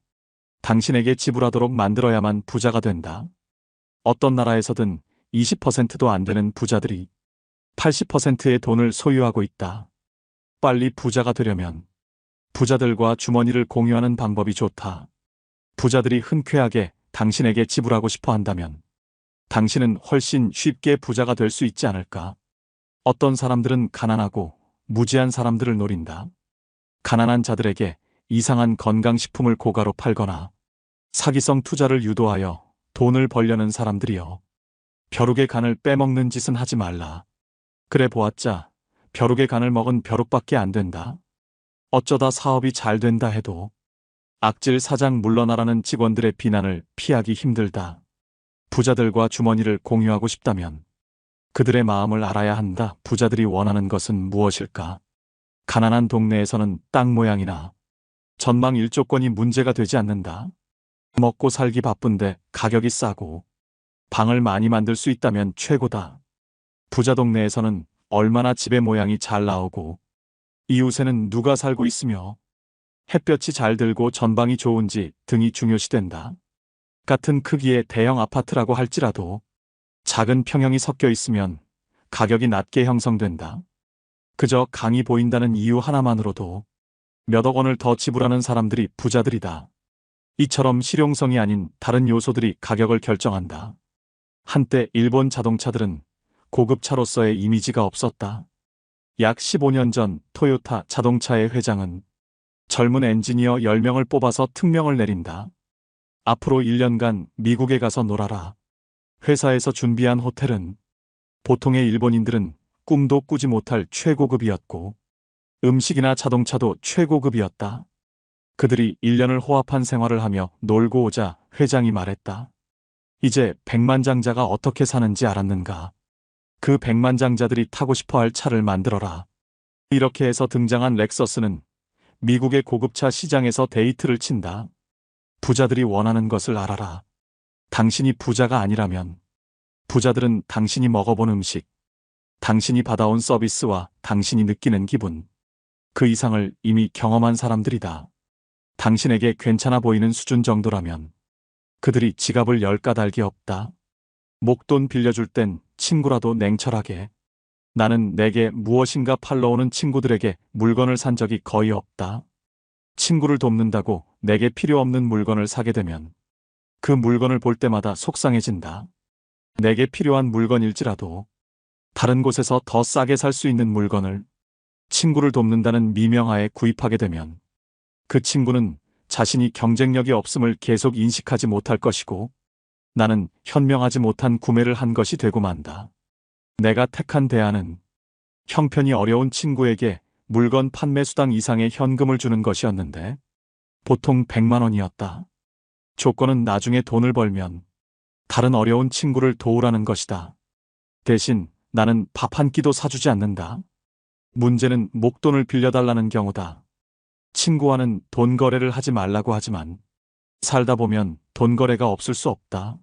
당신에게 지불하도록 만들어야만 부자가 된다. 어떤 나라에서든 20%도 안 되는 부자들이 80%의 돈을 소유하고 있다. 빨리 부자가 되려면 부자들과 주머니를 공유하는 방법이 좋다. 부자들이 흔쾌하게 당신에게 지불하고 싶어 한다면 당신은 훨씬 쉽게 부자가 될 수 있지 않을까? 어떤 사람들은 가난하고 무지한 사람들을 노린다. 가난한 자들에게 이상한 건강식품을 고가로 팔거나 사기성 투자를 유도하여 돈을 벌려는 사람들이여. 벼룩의 간을 빼먹는 짓은 하지 말라. 그래 보았자 벼룩의 간을 먹은 벼룩밖에 안 된다. 어쩌다 사업이 잘 된다 해도 악질 사장 물러나라는 직원들의 비난을 피하기 힘들다. 부자들과 주머니를 공유하고 싶다면 그들의 마음을 알아야 한다. 부자들이 원하는 것은 무엇일까? 가난한 동네에서는 땅 모양이나 전망 일조권이 문제가 되지 않는다. 먹고 살기 바쁜데 가격이 싸고 방을 많이 만들 수 있다면 최고다. 부자 동네에서는 얼마나 집의 모양이 잘 나오고 이웃에는 누가 살고 있으며 햇볕이 잘 들고 전방이 좋은지 등이 중요시된다. 같은 크기의 대형 아파트라고 할지라도 작은 평형이 섞여 있으면 가격이 낮게 형성된다. 그저 강이 보인다는 이유 하나만으로도 몇억 원을 더 지불하는 사람들이 부자들이다. 이처럼 실용성이 아닌 다른 요소들이 가격을 결정한다. 한때 일본 자동차들은 고급차로서의 이미지가 없었다. 약 15년 전 토요타 자동차의 회장은 젊은 엔지니어 10명을 뽑아서 특명을 내린다. 앞으로 1년간 미국에 가서 놀아라. 회사에서 준비한 호텔은 보통의 일본인들은 꿈도 꾸지 못할 최고급이었고 음식이나 자동차도 최고급이었다. 그들이 1년을 호합한 생활을 하며 놀고 오자 회장이 말했다. 이제 백만장자가 어떻게 사는지 알았는가? 그 백만장자들이 타고 싶어할 차를 만들어라. 이렇게 해서 등장한 렉서스는 미국의 고급차 시장에서 데이트를 친다. 부자들이 원하는 것을 알아라. 당신이 부자가 아니라면 부자들은 당신이 먹어본 음식, 당신이 받아온 서비스와 당신이 느끼는 기분, 그 이상을 이미 경험한 사람들이다. 당신에게 괜찮아 보이는 수준 정도라면 그들이 지갑을 열 까닭이 없다. 목돈 빌려줄 땐 친구라도 냉철하게. 나는 내게 무엇인가 팔러 오는 친구들에게 물건을 산 적이 거의 없다. 친구를 돕는다고 내게 필요 없는 물건을 사게 되면 그 물건을 볼 때마다 속상해진다. 내게 필요한 물건일지라도 다른 곳에서 더 싸게 살 수 있는 물건을 친구를 돕는다는 미명하에 구입하게 되면 그 친구는 자신이 경쟁력이 없음을 계속 인식하지 못할 것이고 나는 현명하지 못한 구매를 한 것이 되고 만다. 내가 택한 대안은 형편이 어려운 친구에게 물건 판매 수당 이상의 현금을 주는 것이었는데 보통 100만 원이었다. 조건은 나중에 돈을 벌면 다른 어려운 친구를 도우라는 것이다. 대신 나는 밥 한 끼도 사주지 않는다. 문제는 목돈을 빌려달라는 경우다. 친구와는 돈 거래를 하지 말라고 하지만 살다 보면 돈 거래가 없을 수 없다.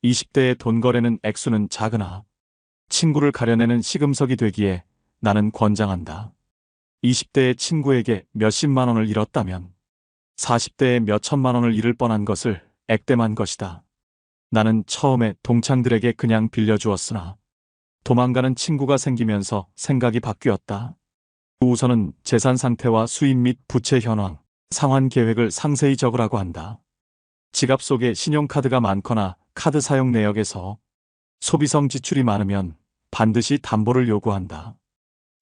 20대의 돈 거래는 액수는 작으나 친구를 가려내는 시금석이 되기에 나는 권장한다. 20대의 친구에게 몇십만 원을 잃었다면 40대에 몇천만 원을 잃을 뻔한 것을 액땜한 것이다. 나는 처음에 동창들에게 그냥 빌려주었으나 도망가는 친구가 생기면서 생각이 바뀌었다. 우선은 재산 상태와 수입 및 부채 현황, 상환 계획을 상세히 적으라고 한다. 지갑 속에 신용카드가 많거나 카드 사용 내역에서 소비성 지출이 많으면 반드시 담보를 요구한다.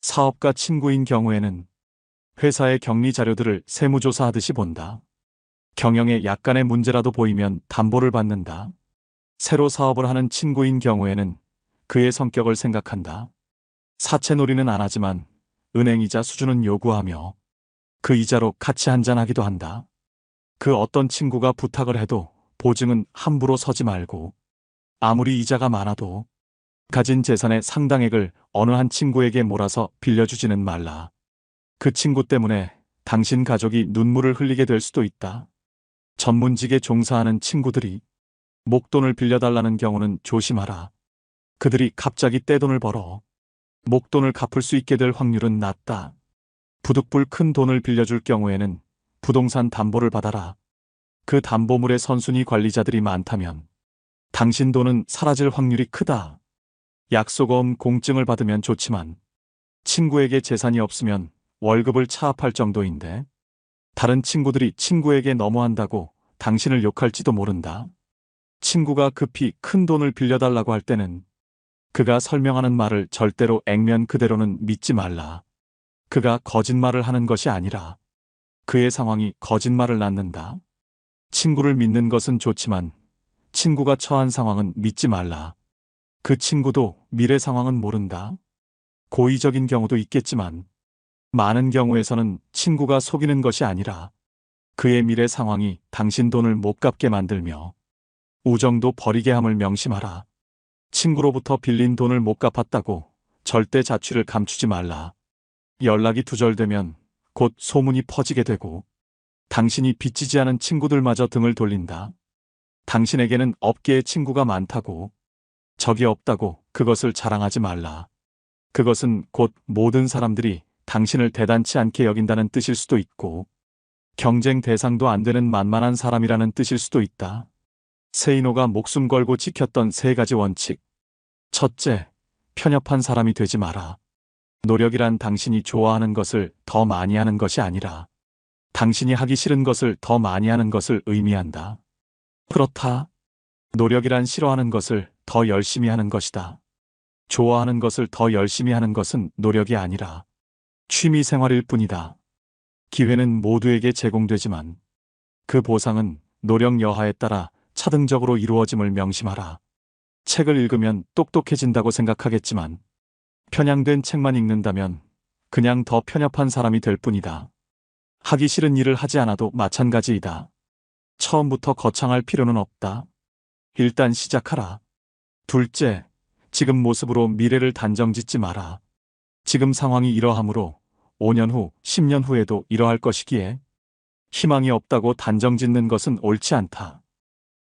사업가 친구인 경우에는 회사의 격리 자료들을 세무조사하듯이 본다. 경영에 약간의 문제라도 보이면 담보를 받는다. 새로 사업을 하는 친구인 경우에는 그의 성격을 생각한다. 사채놀이는 안 하지만 은행이자 수준은 요구하며 그 이자로 같이 한잔하기도 한다. 그 어떤 친구가 부탁을 해도 보증은 함부로 서지 말고 아무리 이자가 많아도 가진 재산의 상당액을 어느 한 친구에게 몰아서 빌려주지는 말라. 그 친구 때문에 당신 가족이 눈물을 흘리게 될 수도 있다. 전문직에 종사하는 친구들이 목돈을 빌려달라는 경우는 조심하라. 그들이 갑자기 떼돈을 벌어 목돈을 갚을 수 있게 될 확률은 낮다. 부득불 큰 돈을 빌려줄 경우에는 부동산 담보를 받아라. 그 담보물의 선순위 관리자들이 많다면 당신 돈은 사라질 확률이 크다. 약속어음 공증을 받으면 좋지만 친구에게 재산이 없으면 월급을 차압할 정도인데 다른 친구들이 친구에게 너무한다고 당신을 욕할지도 모른다. 친구가 급히 큰 돈을 빌려달라고 할 때는 그가 설명하는 말을 절대로 액면 그대로는 믿지 말라. 그가 거짓말을 하는 것이 아니라 그의 상황이 거짓말을 낳는다. 친구를 믿는 것은 좋지만 친구가 처한 상황은 믿지 말라. 그 친구도 미래 상황은 모른다. 고의적인 경우도 있겠지만 많은 경우에서는 친구가 속이는 것이 아니라 그의 미래 상황이 당신 돈을 못 갚게 만들며 우정도 버리게 함을 명심하라. 친구로부터 빌린 돈을 못 갚았다고 절대 자취를 감추지 말라. 연락이 두절되면 곧 소문이 퍼지게 되고 당신이 빚지지 않은 친구들마저 등을 돌린다. 당신에게는 업계에 친구가 많다고 적이 없다고 그것을 자랑하지 말라. 그것은 곧 모든 사람들이 당신을 대단치 않게 여긴다는 뜻일 수도 있고 경쟁 대상도 안 되는 만만한 사람이라는 뜻일 수도 있다. 세이노가 목숨 걸고 지켰던 3가지 원칙. 첫째, 편협한 사람이 되지 마라. 노력이란 당신이 좋아하는 것을 더 많이 하는 것이 아니라 당신이 하기 싫은 것을 더 많이 하는 것을 의미한다. 그렇다. 노력이란 싫어하는 것을 더 열심히 하는 것이다. 좋아하는 것을 더 열심히 하는 것은 노력이 아니라 취미 생활일 뿐이다. 기회는 모두에게 제공되지만 그 보상은 노력 여하에 따라 차등적으로 이루어짐을 명심하라. 책을 읽으면 똑똑해진다고 생각하겠지만 편향된 책만 읽는다면 그냥 더 편협한 사람이 될 뿐이다. 하기 싫은 일을 하지 않아도 마찬가지이다. 처음부터 거창할 필요는 없다. 일단 시작하라. 둘째, 지금 모습으로 미래를 단정짓지 마라. 지금 상황이 이러하므로 5년 후, 10년 후에도 이러할 것이기에 희망이 없다고 단정짓는 것은 옳지 않다.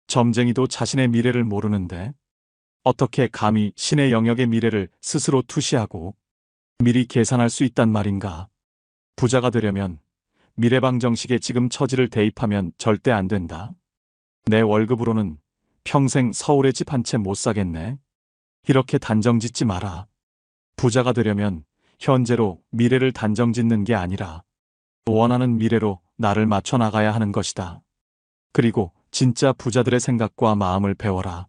점쟁이도 자신의 미래를 모르는데 어떻게 감히 신의 영역의 미래를 스스로 투시하고 미리 계산할 수 있단 말인가? 부자가 되려면 미래방 정식에 지금 처지를 대입하면 절대 안 된다. 내 월급으로는 평생 서울에 집 한 채 못 사겠네. 이렇게 단정 짓지 마라. 부자가 되려면 현재로 미래를 단정 짓는 게 아니라 원하는 미래로 나를 맞춰 나가야 하는 것이다. 그리고 진짜 부자들의 생각과 마음을 배워라.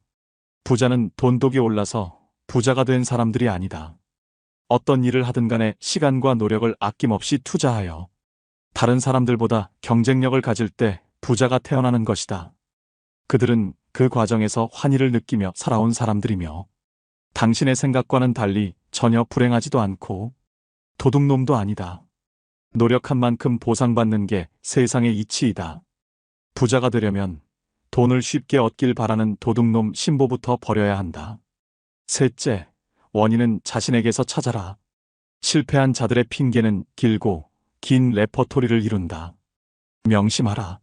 부자는 돈독이 올라서 부자가 된 사람들이 아니다. 어떤 일을 하든 간에 시간과 노력을 아낌없이 투자하여 다른 사람들보다 경쟁력을 가질 때 부자가 태어나는 것이다. 그들은 그 과정에서 환희를 느끼며 살아온 사람들이며 당신의 생각과는 달리 전혀 불행하지도 않고 도둑놈도 아니다. 노력한 만큼 보상받는 게 세상의 이치이다. 부자가 되려면 돈을 쉽게 얻길 바라는 도둑놈 신보부터 버려야 한다. 셋째, 원인은 자신에게서 찾아라. 실패한 자들의 핑계는 길고 긴 레퍼토리를 이룬다. 명심하라.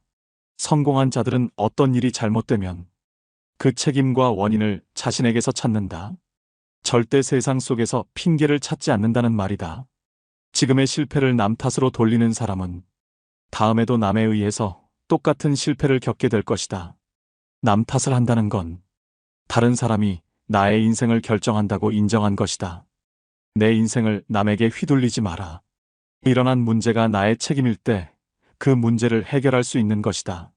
성공한 자들은 어떤 일이 잘못되면 그 책임과 원인을 자신에게서 찾는다. 절대 세상 속에서 핑계를 찾지 않는다는 말이다. 지금의 실패를 남 탓으로 돌리는 사람은 다음에도 남에 의해서 똑같은 실패를 겪게 될 것이다. 남 탓을 한다는 건 다른 사람이 나의 인생을 결정한다고 인정한 것이다. 내 인생을 남에게 휘둘리지 마라. 일어난 문제가 나의 책임일 때 그 문제를 해결할 수 있는 것이다.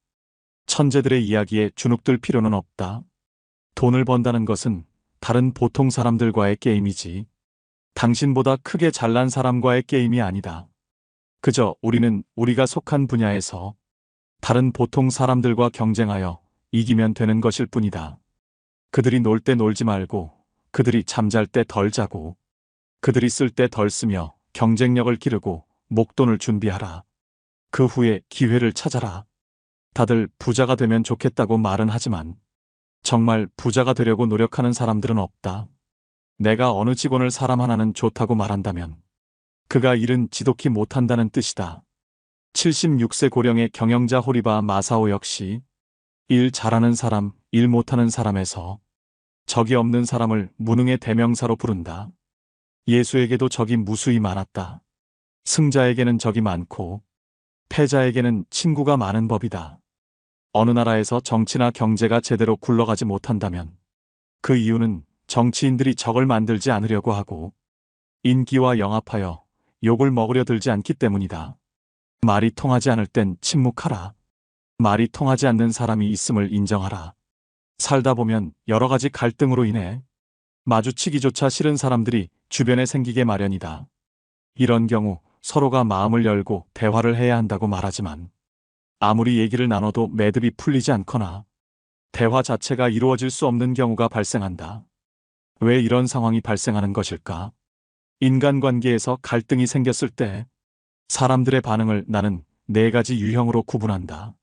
천재들의 이야기에 주눅들 필요는 없다. 돈을 번다는 것은 다른 보통 사람들과의 게임이지 당신보다 크게 잘난 사람과의 게임이 아니다. 그저 우리는 우리가 속한 분야에서 다른 보통 사람들과 경쟁하여 이기면 되는 것일 뿐이다. 그들이 놀 때 놀지 말고 그들이 잠잘 때 덜 자고 그들이 쓸 때 덜 쓰며 경쟁력을 기르고 목돈을 준비하라. 그 후에 기회를 찾아라. 다들 부자가 되면 좋겠다고 말은 하지만 정말 부자가 되려고 노력하는 사람들은 없다. 내가 어느 직원을 사람 하나는 좋다고 말한다면 그가 일은 지독히 못한다는 뜻이다. 76세 고령의 경영자 호리바 마사오 역시 일 잘하는 사람, 일 못하는 사람에서 적이 없는 사람을 무능의 대명사로 부른다. 예수에게도 적이 무수히 많았다. 승자에게는 적이 많고 패자에게는 친구가 많은 법이다. 어느 나라에서 정치나 경제가 제대로 굴러가지 못한다면 그 이유는 정치인들이 적을 만들지 않으려고 하고 인기와 영합하여 욕을 먹으려 들지 않기 때문이다. 말이 통하지 않을 땐 침묵하라. 말이 통하지 않는 사람이 있음을 인정하라. 살다 보면 여러 가지 갈등으로 인해 마주치기조차 싫은 사람들이 주변에 생기게 마련이다. 이런 경우 서로가 마음을 열고 대화를 해야 한다고 말하지만 아무리 얘기를 나눠도 매듭이 풀리지 않거나 대화 자체가 이루어질 수 없는 경우가 발생한다. 왜 이런 상황이 발생하는 것일까? 인간관계에서 갈등이 생겼을 때 사람들의 반응을 나는 4가지 유형으로 구분한다.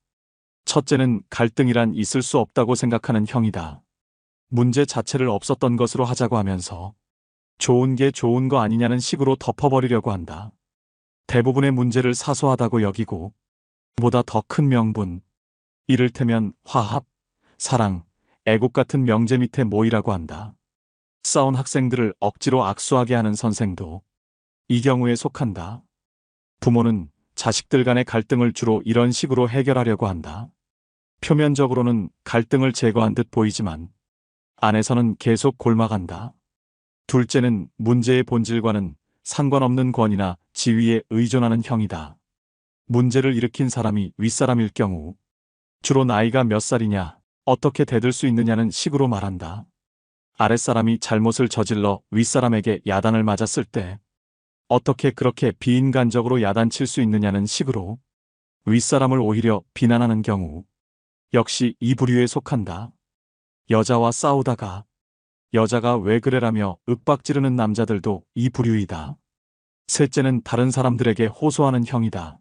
첫째는 갈등이란 있을 수 없다고 생각하는 형이다. 문제 자체를 없었던 것으로 하자고 하면서 좋은 게 좋은 거 아니냐는 식으로 덮어버리려고 한다. 대부분의 문제를 사소하다고 여기고 보다 더 큰 명분, 이를테면 화합, 사랑, 애국 같은 명제 밑에 모이라고 한다. 싸운 학생들을 억지로 악수하게 하는 선생도 이 경우에 속한다. 부모는 자식들 간의 갈등을 주로 이런 식으로 해결하려고 한다. 표면적으로는 갈등을 제거한 듯 보이지만 안에서는 계속 골마간다. 둘째는 문제의 본질과는 상관없는 권위나 지위에 의존하는 형이다. 문제를 일으킨 사람이 윗사람일 경우 주로 나이가 몇 살이냐, 어떻게 대들 수 있느냐는 식으로 말한다. 아랫사람이 잘못을 저질러 윗사람에게 야단을 맞았을 때 어떻게 그렇게 비인간적으로 야단칠 수 있느냐는 식으로 윗사람을 오히려 비난하는 경우 역시 이 부류에 속한다. 여자와 싸우다가 여자가 왜 그래라며 윽박지르는 남자들도 이 부류이다. 셋째는 다른 사람들에게 호소하는 형이다.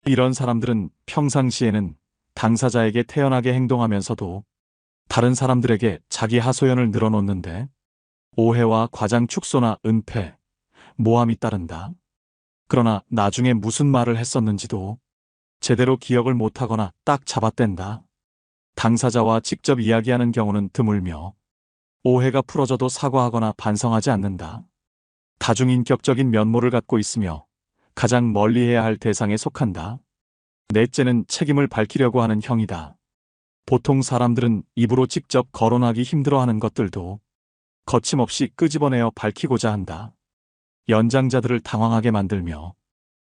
이런 사람들은 평상시에는 당사자에게 태연하게 행동하면서도 다른 사람들에게 자기 하소연을 늘어놓는데 오해와 과장 축소나 은폐, 모함이 따른다. 그러나 나중에 무슨 말을 했었는지도 제대로 기억을 못하거나 딱 잡아댄다. 당사자와 직접 이야기하는 경우는 드물며 오해가 풀어져도 사과하거나 반성하지 않는다. 다중인격적인 면모를 갖고 있으며 가장 멀리해야 할 대상에 속한다. 넷째는 책임을 밝히려고 하는 형이다. 보통 사람들은 입으로 직접 거론하기 힘들어하는 것들도 거침없이 끄집어내어 밝히고자 한다. 연장자들을 당황하게 만들며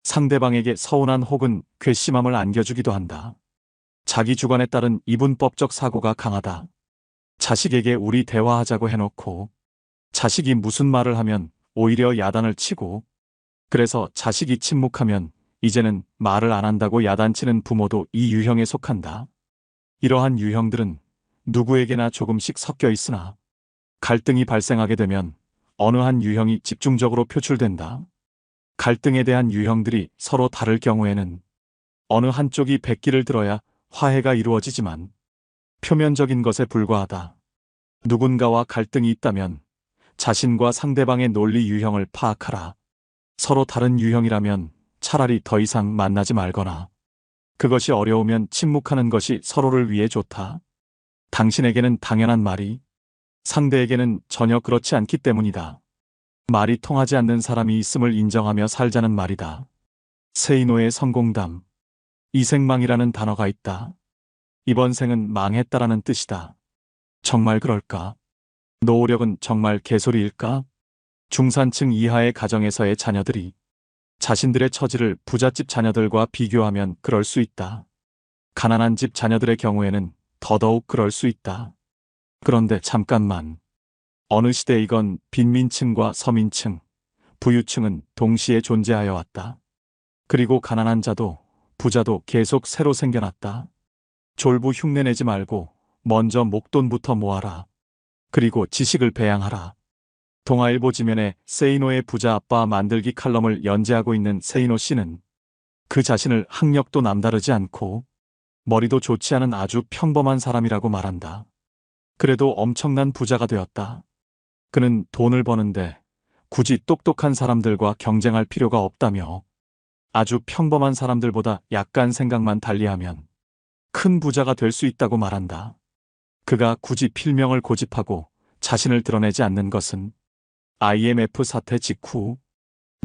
상대방에게 서운한 혹은 괘씸함을 안겨주기도 한다. 자기 주관에 따른 이분법적 사고가 강하다. 자식에게 우리 대화하자고 해놓고 자식이 무슨 말을 하면 오히려 야단을 치고, 그래서 자식이 침묵하면 이제는 말을 안 한다고 야단치는 부모도 이 유형에 속한다. 이러한 유형들은 누구에게나 조금씩 섞여 있으나 갈등이 발생하게 되면 어느 한 유형이 집중적으로 표출된다. 갈등에 대한 유형들이 서로 다를 경우에는 어느 한쪽이 백기를 들어야 화해가 이루어지지만 표면적인 것에 불과하다. 누군가와 갈등이 있다면 자신과 상대방의 논리 유형을 파악하라. 서로 다른 유형이라면 차라리 더 이상 만나지 말거나, 그것이 어려우면 침묵하는 것이 서로를 위해 좋다. 당신에게는 당연한 말이 상대에게는 전혀 그렇지 않기 때문이다. 말이 통하지 않는 사람이 있음을 인정하며 살자는 말이다. 세이노의 성공담. 이생망이라는 단어가 있다. 이번 생은 망했다라는 뜻이다. 정말 그럴까? 노후력은 정말 개소리일까? 중산층 이하의 가정에서의 자녀들이 자신들의 처지를 부잣집 자녀들과 비교하면 그럴 수 있다. 가난한 집 자녀들의 경우에는 더더욱 그럴 수 있다. 그런데 잠깐만. 어느 시대이건 빈민층과 서민층, 부유층은 동시에 존재하여 왔다. 그리고 가난한 자도 부자도 계속 새로 생겨났다. 졸부 흉내내지 말고 먼저 목돈부터 모아라. 그리고 지식을 배양하라. 동아일보 지면에 세이노의 부자 아빠 만들기 칼럼을 연재하고 있는 세이노 씨는 그 자신을 학력도 남다르지 않고 머리도 좋지 않은 아주 평범한 사람이라고 말한다. 그래도 엄청난 부자가 되었다. 그는 돈을 버는데 굳이 똑똑한 사람들과 경쟁할 필요가 없다며 아주 평범한 사람들보다 약간 생각만 달리하면 큰 부자가 될 수 있다고 말한다. 그가 굳이 필명을 고집하고 자신을 드러내지 않는 것은 IMF 사태 직후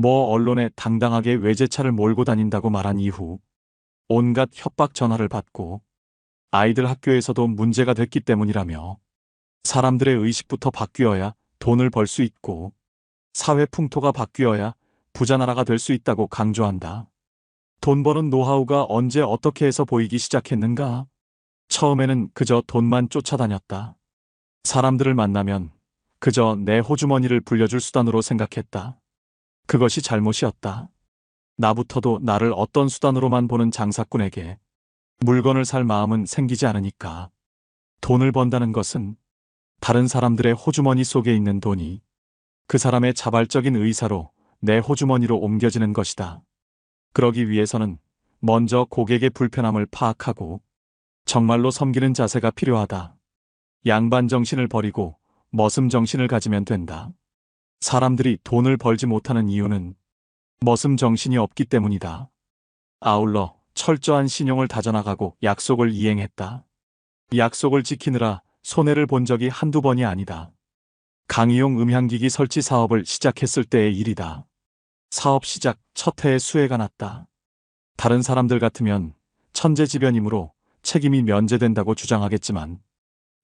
언론에 당당하게 외제차를 몰고 다닌다고 말한 이후 온갖 협박 전화를 받고 아이들 학교에서도 문제가 됐기 때문이라며, 사람들의 의식부터 바뀌어야 돈을 벌 수 있고 사회 풍토가 바뀌어야 부자 나라가 될 수 있다고 강조한다. 돈 버는 노하우가 언제 어떻게 해서 보이기 시작했는가? 처음에는 그저 돈만 쫓아다녔다. 사람들을 만나면 그저 내 호주머니를 불려줄 수단으로 생각했다. 그것이 잘못이었다. 나부터도 나를 어떤 수단으로만 보는 장사꾼에게 물건을 살 마음은 생기지 않으니까. 돈을 번다는 것은 다른 사람들의 호주머니 속에 있는 돈이 그 사람의 자발적인 의사로 내 호주머니로 옮겨지는 것이다. 그러기 위해서는 먼저 고객의 불편함을 파악하고 정말로 섬기는 자세가 필요하다. 양반 정신을 버리고 머슴 정신을 가지면 된다. 사람들이 돈을 벌지 못하는 이유는 머슴 정신이 없기 때문이다. 아울러 철저한 신용을 다져나가고 약속을 이행했다. 약속을 지키느라 손해를 본 적이 한두 번이 아니다. 강의용 음향기기 설치 사업을 시작했을 때의 일이다. 사업 시작 첫 해에 수해가 났다. 다른 사람들 같으면 천재지변이므로 책임이 면제된다고 주장하겠지만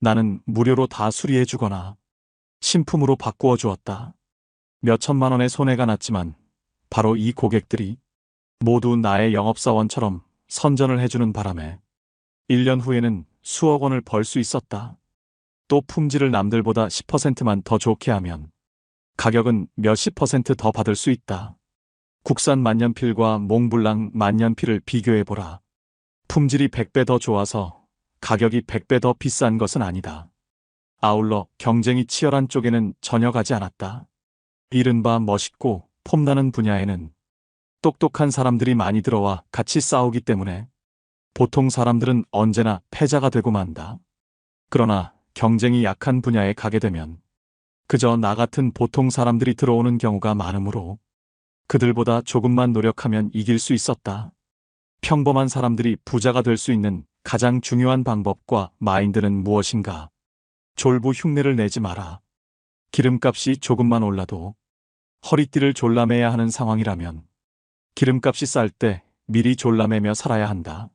나는 무료로 다 수리해주거나 신품으로 바꾸어 주었다. 몇 천만 원의 손해가 났지만 바로 이 고객들이 모두 나의 영업사원처럼 선전을 해주는 바람에 1년 후에는 수억 원을 벌 수 있었다. 또 품질을 남들보다 10%만 더 좋게 하면 가격은 몇십 % 더 받을 수 있다. 국산 만년필과 몽블랑 만년필을 비교해보라. 품질이 100배 더 좋아서 가격이 100배 더 비싼 것은 아니다. 아울러 경쟁이 치열한 쪽에는 전혀 가지 않았다. 이른바 멋있고 폼나는 분야에는 똑똑한 사람들이 많이 들어와 같이 싸우기 때문에 보통 사람들은 언제나 패자가 되고 만다. 그러나 경쟁이 약한 분야에 가게 되면 그저 나 같은 보통 사람들이 들어오는 경우가 많으므로 그들보다 조금만 노력하면 이길 수 있었다. 평범한 사람들이 부자가 될 수 있는 가장 중요한 방법과 마인드는 무엇인가? 졸부 흉내를 내지 마라. 기름값이 조금만 올라도 허리띠를 졸라매야 하는 상황이라면 기름값이 쌀 때 미리 졸라매며 살아야 한다.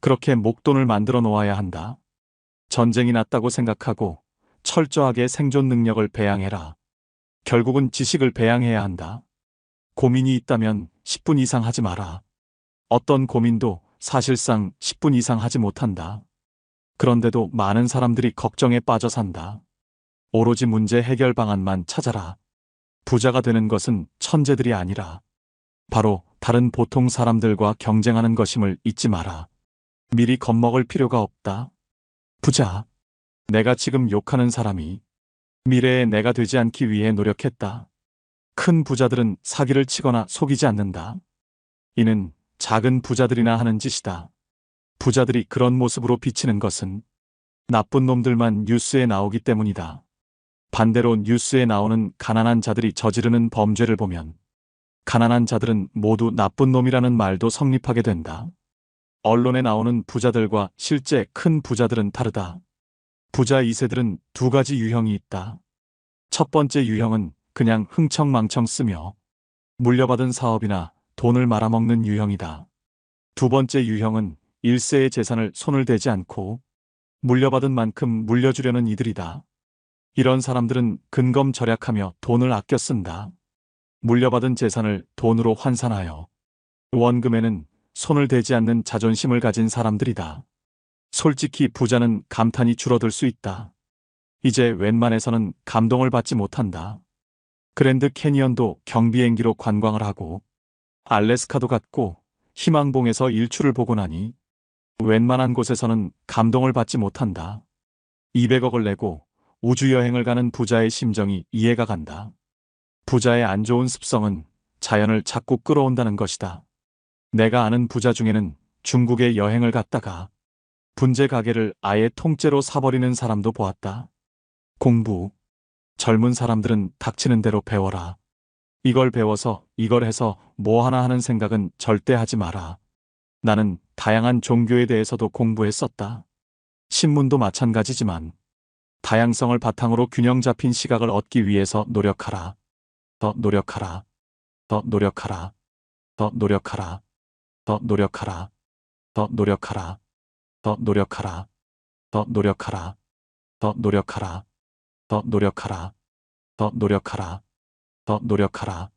그렇게 목돈을 만들어 놓아야 한다. 전쟁이 났다고 생각하고 철저하게 생존 능력을 배양해라. 결국은 지식을 배양해야 한다. 고민이 있다면 10분 이상 하지 마라. 어떤 고민도 사실상 10분 이상 하지 못한다. 그런데도 많은 사람들이 걱정에 빠져 산다. 오로지 문제 해결 방안만 찾아라. 부자가 되는 것은 천재들이 아니라 바로 다른 보통 사람들과 경쟁하는 것임을 잊지 마라. 미리 겁먹을 필요가 없다. 부자. 내가 지금 욕하는 사람이 미래의 내가 되지 않기 위해 노력했다. 큰 부자들은 사기를 치거나 속이지 않는다. 이는 작은 부자들이나 하는 짓이다. 부자들이 그런 모습으로 비치는 것은 나쁜 놈들만 뉴스에 나오기 때문이다. 반대로 뉴스에 나오는 가난한 자들이 저지르는 범죄를 보면 가난한 자들은 모두 나쁜 놈이라는 말도 성립하게 된다. 언론에 나오는 부자들과 실제 큰 부자들은 다르다. 부자 2세들은 두 가지 유형이 있다. 첫 번째 유형은 그냥 흥청망청 쓰며 물려받은 사업이나 돈을 말아먹는 유형이다. 두 번째 유형은 1세의 재산을 손을 대지 않고 물려받은 만큼 물려주려는 이들이다. 이런 사람들은 근검절약하며 돈을 아껴 쓴다. 물려받은 재산을 돈으로 환산하여 원금에는 손을 대지 않는 자존심을 가진 사람들이다. 솔직히 부자는 감탄이 줄어들 수 있다. 이제 웬만해서는 감동을 받지 못한다. 그랜드 캐니언도 경비행기로 관광을 하고 알래스카도 갔고 희망봉에서 일출을 보고 나니 웬만한 곳에서는 감동을 받지 못한다. 200억을 내고 우주여행을 가는 부자의 심정이 이해가 간다. 부자의 안 좋은 습성은 자연을 자꾸 끌어온다는 것이다. 내가 아는 부자 중에는 중국에 여행을 갔다가 분재 가게를 아예 통째로 사버리는 사람도 보았다. 공부. 젊은 사람들은 닥치는 대로 배워라. 이걸 배워서 이걸 해서 뭐 하나 하는 생각은 절대 하지 마라. 나는 다양한 종교에 대해서도 공부했었다. 신문도 마찬가지지만 다양성을 바탕으로 균형 잡힌 시각을 얻기 위해서 노력하라. 더 노력하라. 더 노력하라. 더 노력하라. 더 노력하라. 더 노력하라. 더 노력하라. 더 노력하라. 더 노력하라. 더 노력하라. 더 노력하라. 더 노력하라.